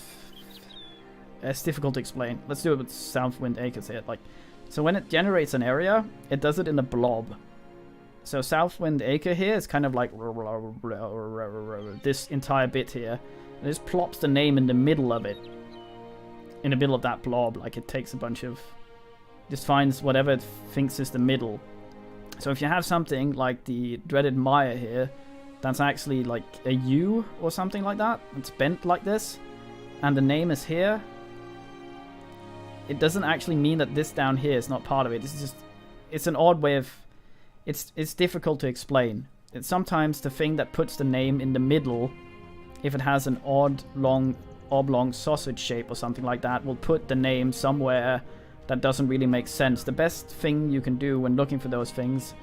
It's difficult to explain. Let's do it with Southwind Acres here. Like, so when it generates an area, it does it in a blob. So Southwind Acre here is kind of like this entire bit here. It just plops the name in the middle of it. In the middle of that blob. Like it takes a bunch of... Just finds whatever it thinks is the middle. So if you have something like the Dreaded Mire here, that's actually like a U or something like that. It's bent like this. And the name is here. It doesn't actually mean that this down here is not part of it. It's just... It's an odd way of... It's difficult to explain. It's sometimes the thing that puts the name in the middle, if it has an odd, long, oblong sausage shape or something like that, will put the name somewhere that doesn't really make sense. The best thing you can do when looking for those things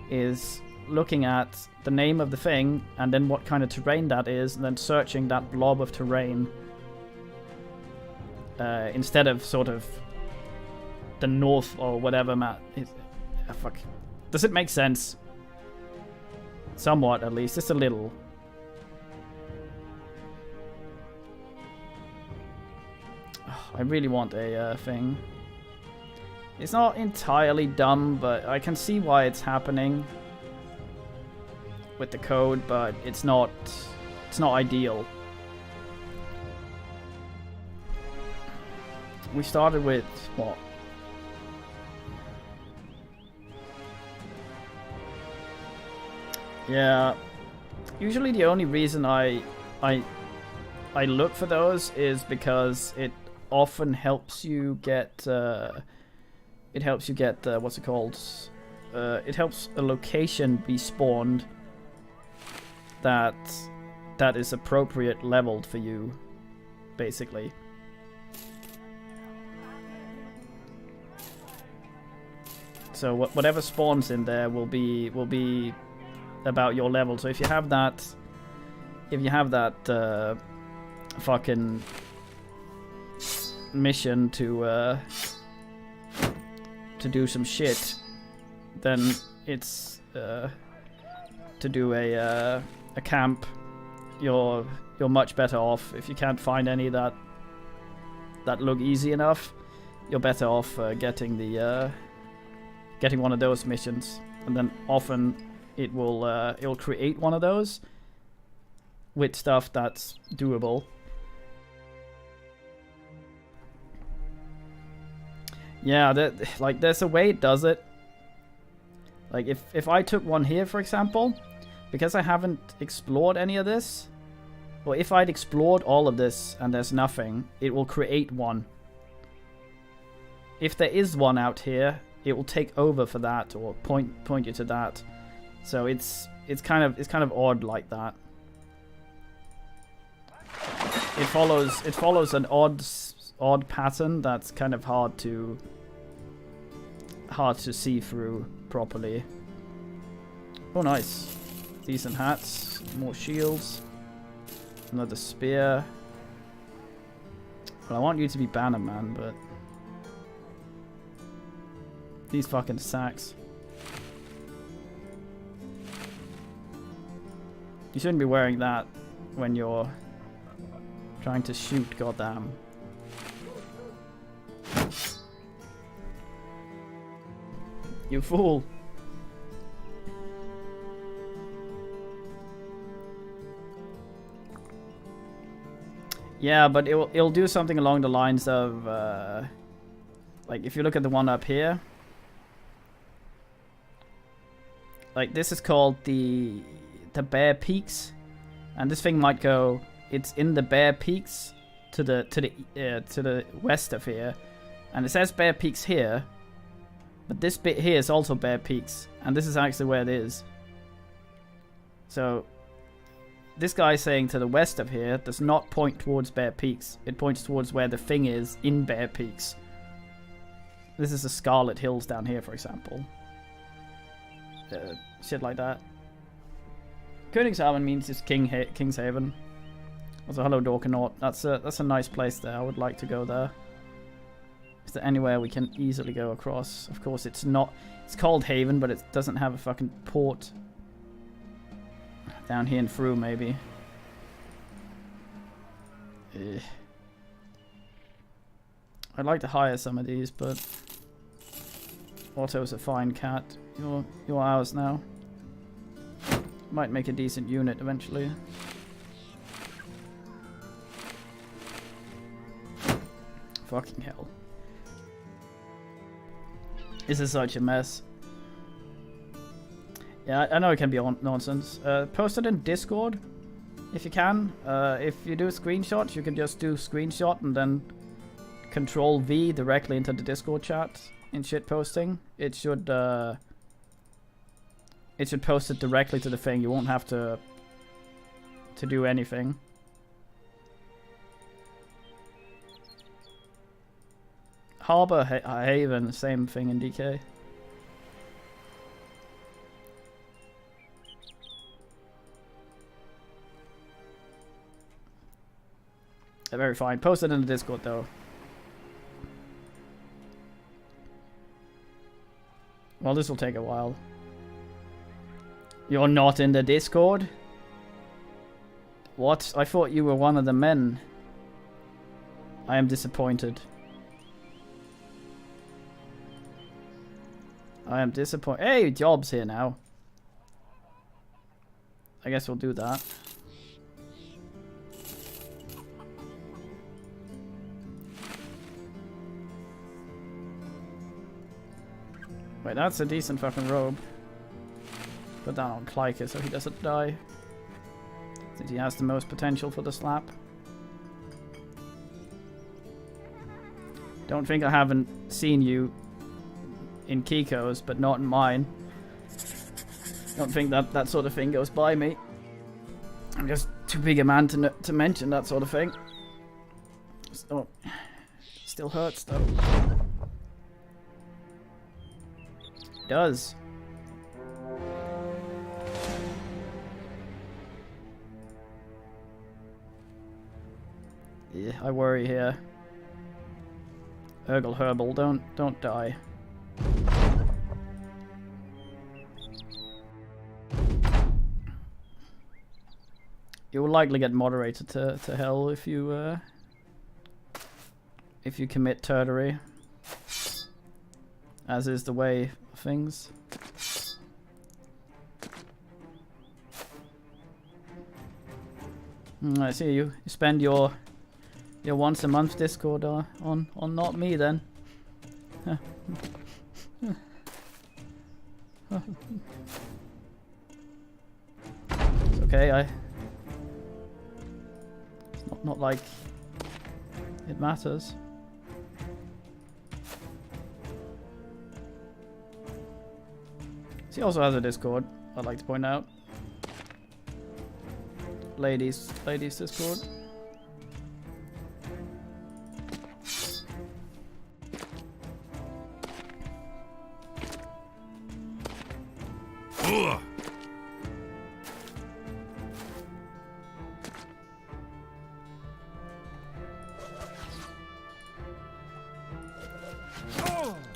is looking at the name of the thing and then what kind of terrain that is, and then searching that blob of terrain instead of sort of the north or whatever map. Fuck. Does it make sense? Somewhat, at least. Just a little. Oh, I really want a thing. It's not entirely dumb, but I can see why it's happening with the code, but it's not ideal. We started with what? Yeah, usually the only reason I look for those is because it often helps you get what's it called? It helps a location be spawned that is appropriate leveled for you, basically. So whatever spawns in there will be about your level. So if you have that fucking mission to do some shit, then it's to do a camp. You're much better off. If you can't find any that look easy enough, you're better off getting one of those missions, and then often it'll create one of those with stuff that's doable. Yeah, there's a way it does it. Like if I took one here, for example, because I haven't explored any of this, or if I'd explored all of this and there's nothing, it will create one. If there is one out here, it will take over for that or point you to that. So it's kind of odd like that. It follows an odd pattern that's kind of hard to see through properly. Oh, nice. Decent hats, more shields, another spear. Well, I want you to be Banner Man, but these fucking sacks. You shouldn't be wearing that when you're trying to shoot, goddamn. You fool. Yeah, but it'll do something along the lines of like if you look at the one up here, like this is called the Bare Peaks, and this thing might go, it's in the Bare Peaks to the west of here, and it says Bare Peaks here, but this bit here is also Bare Peaks, and this is actually where it is. So this guy saying to the west of here does not point towards Bare Peaks. It points towards where the thing is in Bare Peaks. This is the Scarlet Hills down here, for example. Shit like that. Königshaven means just Kingshaven. Also, hello Dorkanaut. That's a nice place there. I would like to go there. Is there anywhere we can easily go across? Of course, it's not. It's called Haven, but it doesn't have a fucking port. Down here in Frew, maybe. I'd like to hire some of these, but Otto's a fine cat. You're ours now. Might make a decent unit eventually. Fucking hell. This is such a mess. Yeah, I know it can be nonsense. Post it in Discord if you can. If you do screenshots, you can just do screenshot and then Control V directly into the Discord chat in shit posting. It should post it directly to the thing. You won't have to do anything. Harbor Haven, same thing in DK. Very fine. Post it in the Discord though. Well, this will take a while. You're not in the Discord? What? I thought you were one of the men. I am disappointed. I am disappointed. Hey, Job's here now. I guess we'll do that. Wait, that's a decent fucking robe. Put that on Clyker so he doesn't die. Since he has the most potential for the slap. Don't think I haven't seen you in Kiko's, but not in mine. Don't think that sort of thing goes by me. I'm just too big a man to mention that sort of thing. Still hurts though. Does. Yeah, I worry here. Urgle Herbal, don't die. You will likely get moderated to hell if you commit turdery. As is the way of things. I see you spend your once a month Discord on not me then. It's okay, it's not like it matters. He also has a Discord, I'd like to point out. Ladies Discord.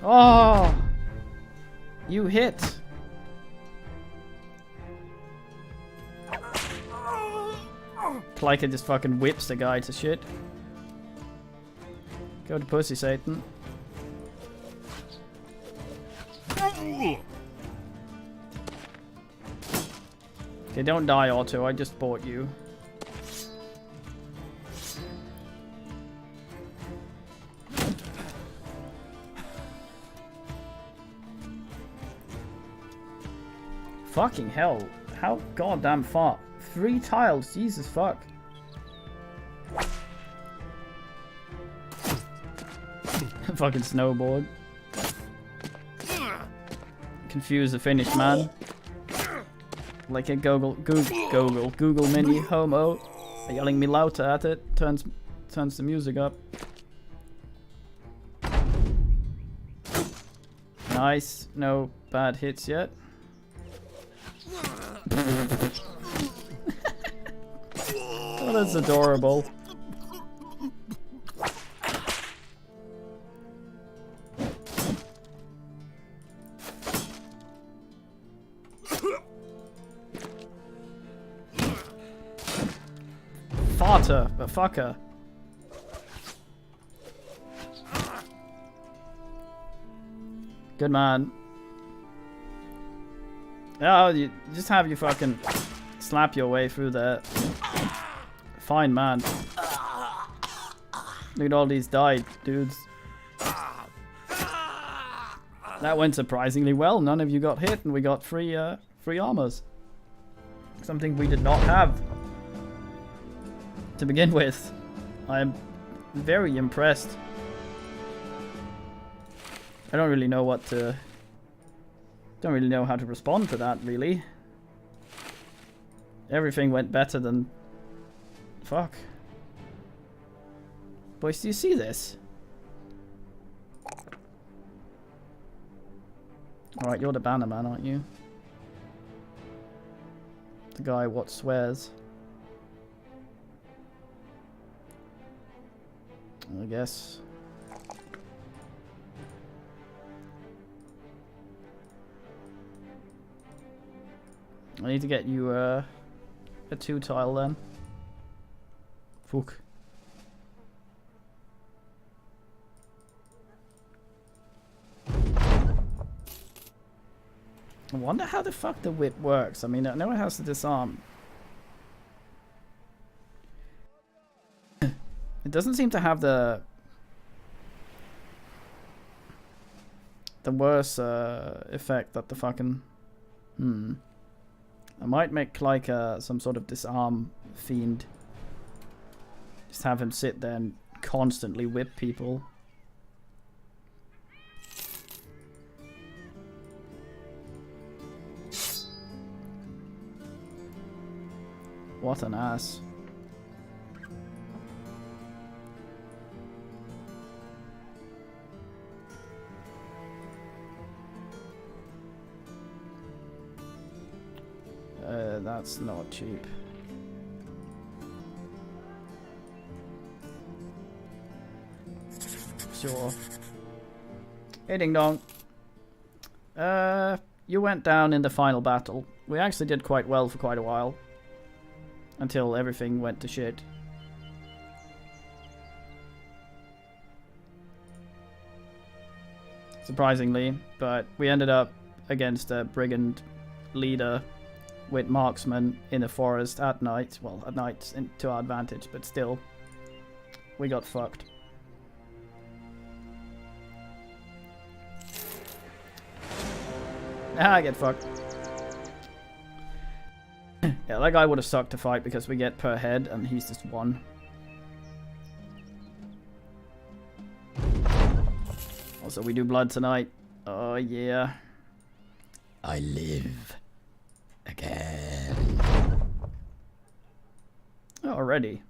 Oh! You hit! Clyker just fucking whips the guy to shit. Go to pussy, Satan. Okay, don't die, Otto. I just bought you. Fucking hell. How goddamn far? 3 tiles, Jesus fuck. Fucking snowboard. Confuse the Finnish man. Like a Google Mini homo. Yelling me louder at it. Turns the music up. Nice. No bad hits yet. Oh, that's adorable. Farter, a fucker. Good man. Oh, you just have you fucking slap your way through there. Fine, man. Look at all these died, dudes. That went surprisingly well. None of you got hit, and we got free armors. Something we did not have to begin with. I am very impressed. I don't really know what to... Don't really know how to respond to that, really. Everything went better than... Fuck. Boys, do you see this? Alright, you're the banner man, aren't you? The guy what swears. I guess. I need to get you a 2-tile then. Fuck. I wonder how the fuck the whip works. I mean, I know it has to disarm. It doesn't seem to have the worse effect that the fucking... I might make like some sort of disarm fiend. Just have him sit there and constantly whip people. What an ass. That's not cheap. Sure. Hey Ding Dong. You went down in the final battle. We actually did quite well for quite a while. Until everything went to shit. Surprisingly, but we ended up against a brigand leader with marksmen in the forest at night. Well, at night to our advantage, but still, we got fucked. I get fucked. Yeah, that guy would have sucked to fight because we get per head and he's just one. Also, we do blood tonight. Oh, yeah. I live again. Oh, already.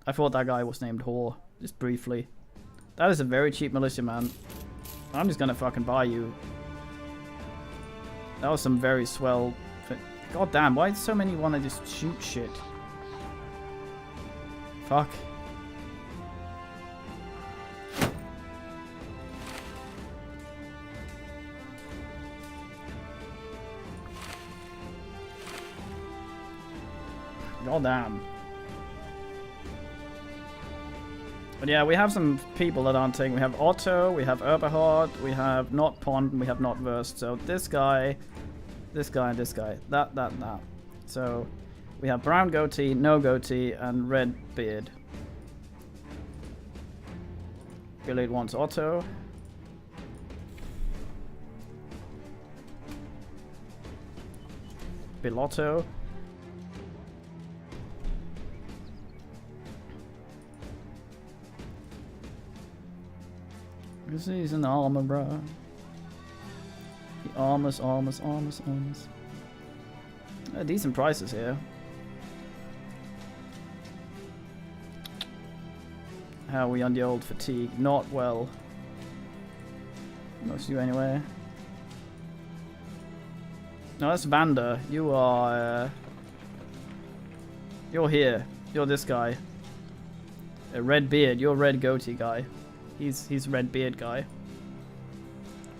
I thought that guy was named Whore, just briefly. That is a very cheap militia, man. I'm just gonna fucking buy you. That was some very swell... God damn, why do so many wanna just shoot shit? Fuck. God damn. But yeah, we have some people that aren't taking. We have Otto, we have Eberhard, we have not Pond, and we have not Verst. So this guy, this guy, and this guy. That. So we have brown goatee, no goatee, and red beard. Billy wants Otto. Bilotto. Because he's in the armor, bro. The armors. Decent prices here. How are we on the old fatigue? Not well. Most of you anyway. No, that's Vander. You are... you're here. You're this guy. A red beard. You're red goatee guy. He's red beard guy.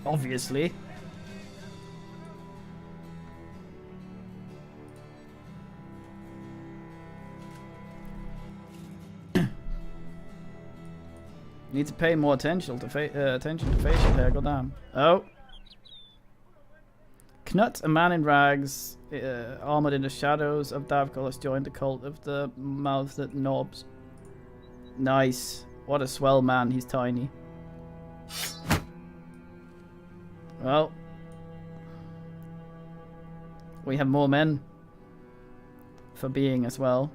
Obviously. Need to pay more attention to facial hair. Goddamn. Oh. Knut, a man in rags, armored in the shadows of Davkol, has joined the cult of the mouthed knobs. Nice. What a swell man. He's tiny. Well. We have more men for being as well.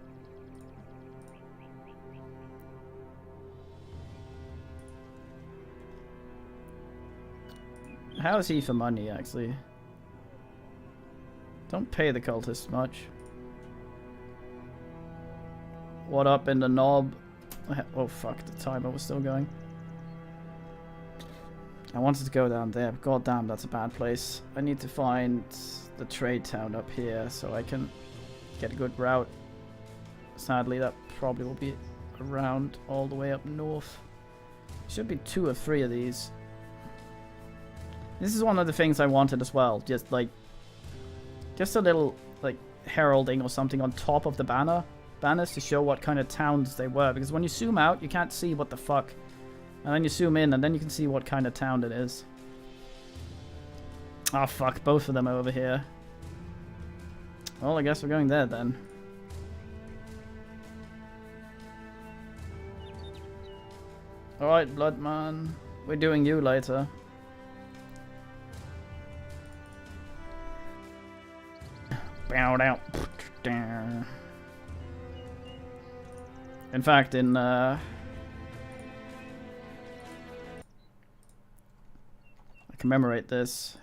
How is he for money, actually? Don't pay the cultists much. What up in the knob? Oh fuck, the timer was still going. I wanted to go down there. God damn, that's a bad place. I need to find the trade town up here so I can get a good route. Sadly, that probably will be around all the way up north. Should be 2 or 3 of these. This is one of the things I wanted as well. Just a little like heralding or something on top of the banners to show what kind of towns they were. Because when you zoom out, you can't see what the fuck. And then you zoom in, and then you can see what kind of town it is. Oh fuck, both of them are over here. Well, I guess we're going there then. Alright, Bloodman. We're doing you later. Bowed out. In fact, in I commemorate this.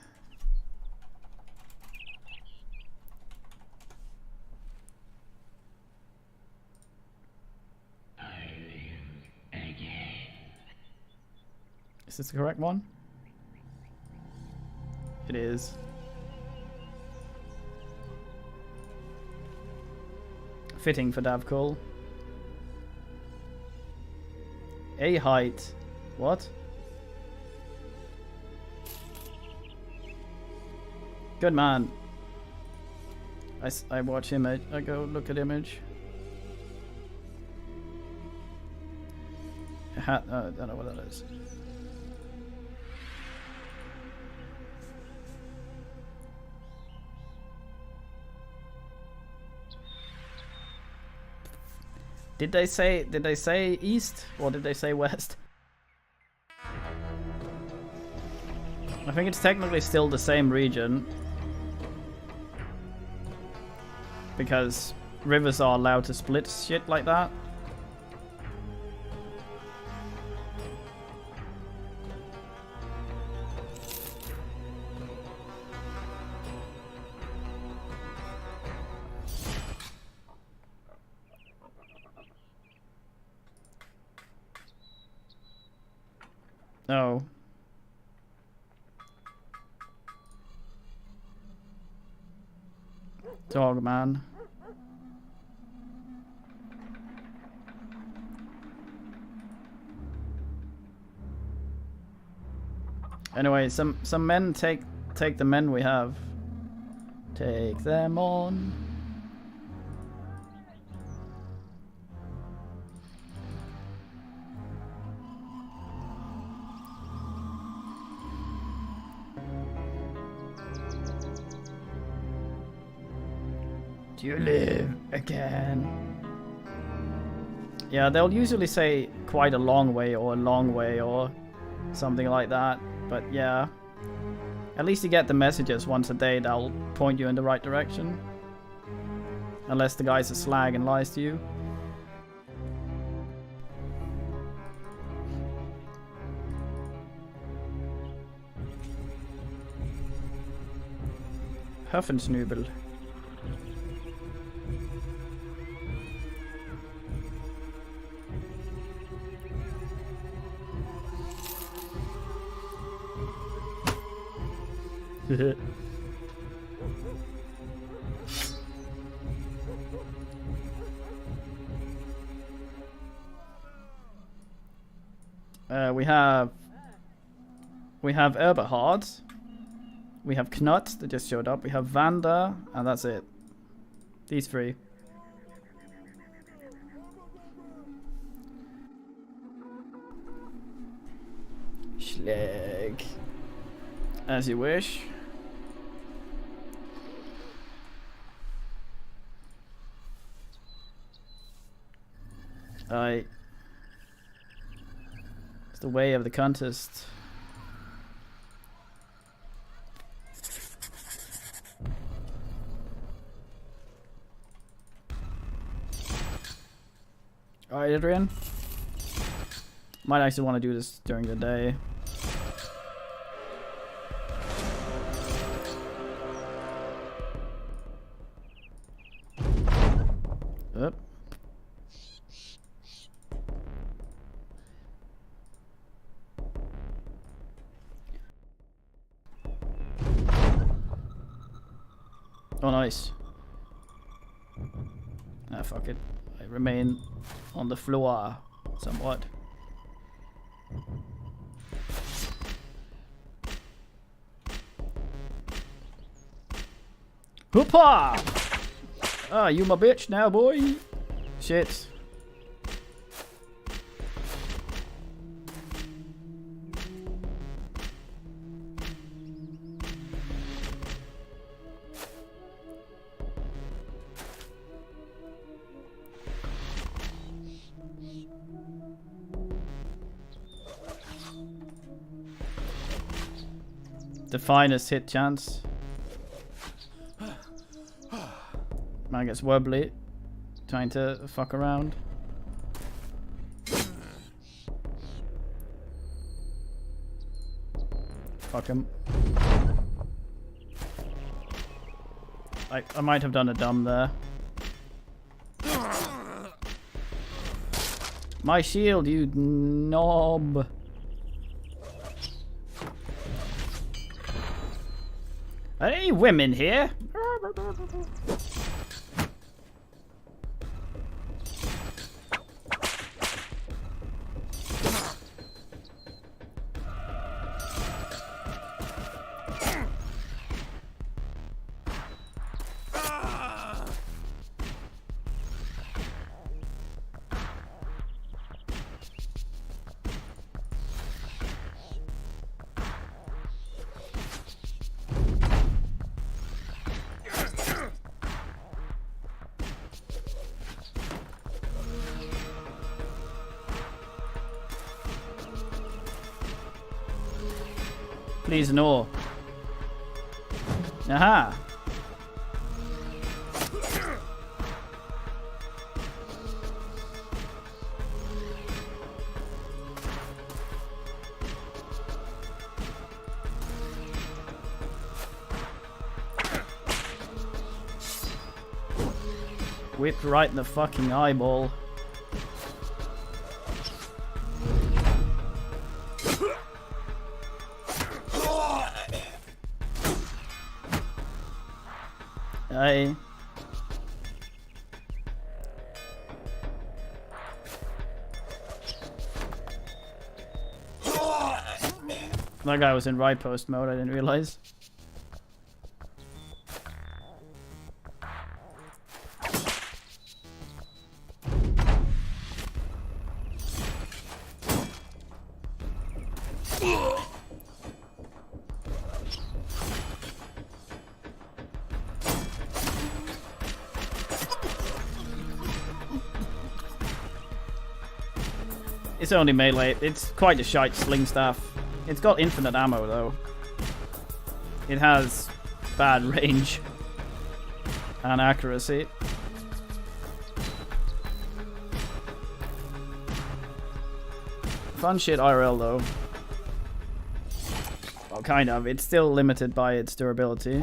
Is this the correct one? It is. Fitting for Davkol. A height. What? Good man. I watch image. I go look at image. I don't know what that is. Did they say east or did they say west? I think it's technically still the same region. Because rivers are allowed to split shit like that. Oh. Dog man. Anyway, some men take the men we have. Take them on. Do you live again? Yeah, they'll usually say quite a long way or something like that. But yeah, at least you get the messages once a day that'll point you in the right direction. Unless the guy's a slag and lies to you. Huffensnubel. we have Eberhard. We have Knut that just showed up. We have Vanda, and that's it. These 3. leg. As you wish. It's the way of the contest. Alright, Adrian. Might actually want to do this during the day. Oop. Oh, nice. Ah, fuck it. I remain on the floor somewhat. Hoopa! Ah, you my bitch now, boy. Shit. The finest hit chance. Man gets wobbly, trying to fuck around. Fuck him. I might have done a dumb there. My shield, you knob. Are there any women here? Please no. Aha. Whipped right in the fucking eyeball. Aye. That guy was in right post mode, I didn't realize. It's only melee. It's quite a shite sling staff. It's got infinite ammo though. It has bad range and accuracy. Fun shit IRL though. Well, kind of. It's still limited by its durability.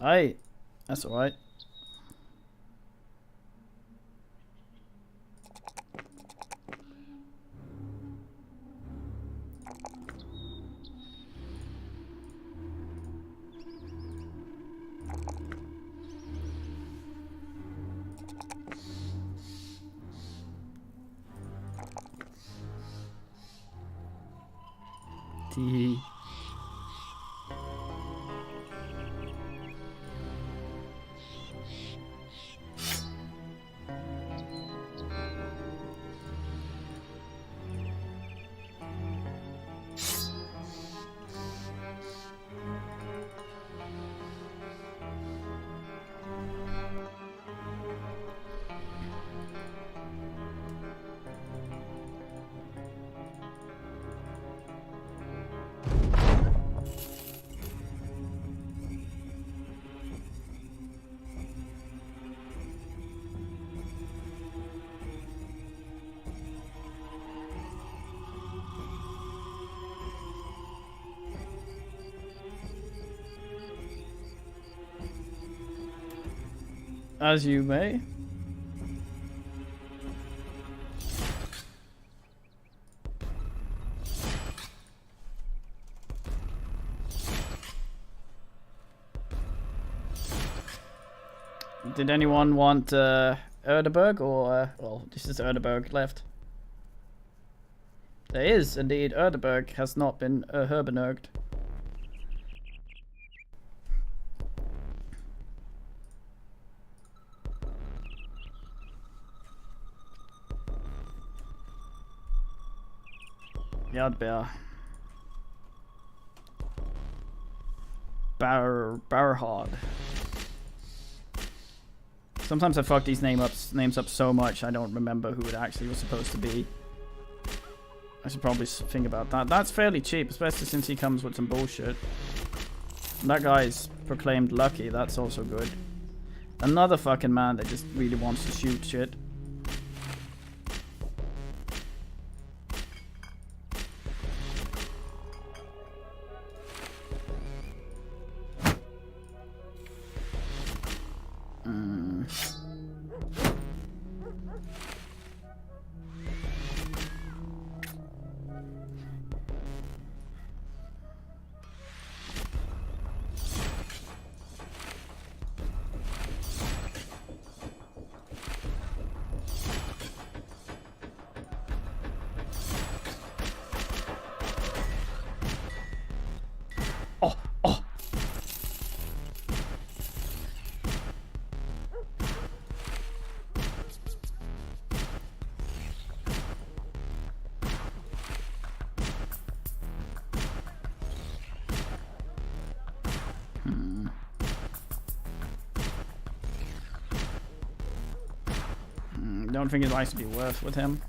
Aye, that's alright. Tee. As you may. Did anyone want Erdeberg or well, this is Erdeberg left. There is indeed Erdeberg has not been Herbenerged. Jadbeer. Barhard. Sometimes I fuck these names up so much I don't remember who it actually was supposed to be. I should probably think about that. That's fairly cheap, especially since he comes with some bullshit. And that guy's proclaimed lucky, that's also good. Another fucking man that just really wants to shoot shit. Don't think his life would be worth with him.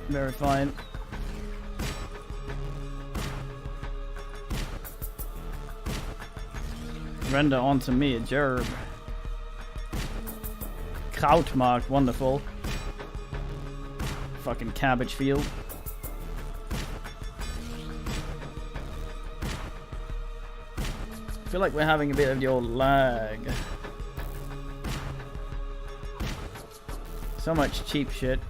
Very fine. Render onto me a gerb. Krautmark, wonderful. Fucking cabbage field. I feel like we're having a bit of the old lag. So much cheap shit.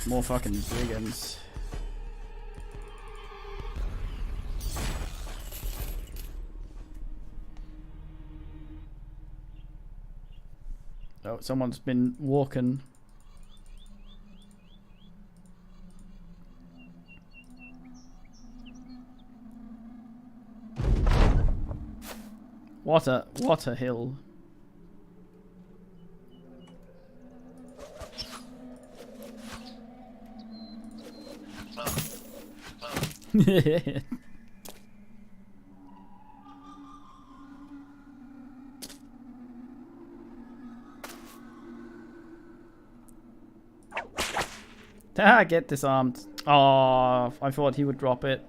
More fucking brigands. Oh, someone's been walking. What a hill. Ah, get disarmed. Oh, I thought he would drop it.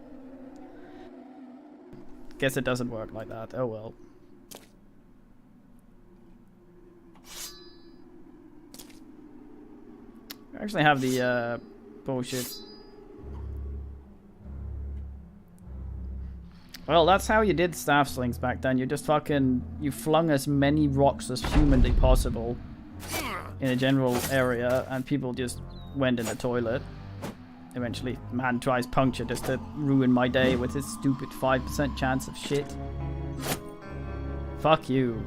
Guess it doesn't work like that. Oh well. I actually have the bullshit. Well, that's how you did staff slings back then. You just fucking... You flung as many rocks as humanly possible in a general area, and people just went in the toilet. Eventually, man tries puncture just to ruin my day with his stupid 5% chance of shit. Fuck you.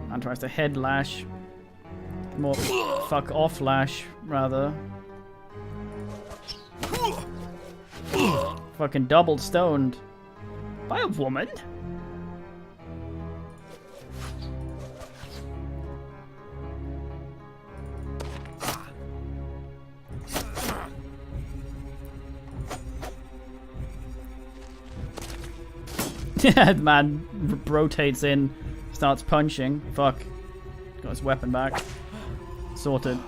Man tries to head lash. More fuck off lash, rather. Fucking double stoned. By a woman? Yeah, man rotates in, starts punching. Fuck. Got his weapon back. Sorted.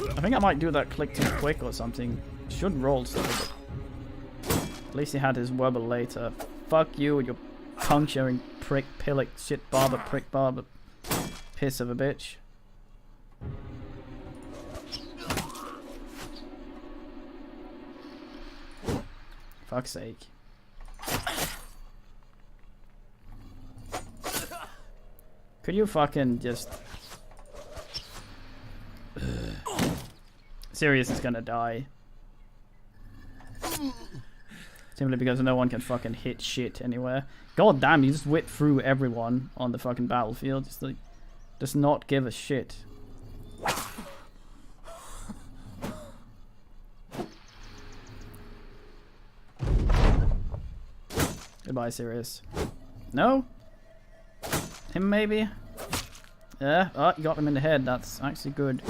I think I might do that click too quick or something. Should roll still, but at least he had his wobble later. Fuck you and your puncturing prick pillock shit barber prick barber piss of a bitch. Fuck's sake. Could you fucking just... Sirius is gonna die. Simply because no one can fucking hit shit anywhere. God damn, you just whip through everyone on the fucking battlefield. Just like, does not give a shit. Goodbye, Sirius. No? Him, maybe? Yeah. Oh, you got him in the head. That's actually good.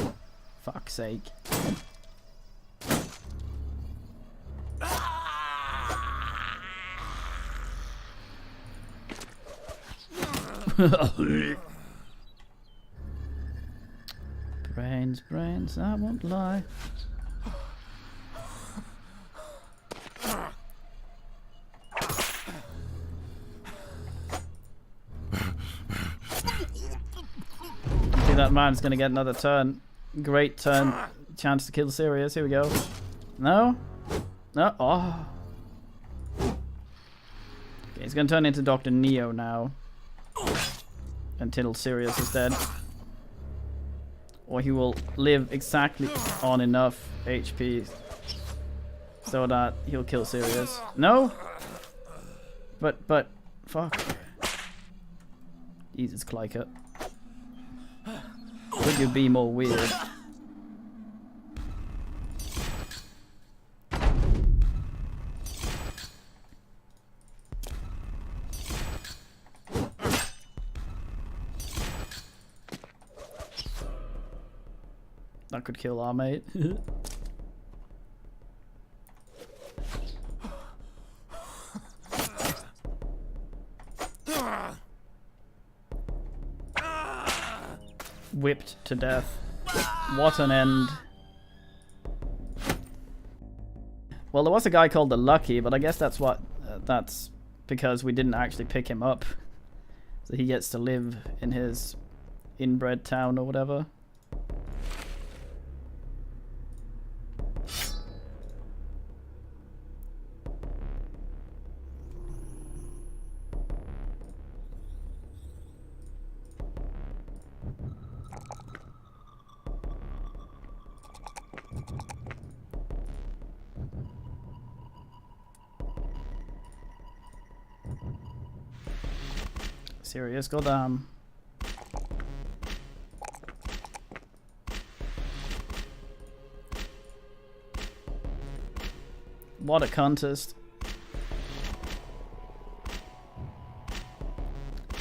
Fuck's sake. Brains, I won't lie. That man's gonna get another turn. Great turn. Chance to kill Sirius. Here we go. No? No? Oh. Okay, he's gonna turn into Dr. Neo now. Until Sirius is dead. Or he will live exactly on enough HP so that he'll kill Sirius. No? But, fuck. Jesus, Clyker. Could you be more weird? That could kill our mate. Whipped to death. What an end. Well, there was a guy called the Lucky, but I guess that's what that's because we didn't actually pick him up. So he gets to live in his inbred town or whatever. Sirius, go down. What a contest.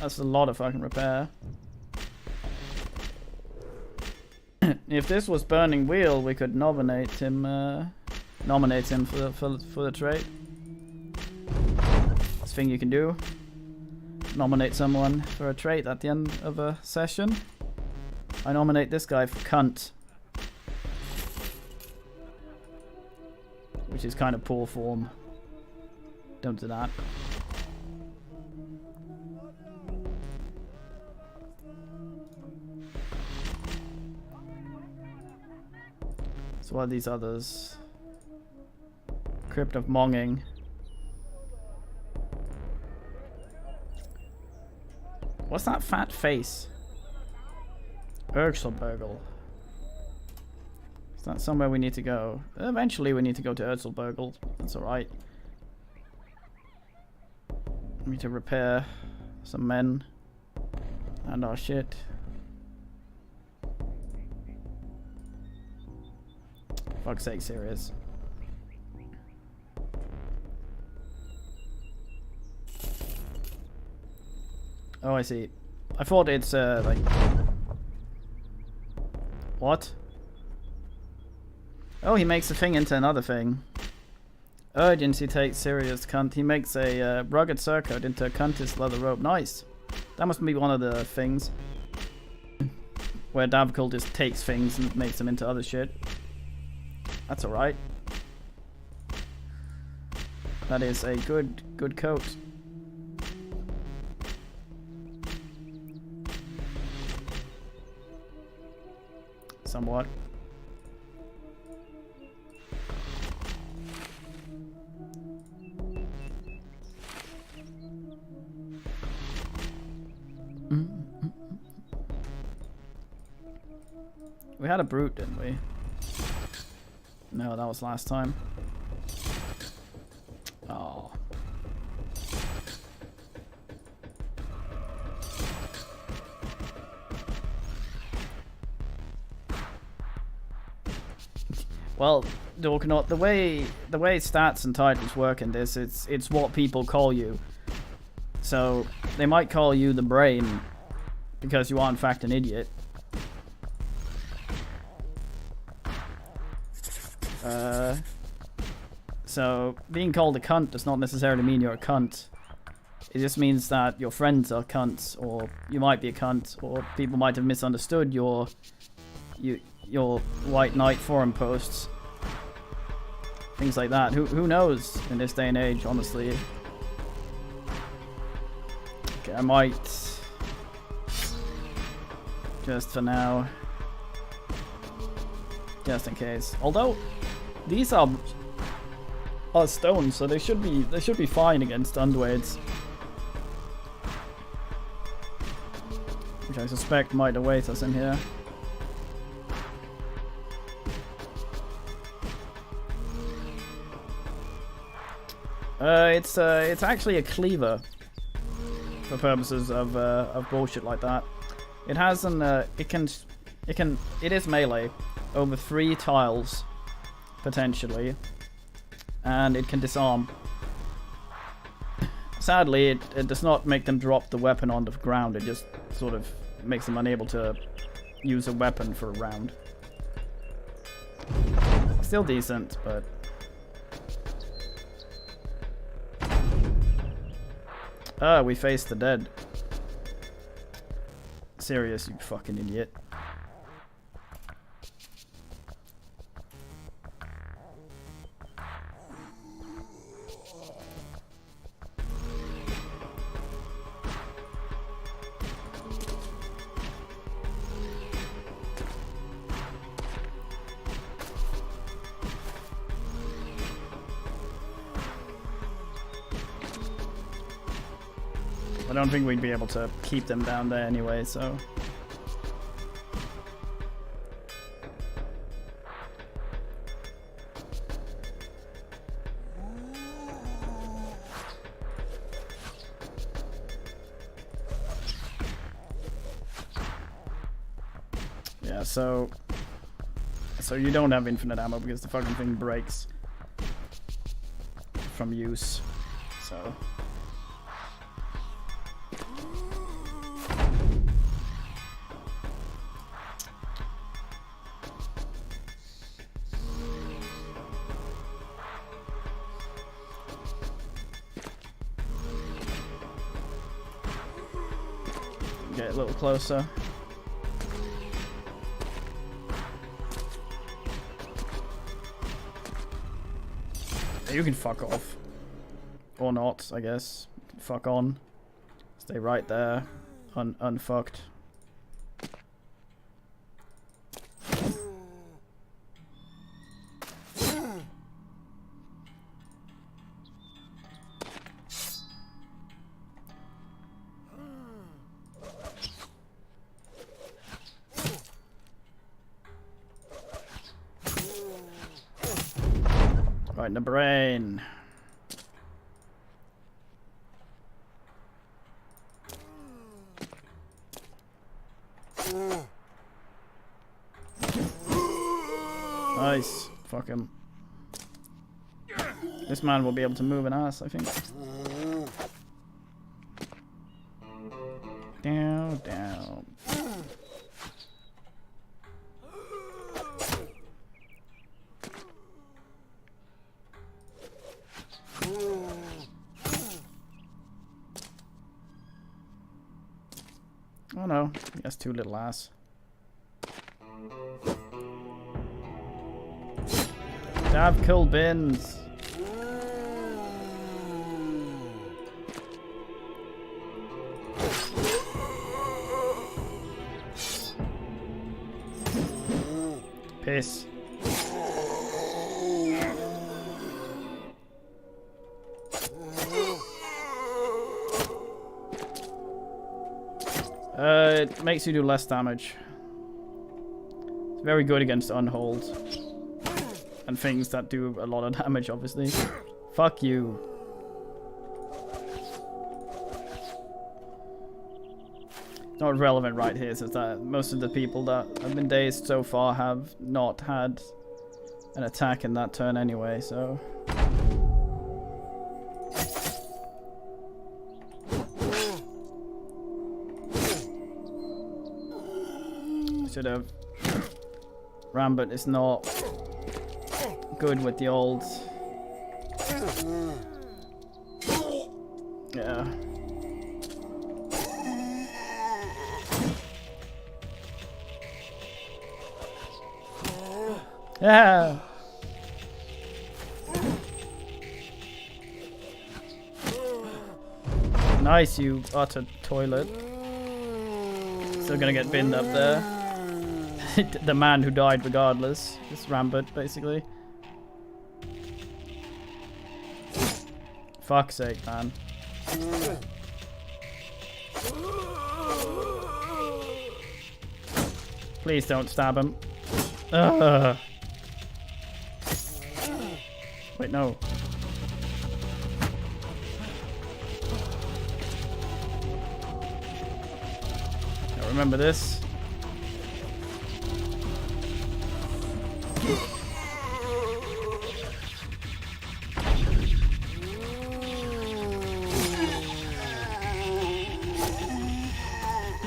That's a lot of fucking repair. If this was Burning Wheel, we could nominate him for the trait. This thing you can do. Nominate someone for a trait at the end of a session. I nominate this guy for cunt. Which is kind of poor form. Don't do that. So what are these others? Crypt of Monging. What's that fat face? Urzilbergel. Is that somewhere we need to go? Eventually we need to go to Urzilbergel. That's alright. We need to repair some men and our shit. Fuck's sake, serious. Oh, I see. I thought it's like... What? Oh, he makes a thing into another thing. Urgency takes Sirius cunt. He makes a rugged surcoat into a cuntist leather robe. Nice. That must be one of the things. Where Davkul just takes things and makes them into other shit. That's alright. That is a good coat. Somewhat. We had a brute, didn't we? No, that was last time. Oh. Well, Dorkanaut, the way stats and titles work in this, it's what people call you. So they might call you the brain because you are in fact an idiot. So being called a cunt does not necessarily mean you're a cunt. It just means that your friends are cunts, or you might be a cunt, or people might have misunderstood your White Knight forum posts. Things like that. Who knows in this day and age, honestly. Okay, I might just for now, just in case. Although these are stones, so they should be fine against Undwades, which I suspect might await us in here. It's actually a cleaver for purposes of bullshit like that. It has an it is melee over 3 tiles potentially, and it can disarm. Sadly, it does not make them drop the weapon on the ground. It just sort of makes them unable to use a weapon for a round. Still decent, but we face the dead. Serious, you fucking idiot. I don't think we'd be able to keep them down there anyway, so... Yeah, so you don't have infinite ammo because the fucking thing breaks from use, so... Get a little closer. You can fuck off. Or not, I guess. Fuck on. Stay right there. Unfucked. Right in the brain. Nice. Fuck him. This man will be able to move an ass, I think. Down, down. Oh no, he has too little ass. Dab kill bins. Piss. It makes you do less damage. It's very good against unhold. And things that do a lot of damage, obviously. Fuck you. Not relevant right here, since that most of the people that have been dazed so far have not had an attack in that turn anyway, so... Should have... Rambit is not good with the old... Yeah. Yeah. Nice, you utter toilet. Still gonna get binned up there. The man who died regardless. Just Rambit, basically. Fuck's sake, man. Please don't stab him. Ugh. Wait, no. Now remember this.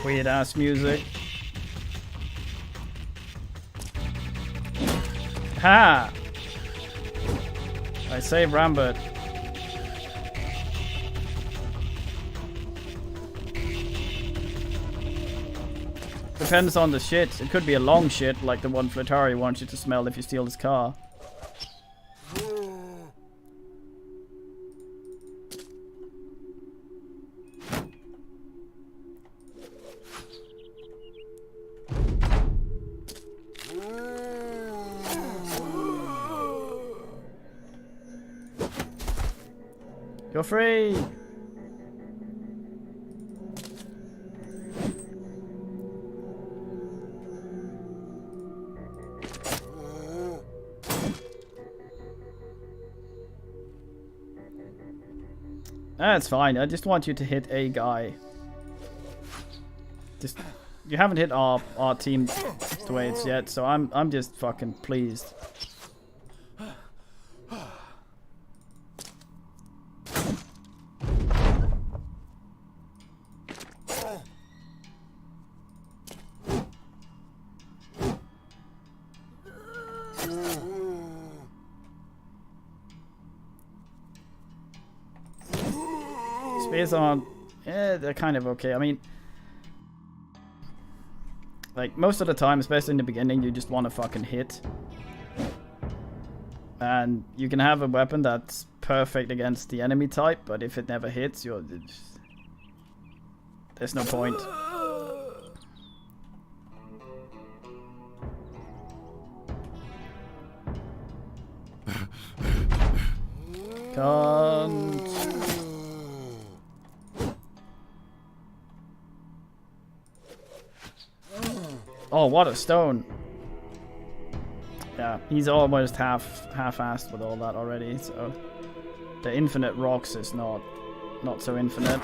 Weird ass music. Ha! I saved Rambit. Depends on the shit. It could be a long shit, like the one Flatari wants you to smell if you steal his car. You're free! That's fine. I just want you to hit a guy. Just you haven't hit our team the way it's yet, so I'm just fucking pleased. Spears on, they're kind of okay. I mean, like most of the time, especially in the beginning, you just want to fucking hit. And you can have a weapon that's perfect against the enemy type, but if it never hits, there's no point. Can't. Oh, what a stone. Yeah, Yeah, he's almost half-assed with all that already, so the infinite rocks is not so infinite.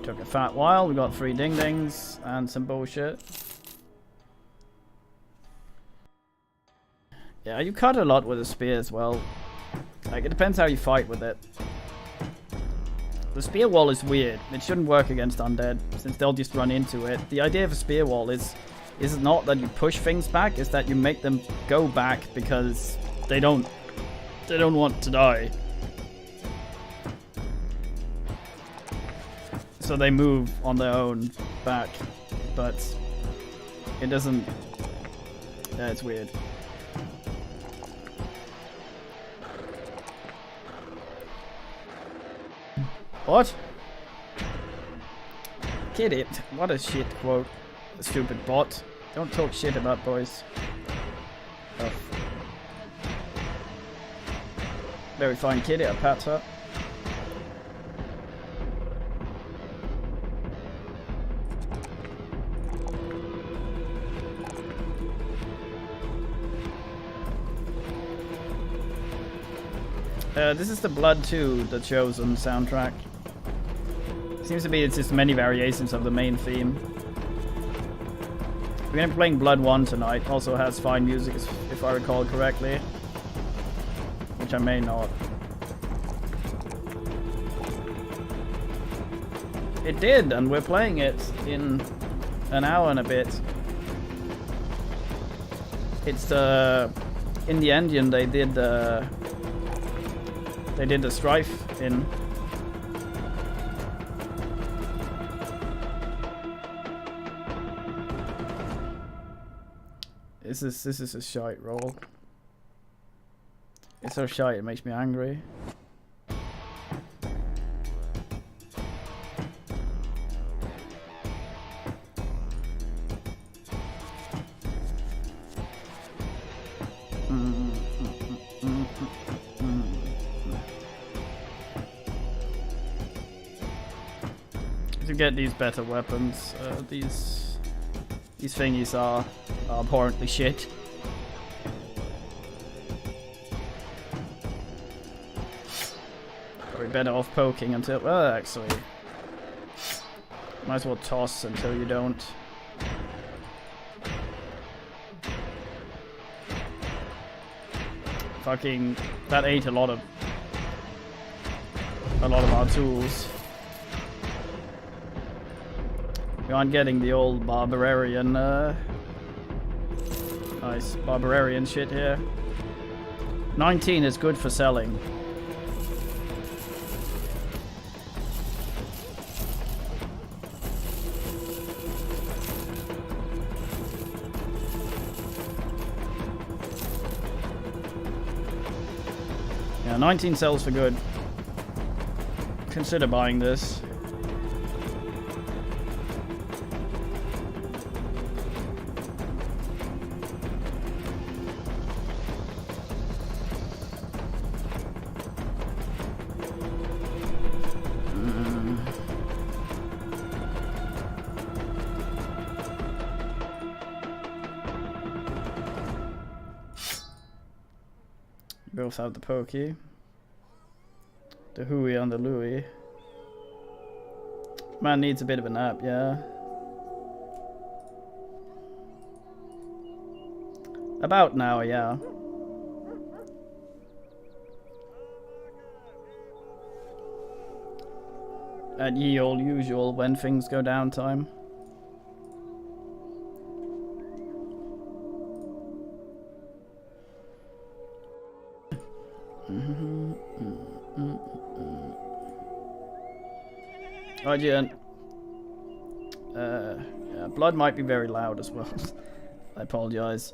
Took a fat while. We got 3 ding-dings and some bullshit. Yeah, you cut a lot with a spear as well. Like, it depends how you fight with it. The spear wall is weird. It shouldn't work against undead, since they'll just run into it. The idea of a spear wall is not that you push things back, it's that you make them go back because they don't want to die. So they move on their own back, but it doesn't... Yeah, it's weird. What? Get it? What a shit quote. A stupid bot. Don't talk shit about boys. Oh. Very fine kitty, I pat her. This is the Blood 2, the Chosen soundtrack. Seems to be it's just many variations of the main theme. We're gonna be playing Blood 1 tonight. Also has fine music, if I recall correctly. Which I may not. It did, and we're playing it in an hour and a bit. It's in the engine they did the strife in. This is a shite roll. It's so shite it makes me angry. To get these better weapons, these thingies are abhorrently shit. Probably better off poking until, well, actually, might as well toss until you don't. Fucking, that ate a lot of our tools. We aren't getting the old barbarian, nice barbarian shit here. 19 is good for selling. Yeah, 19 sells for good. Consider buying this. Both have the pokey. The Hui and the Louis. Man needs a bit of a nap, yeah. About now, yeah. At ye old usual when things go downtime. Right, yeah. Yeah, blood might be very loud as well. I apologize.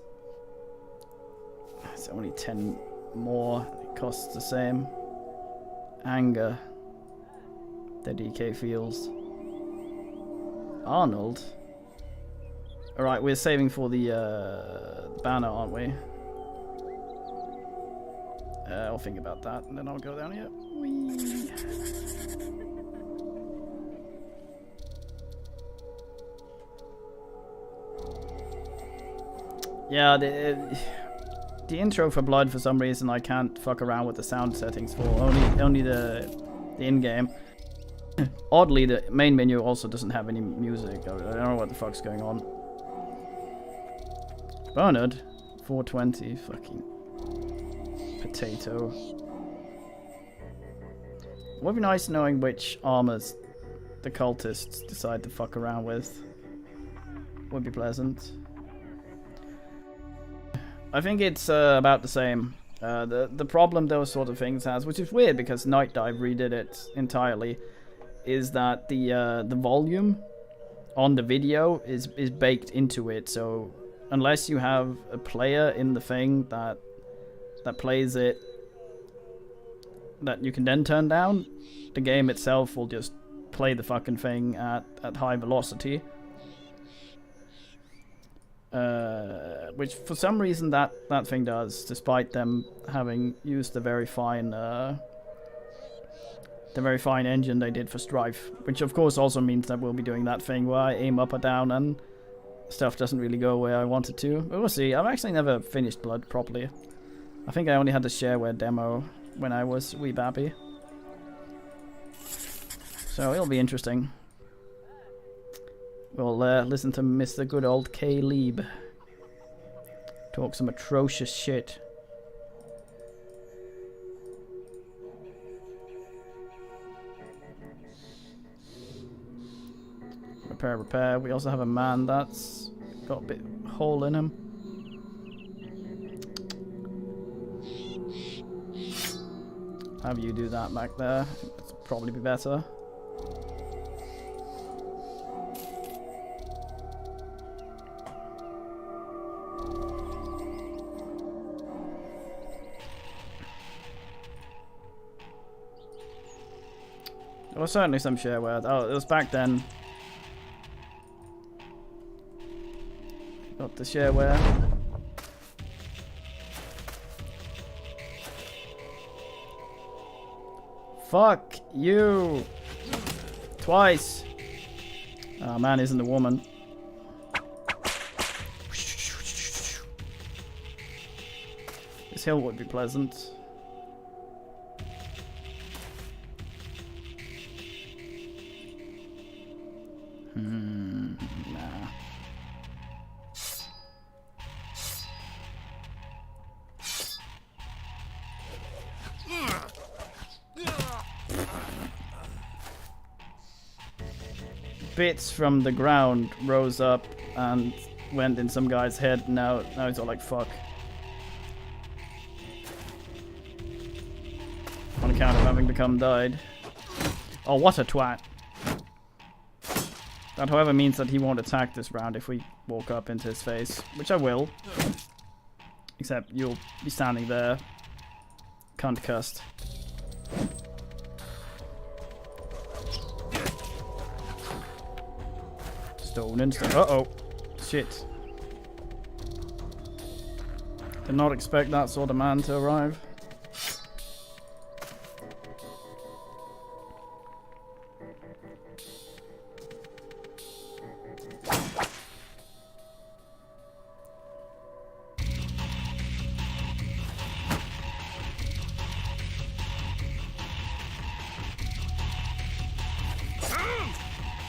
It's only 10 more. It costs the same. Anger. The DK feels. Arnold. Alright, we're saving for the banner, aren't we? I'll think about that, and then I'll go down here. Whee. Yeah, the intro for Blood, for some reason, I can't fuck around with the sound settings for. Only the in-game. Oddly, the main menu also doesn't have any music. I don't know what the fuck's going on. Bernard, 420, fucking potato. Would be nice knowing which armors the cultists decide to fuck around with. Would be pleasant. I think it's about the same. The problem those sort of things has, which is weird because Night Dive redid it entirely, is that the volume on the video is baked into it. So unless you have a player in the thing that plays it, that you can then turn down, the game itself will just play the fucking thing at high velocity. Which for some reason that thing does, despite them having used the very fine engine they did for Strife, which of course also means that we'll be doing that thing where I aim up or down and stuff doesn't really go where I want it to. But we'll see. I've actually never finished Blood properly. I think I only had the shareware demo when I was wee baby. So it'll be interesting. We'll listen to Mr. Good Old Caleb talk some atrocious shit. Repair. We also have a man that's got a bit hole in him. Have you do that back there. That'd probably be better. There was certainly some shareware. Oh, it was back then. Got the shareware. Fuck you! Twice! Oh, man isn't a woman. This hill would be pleasant. Nah. Bits from the ground rose up and went in some guy's head. Now he's all like, fuck. On account of having become died. Oh, what a twat. That, however, means that he won't attack this round if we walk up into his face, which I will. Except you'll be standing there, cunt cussed. Stone and stone. Uh-oh. Shit. Did not expect that sort of man to arrive.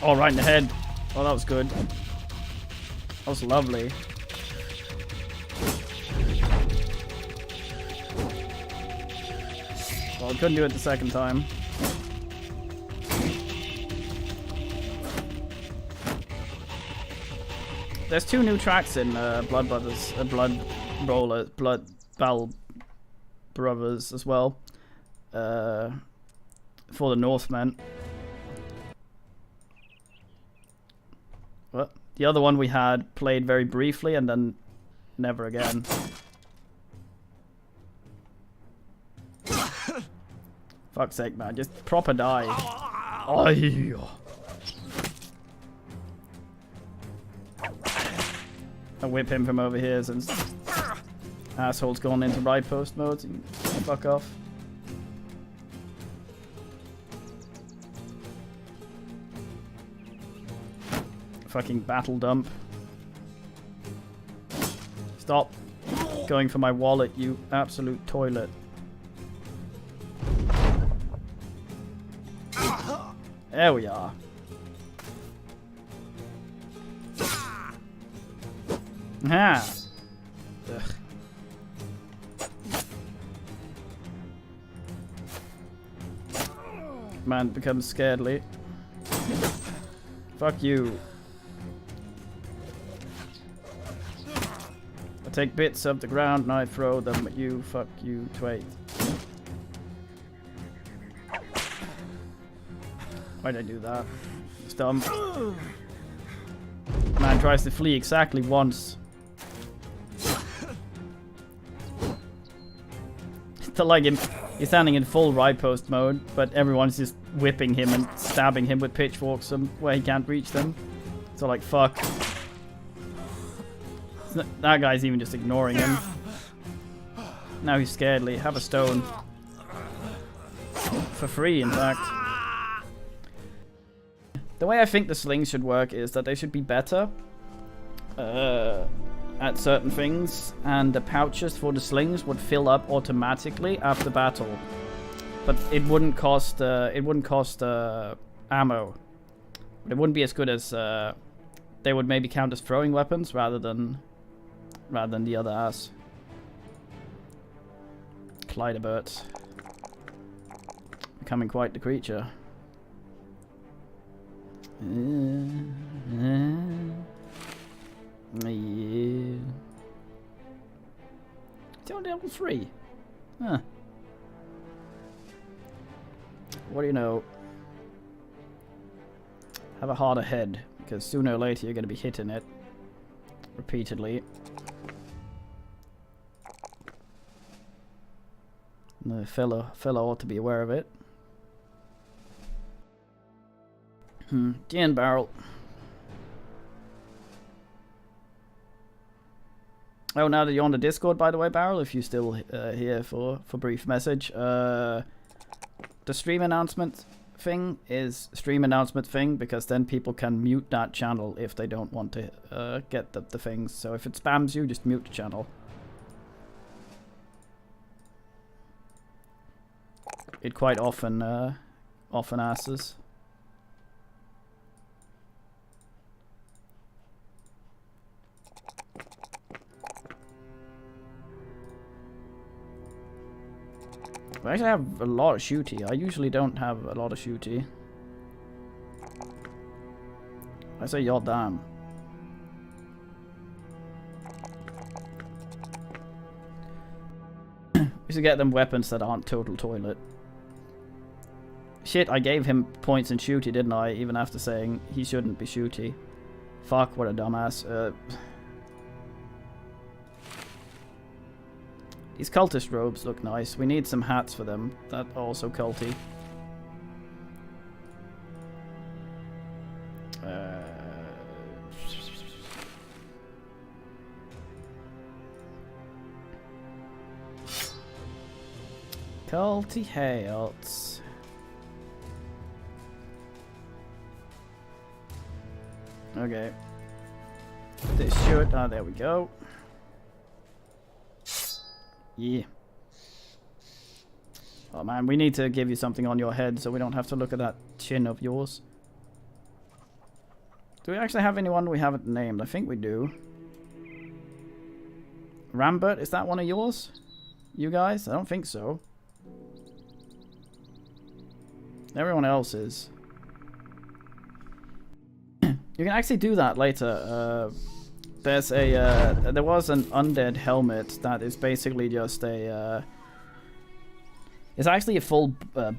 Oh, right in the head. Oh, that was good. That was lovely. Well, I couldn't do it the second time. There's 2 new tracks in Blood Brothers, Blood Battle Brothers as well. For the Northmen. What? The other one we had played very briefly and then never again. Fuck's sake, man. Just proper die. Oh. I whip him from over here since Asshole's gone into right post mode. So you can fuck off. Fucking battle dump. Stop going for my wallet, you absolute toilet. There we are. Ah. Ugh. Man becomes scaredly. Fuck you. I take bits of the ground and I throw them at you. Fuck you, twait. Why'd I do that? It's dumb. Man tries to flee exactly once. To like him, he's standing in full right post mode, but everyone's just whipping him and stabbing him with pitchforks where he can't reach them. So like, fuck. That guy's even just ignoring him. Now he's scaredly. Have a stone. For free, in fact. The way I think the slings should work is that they should be better at certain things, and the pouches for the slings would fill up automatically after battle. But it wouldn't cost ammo. But it wouldn't be as good as they would maybe count as throwing weapons rather than the other ass. Clydebert. Becoming quite the creature. Yeah. Still level 3. Huh. What do you know? Have a harder head, because sooner or later you're going to be hitting it repeatedly. And the fellow ought to be aware of it. Gin barrel. Oh, now that you're on the Discord, by the way, Barrel, if you're still here for brief message, the stream announcement thing is stream announcement thing, because then people can mute that channel if they don't want to get the things. So if it spams you, just mute the channel. It quite often asks. I actually have a lot of shooty. I usually don't have a lot of shooty. I say y'all damn. We should get them weapons that aren't total toilet. Shit, I gave him points in shooty, didn't I? Even after saying he shouldn't be shooty. Fuck, what a dumbass. These cultist robes look nice. We need some hats for them. That are also culty. Culty Hales. Okay. This should. Ah, there we go. Yeah. Oh man, we need to give you something on your head so we don't have to look at that chin of yours. Do we actually have anyone we haven't named? I think we do. Rambert, is that one of yours? You guys? I don't think so. Everyone else is. You can actually do that later. There's a there was an undead helmet that is basically just a it's actually a full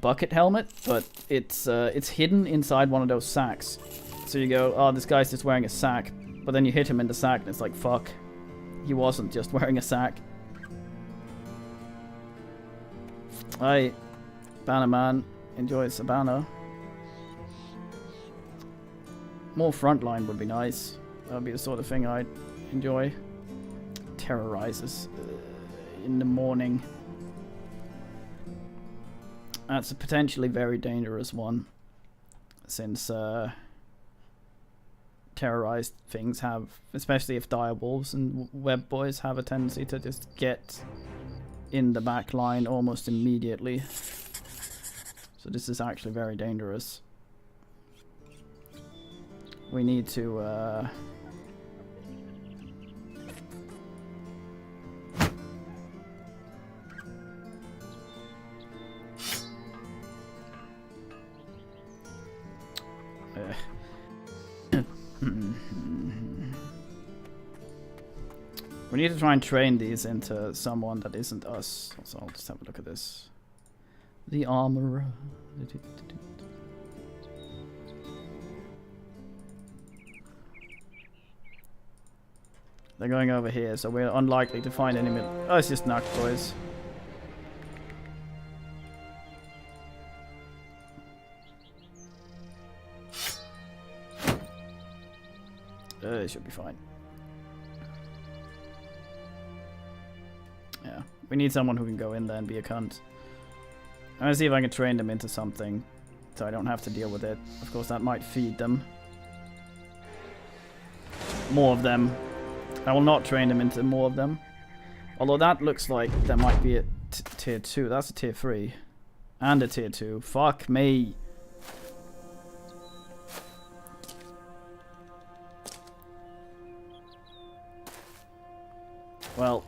bucket helmet, but it's hidden inside one of those sacks. So you go, oh, this guy's just wearing a sack, but then you hit him in the sack and it's like, fuck, he wasn't just wearing a sack. Hi, Bannerman, enjoy Savannah. More frontline would be nice. That would be the sort of thing I'd enjoy. Terrorizes. in the morning. That's a potentially very dangerous one, since terrorized things have, especially if direwolves and web boys have a tendency to just get in the back line almost immediately. So this is actually very dangerous. We need to we need to try and train these into someone that isn't us. So I'll just have a look at this. The armorer. They're going over here, so we're unlikely to find any oh, it's just Nuck boys. It should be fine. Yeah, we need someone who can go in there and be a cunt. I'm gonna see if I can train them into something, so I don't have to deal with it. Of course, that might feed them. More of them. I will not train them into more of them. Although that looks like there might be a tier 2. That's a tier 3. And a tier 2. Fuck me. Well,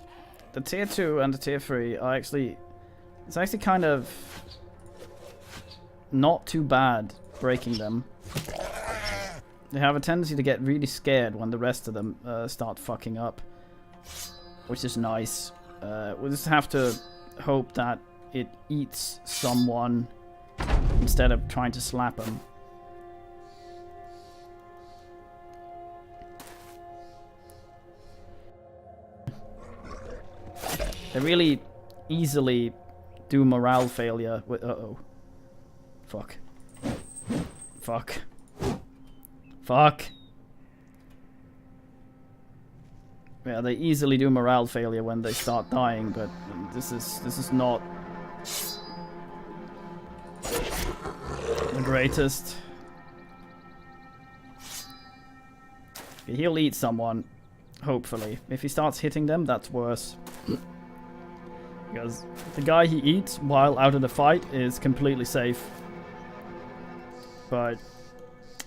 the tier 2 and the tier 3 are actually... It's actually kind of... not too bad breaking them. They have a tendency to get really scared when the rest of them start fucking up. Which is nice. We'll just have to hope that it eats someone instead of trying to slap them. They really easily do morale failure with... Uh-oh. Fuck. Fuck. Fuck. Yeah, they easily do morale failure when they start dying, but this is not the greatest. He'll eat someone, hopefully. If he starts hitting them, that's worse. Because the guy he eats while out of the fight is completely safe. But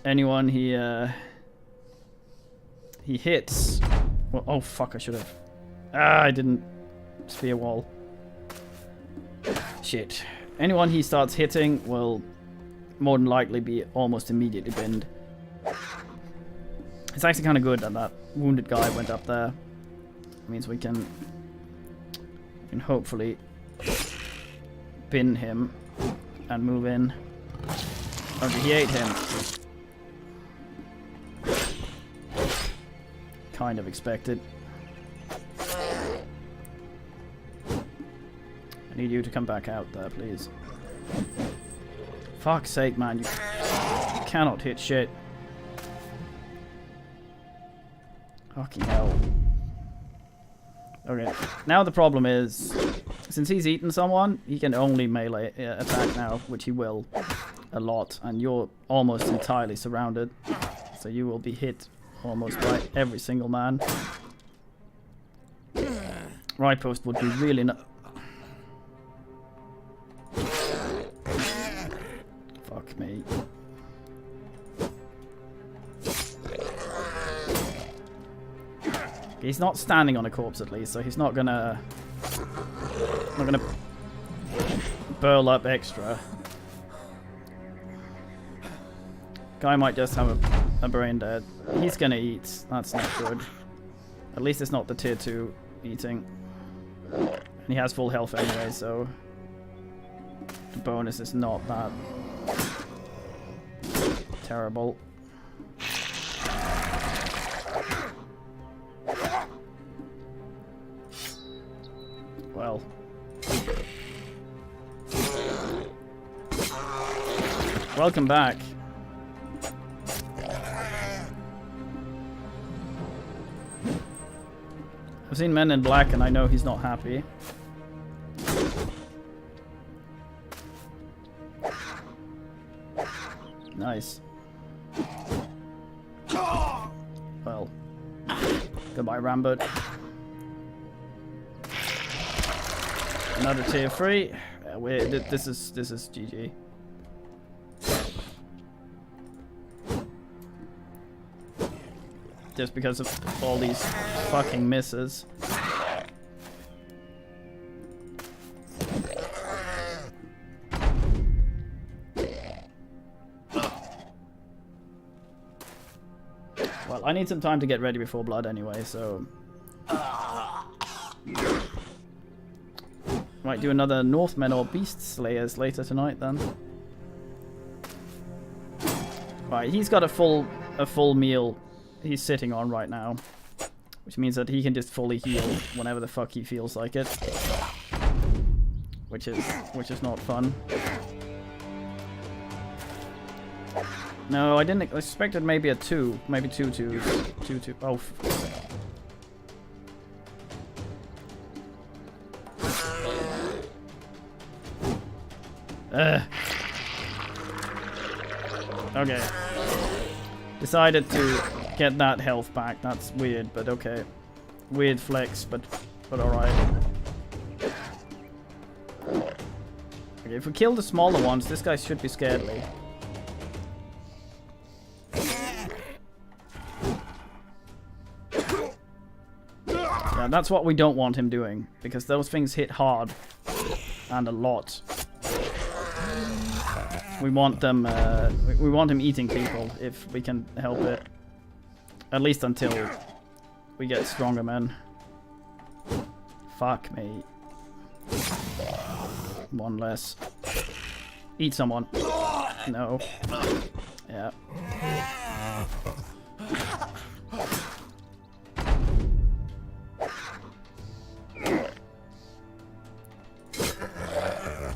anyone he hits... Well, oh fuck, I should have... Ah, I didn't spear wall. Shit. Anyone he starts hitting will more than likely be almost immediately binned. It's actually kind of good that that wounded guy went up there. It means we can hopefully pin him and move in. Okay, he ate him. Kind of expected. I need you to come back out there, please. Fuck's sake, man. You cannot hit shit. Fucking hell. Okay, now the problem is, since he's eaten someone, he can only melee attack now, which he will a lot, and you're almost entirely surrounded, so you will be hit almost by every single man. Right post would be really fuck me. He's not standing on a corpse at least, so he's not gonna burl up extra. Guy might just have a brain dead. He's gonna eat. That's not good. At least it's not the tier 2 eating. And he has full health anyway, so the bonus is not that terrible. Well. Welcome back. I've seen Men in Black and I know he's not happy. Nice. Well. Goodbye, Rambert. Another tier 3. This is GG. Just because of all these fucking misses. Well, I need some time to get ready before blood anyway, so... Might do another Northmen or Beast Slayers later tonight then. Right, he's got a full meal he's sitting on right now. Which means that he can just fully heal whenever the fuck he feels like it. Which is not fun. No, I didn't. I expected maybe a 2. Maybe 2 twos. 2 2. Oh. Okay. Decided to get that health back. That's weird, but okay. Weird flex, but alright. Okay, if we kill the smaller ones, this guy should be scaredly. Yeah, that's what we don't want him doing, because those things hit hard and a lot. We want them. We want him eating people if we can help it. At least until we get stronger men. Fuck me. One less. Eat someone. No. Yeah.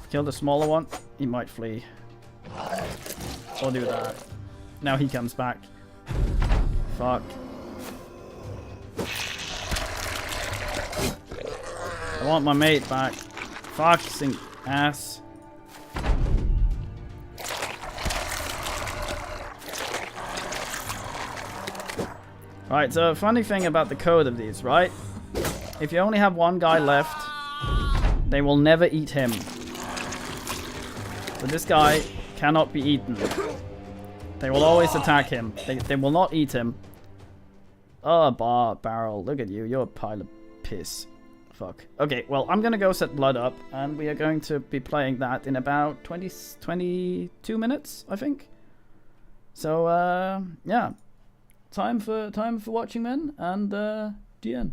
Kill the smaller one. He might flee. Or do that. Now he comes back. Fuck. I want my mate back. Fucking ass. Right, so funny thing about the code of these, right? If you only have one guy left, they will never eat him. So this guy cannot be eaten. They will always attack him. They will not eat him. Oh, Barrel, look at you. You're a pile of piss. Fuck. Okay, well, I'm gonna go set blood up, and we are going to be playing that in about 22 minutes, I think. So, yeah. Time for watching, men, and, GN.